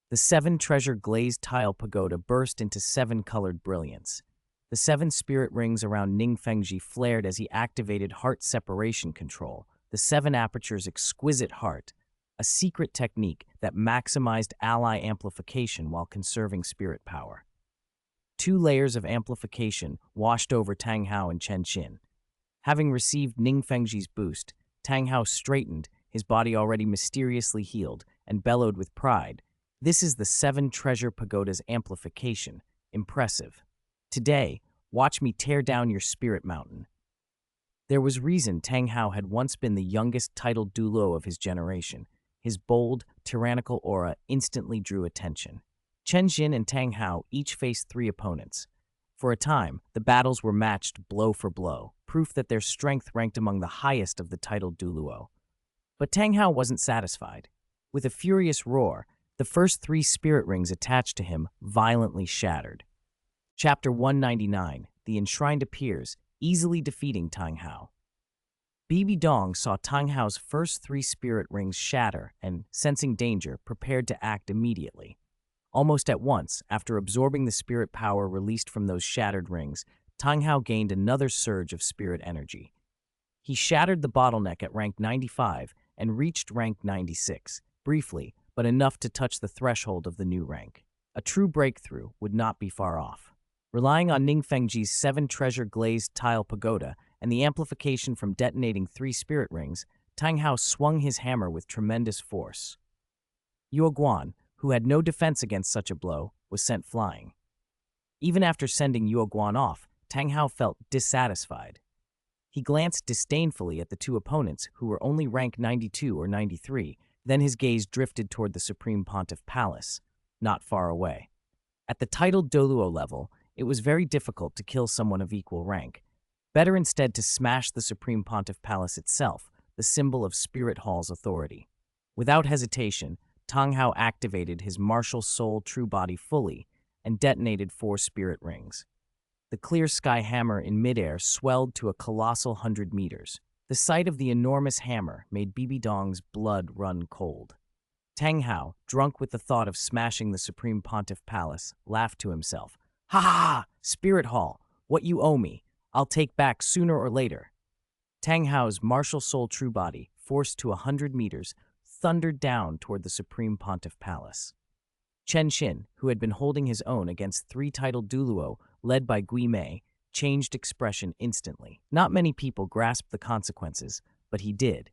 The 7-treasure glazed tile pagoda burst into 7 colored brilliance. The 7 spirit rings around Ning Fengji flared as he activated heart separation control, the 7 apertures exquisite heart, a secret technique that maximized ally amplification while conserving spirit power. 2 layers of amplification washed over Tang Hao and Chen Xin. Having received Ning Fengji's boost, Tang Hao straightened, his body already mysteriously healed, and bellowed with pride. This is the 7 treasure pagoda's amplification. Impressive. Today, watch me tear down your spirit mountain. There was reason Tang Hao had once been the youngest titled Douluo of his generation. His bold, tyrannical aura instantly drew attention. Chen Xin and Tang Hao each faced 3 opponents. For a time, the battles were matched blow for blow, proof that their strength ranked among the highest of the titled Douluo. But Tang Hao wasn't satisfied. With a furious roar, the first 3 spirit rings attached to him violently shattered. Chapter 199, The Enshrined Appears, easily defeating Tang Hao. Bibi Dong saw Tang Hao's first 3 spirit rings shatter and, sensing danger, prepared to act immediately. Almost at once, after absorbing the spirit power released from those shattered rings, Tang Hao gained another surge of spirit energy. He shattered the bottleneck at rank 95 and reached rank 96, briefly, but enough to touch the threshold of the new rank. A true breakthrough would not be far off. Relying on Ning Fengji's 7 treasure glazed tile pagoda and the amplification from detonating 3 spirit rings, Tang Hao swung his hammer with tremendous force. Yuo Guan, who had no defense against such a blow, was sent flying. Even after sending Yuo Guan off, Tang Hao felt dissatisfied. He glanced disdainfully at the 2 opponents who were only rank 92 or 93, then his gaze drifted toward the Supreme Pontiff Palace, not far away. At the titled Douluo level, it was very difficult to kill someone of equal rank. Better instead to smash the Supreme Pontiff Palace itself, the symbol of Spirit Hall's authority. Without hesitation, Tang Hao activated his martial soul true body fully and detonated 4 spirit rings. The clear sky hammer in midair swelled to a colossal 100 meters. The sight of the enormous hammer made Bibi Dong's blood run cold. Tang Hao, drunk with the thought of smashing the Supreme Pontiff Palace, laughed to himself. Ha ha ha! Spirit Hall, what you owe me, I'll take back sooner or later. Tang Hao's martial soul true body, forced to 100 meters, thundered down toward the Supreme Pontiff Palace. Chen Xin, who had been holding his own against 3 titled Douluo, led by Gui Mei, changed expression instantly. Not many people grasped the consequences, but he did.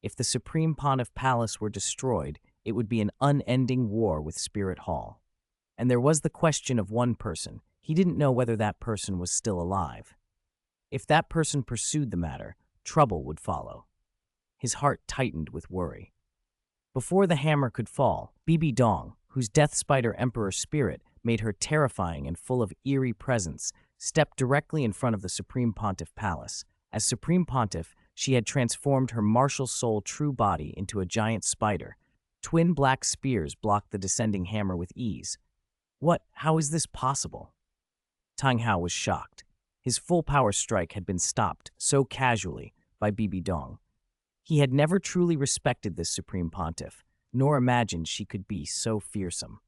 If the Supreme Pontiff Palace were destroyed, it would be an unending war with Spirit Hall. And there was the question of one person. He didn't know whether that person was still alive. If that person pursued the matter, trouble would follow. His heart tightened with worry. Before the hammer could fall, Bibi Dong, whose Death Spider Emperor spirit made her terrifying and full of eerie presence, stepped directly in front of the Supreme Pontiff Palace. As Supreme Pontiff, she had transformed her martial soul true body into a giant spider. Twin black spears blocked the descending hammer with ease. How is this possible? Tang Hao was shocked. His full power strike had been stopped so casually by Bibi Dong. He had never truly respected this Supreme Pontiff, nor imagined she could be so fearsome.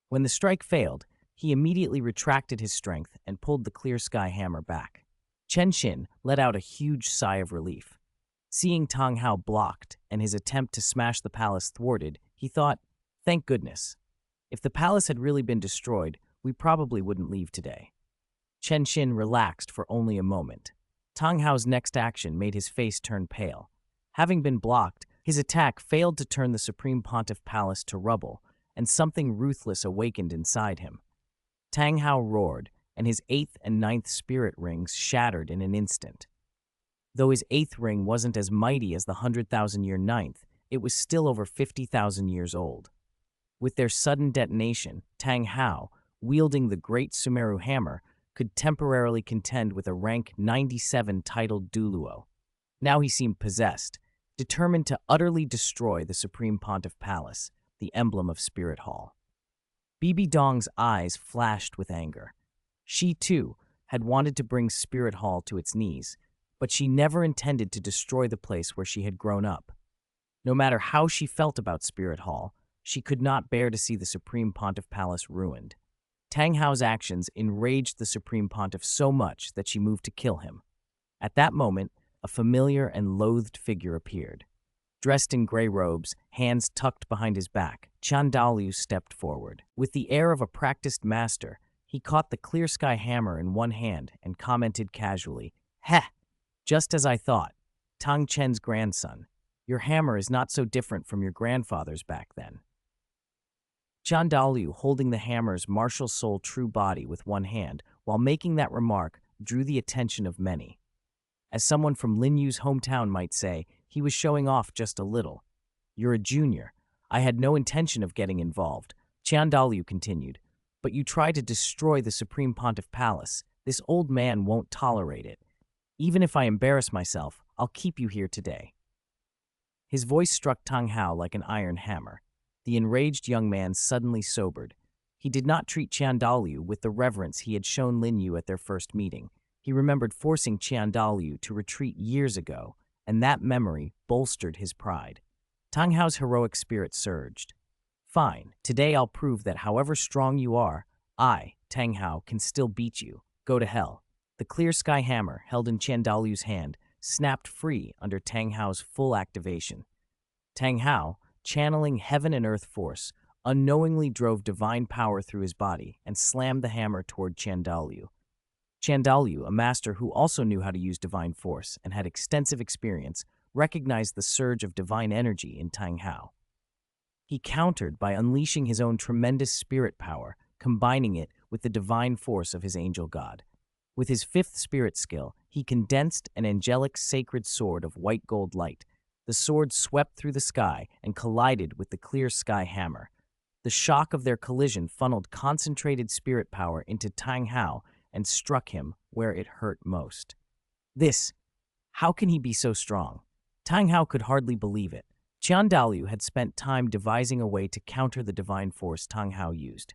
When the strike failed, he immediately retracted his strength and pulled the clear sky hammer back. Chen Xin let out a huge sigh of relief. Seeing Tang Hao blocked and his attempt to smash the palace thwarted, he thought, thank goodness. If the palace had really been destroyed, we probably wouldn't leave today. Chen Xin relaxed for only a moment. Tang Hao's next action made his face turn pale. Having been blocked, his attack failed to turn the Supreme Pontiff Palace to rubble, and something ruthless awakened inside him. Tang Hao roared, and his 8th and 9th spirit rings shattered in an instant. Though his 8th ring wasn't as mighty as the 100,000-year 9th, it was still over 50,000 years old. With their sudden detonation, Tang Hao, wielding the Great Sumeru Hammer, could temporarily contend with a rank 97 titled Douluo. Now he seemed possessed, determined to utterly destroy the Supreme Pontiff Palace, the emblem of Spirit Hall. Bibi Dong's eyes flashed with anger. She, too, had wanted to bring Spirit Hall to its knees, but she never intended to destroy the place where she had grown up. No matter how she felt about Spirit Hall, she could not bear to see the Supreme Pontiff Palace ruined. Tang Hao's actions enraged the Supreme Pontiff so much that she moved to kill him. At that moment, a familiar and loathed figure appeared. Dressed in gray robes, hands tucked behind his back, Qian Renxue stepped forward. With the air of a practiced master, he caught the clear sky hammer in one hand and commented casually, "Heh, just as I thought. Tang Chen's grandson. Your hammer is not so different from your grandfather's back then." Qian Renxue, holding the hammer's martial soul true body with one hand, while making that remark, drew the attention of many. As someone from Lin Yu's hometown might say, he was showing off just a little. "You're a junior. I had no intention of getting involved," Qian Renxue continued. "But you try to destroy the Supreme Pontiff Palace. This old man won't tolerate it. Even if I embarrass myself, I'll keep you here today." His voice struck Tang Hao like an iron hammer. The enraged young man suddenly sobered. He did not treat Qian Renxue with the reverence he had shown Lin Yu at their first meeting. He remembered forcing Qian Renxue to retreat years ago, and that memory bolstered his pride. Tang Hao's heroic spirit surged. "Fine, today I'll prove that however strong you are, I, Tang Hao, can still beat you. Go to hell." The clear sky hammer, held in Qian Renxue's hand, snapped free under Tang Hao's full activation. Tang Hao, channeling heaven and earth force, unknowingly drove divine power through his body and slammed the hammer toward Qian Renxue. Qian Renxue, a master who also knew how to use divine force and had extensive experience, recognized the surge of divine energy in Tang Hao. He countered by unleashing his own tremendous spirit power, combining it with the divine force of his angel god. With his fifth spirit skill, he condensed an angelic sacred sword of white gold light. The sword swept through the sky and collided with the clear sky hammer. The shock of their collision funneled concentrated spirit power into Tang Hao and struck him where it hurt most. How can he be so strong? Tang Hao could hardly believe it. Qian Renxue had spent time devising a way to counter the divine force Tang Hao used.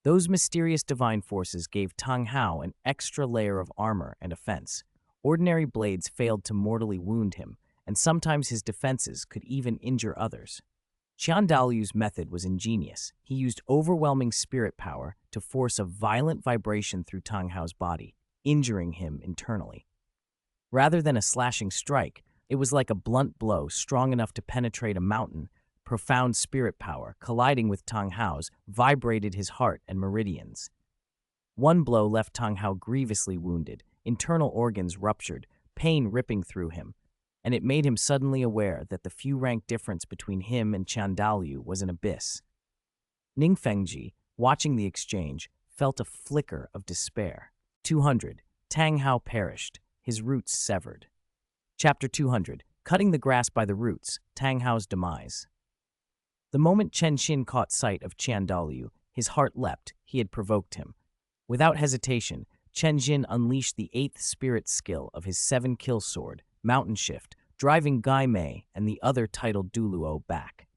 Those mysterious divine forces gave Tang Hao an extra layer of armor and offense. Ordinary blades failed to mortally wound him, and sometimes his defenses could even injure others. Qian Renxue's method was ingenious. He used overwhelming spirit power to force a violent vibration through Tang Hao's body, injuring him internally. Rather than a slashing strike, it was like a blunt blow strong enough to penetrate a mountain. Profound spirit power, colliding with Tang Hao's, vibrated his heart and meridians. One blow left Tang Hao grievously wounded, internal organs ruptured, pain ripping through him, and it made him suddenly aware that the few rank difference between him and Qian Renxue was an abyss. Ning Fengji, watching the exchange, felt a flicker of despair. 200. Tang Hao perished, his roots severed. Chapter 200. Cutting the grass by the roots, Tang Hao's demise. The moment Chen Xin caught sight of Qian Renxue, his heart leapt. He had provoked him. Without hesitation, Chen Xin unleashed the 8th spirit skill of his 7-kill sword, Mountain Shift, driving Gai Mei and the other titled Douluo back.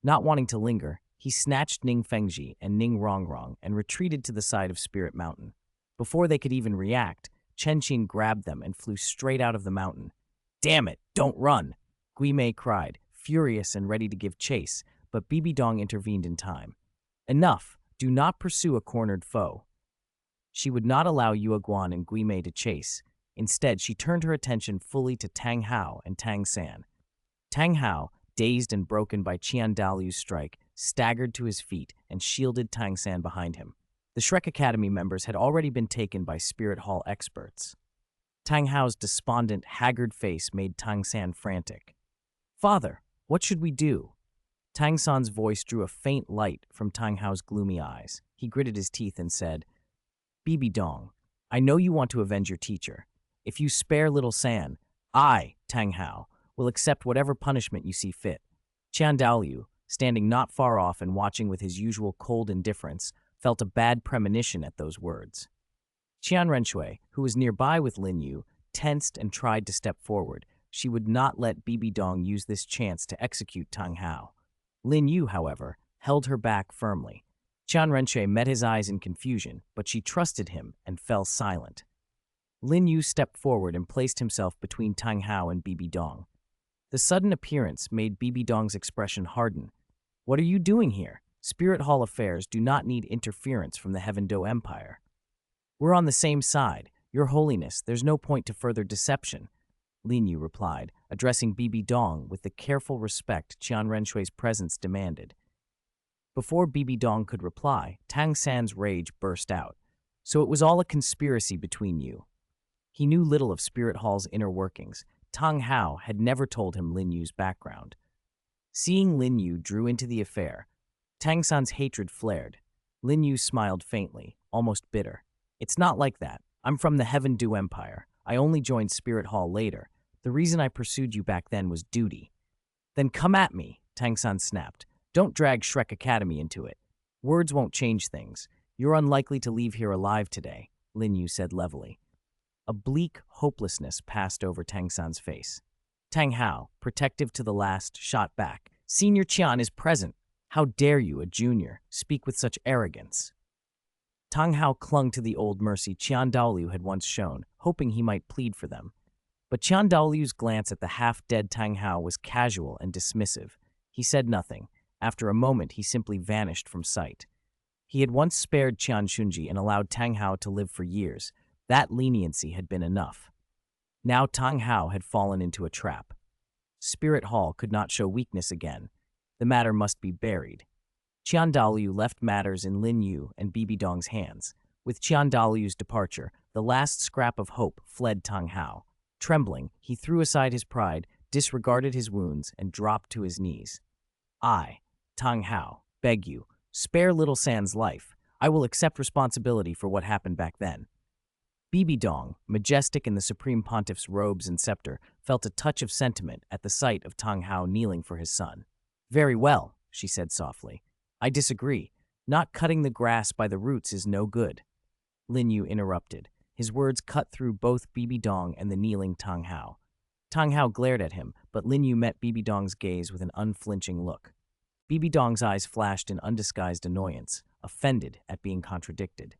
Not wanting to linger, he snatched Ning Fengji and Ning Rongrong and retreated to the side of Spirit Mountain. Before they could even react, Chen Xin grabbed them and flew straight out of the mountain. "Damn it, don't run!" Gui Mei cried, furious and ready to give chase, but Bibi Dong intervened in time. "Enough, do not pursue a cornered foe." She would not allow Yue Guan and Gui Mei to chase. Instead, she turned her attention fully to Tang Hao and Tang San. Tang Hao, dazed and broken by Qian Renxue's strike, staggered to his feet and shielded Tang San behind him. The Shrek Academy members had already been taken by Spirit Hall experts. Tang Hao's despondent, haggard face made Tang San frantic. "Father, what should we do?" Tang San's voice drew a faint light from Tang Hao's gloomy eyes. He gritted his teeth and said, "Bibi Dong, I know you want to avenge your teacher. If you spare little San, I, Tang Hao, will accept whatever punishment you see fit." Qian Renxue, standing not far off and watching with his usual cold indifference, felt a bad premonition at those words. Qian Renxue, who was nearby with Lin Yu, tensed and tried to step forward. She would not let Bibi Dong use this chance to execute Tang Hao. Lin Yu, however, held her back firmly. Qian Renxue met his eyes in confusion, but she trusted him and fell silent. Lin Yu stepped forward and placed himself between Tang Hao and Bibi Dong. The sudden appearance made Bibi Dong's expression harden. "What are you doing here?" Spirit Hall affairs do not need interference from the Heaven Do Empire. We're on the same side. Your Holiness, there's no point to further deception, Lin Yu replied, addressing Bibi Dong with the careful respect Qian Renxue's presence demanded. Before Bibi Dong could reply, Tang San's rage burst out. So it was all a conspiracy between you. He knew little of Spirit Hall's inner workings. Tang Hao had never told him Lin Yu's background. Seeing Lin Yu drew into the affair, Tang San's hatred flared. Lin Yu smiled faintly, almost bitter. It's not like that. I'm from the Heaven Do Empire. I only joined Spirit Hall later. The reason I pursued you back then was duty. Then come at me, Tang San snapped. Don't drag Shrek Academy into it. Words won't change things. You're unlikely to leave here alive today, Lin Yu said levelly. A bleak hopelessness passed over Tang San's face. Tang Hao, protective to the last, shot back. Senior Qian is present. How dare you, a junior, speak with such arrogance? Tang Hao clung to the old mercy Qian Daoliu had once shown, hoping he might plead for them. But Qian Daoliu's glance at the half-dead Tang Hao was casual and dismissive. He said nothing. After a moment, he simply vanished from sight. He had once spared Qian Shunji and allowed Tang Hao to live for years. That leniency had been enough. Now Tang Hao had fallen into a trap. Spirit Hall could not show weakness again. The matter must be buried. Qian Daoliu left matters in Lin Yu and Bibi Dong's hands. With Qian Daoliu's departure, the last scrap of hope fled Tang Hao. Trembling, he threw aside his pride, disregarded his wounds, and dropped to his knees. I, Tang Hao, beg you, spare Little San's life. I will accept responsibility for what happened back then. Bibi Dong, majestic in the Supreme Pontiff's robes and scepter, felt a touch of sentiment at the sight of Tang Hao kneeling for his son. Very well, she said softly. I disagree. Not cutting the grass by the roots is no good. Lin Yu interrupted. His words cut through both Bibi Dong and the kneeling Tang Hao. Tang Hao glared at him, but Lin Yu met Bibi Dong's gaze with an unflinching look. Bibi Dong's eyes flashed in undisguised annoyance, offended at being contradicted.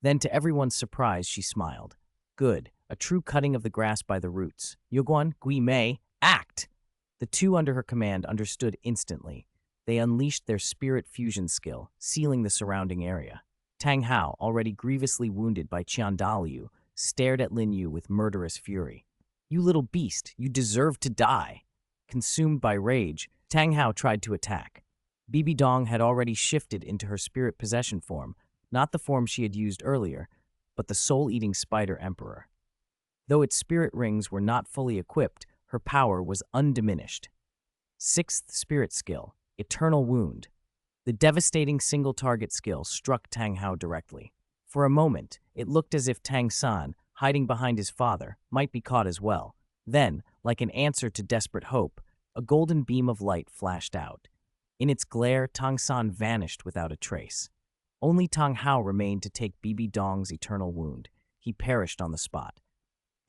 Then, to everyone's surprise, she smiled. Good, a true cutting of the grass by the roots. Yuguan, Gui Mei, act! The two under her command understood instantly. They unleashed their spirit fusion skill, sealing the surrounding area. Tang Hao, already grievously wounded by Qian Daoliu, stared at Lin Yu with murderous fury. You little beast, you deserve to die. Consumed by rage, Tang Hao tried to attack. Bibi Dong had already shifted into her spirit possession form, not the form she had used earlier, but the soul-eating spider emperor. Though its spirit rings were not fully equipped, her power was undiminished. Sixth spirit skill, Eternal Wound. The devastating single-target skill struck Tang Hao directly. For a moment, it looked as if Tang San, hiding behind his father, might be caught as well. Then, like an answer to desperate hope, a golden beam of light flashed out. In its glare, Tang San vanished without a trace. Only Tang Hao remained to take Bibi Dong's eternal wound. He perished on the spot.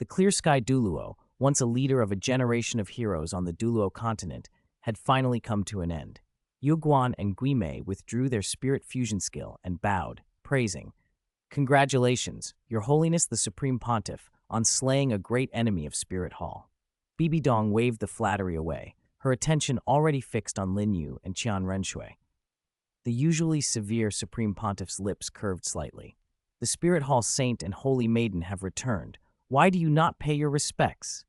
The Clear Sky Douluo, once a leader of a generation of heroes on the Douluo Continent, had finally come to an end. Yuguan and Gui Mei withdrew their spirit fusion skill and bowed, praising, Congratulations, Your Holiness the Supreme Pontiff, on slaying a great enemy of Spirit Hall. Bibi Dong waved the flattery away, her attention already fixed on Lin Yu and Qian Renxue. The usually severe Supreme Pontiff's lips curved slightly. The Spirit Hall Saint and Holy Maiden have returned. Why do you not pay your respects?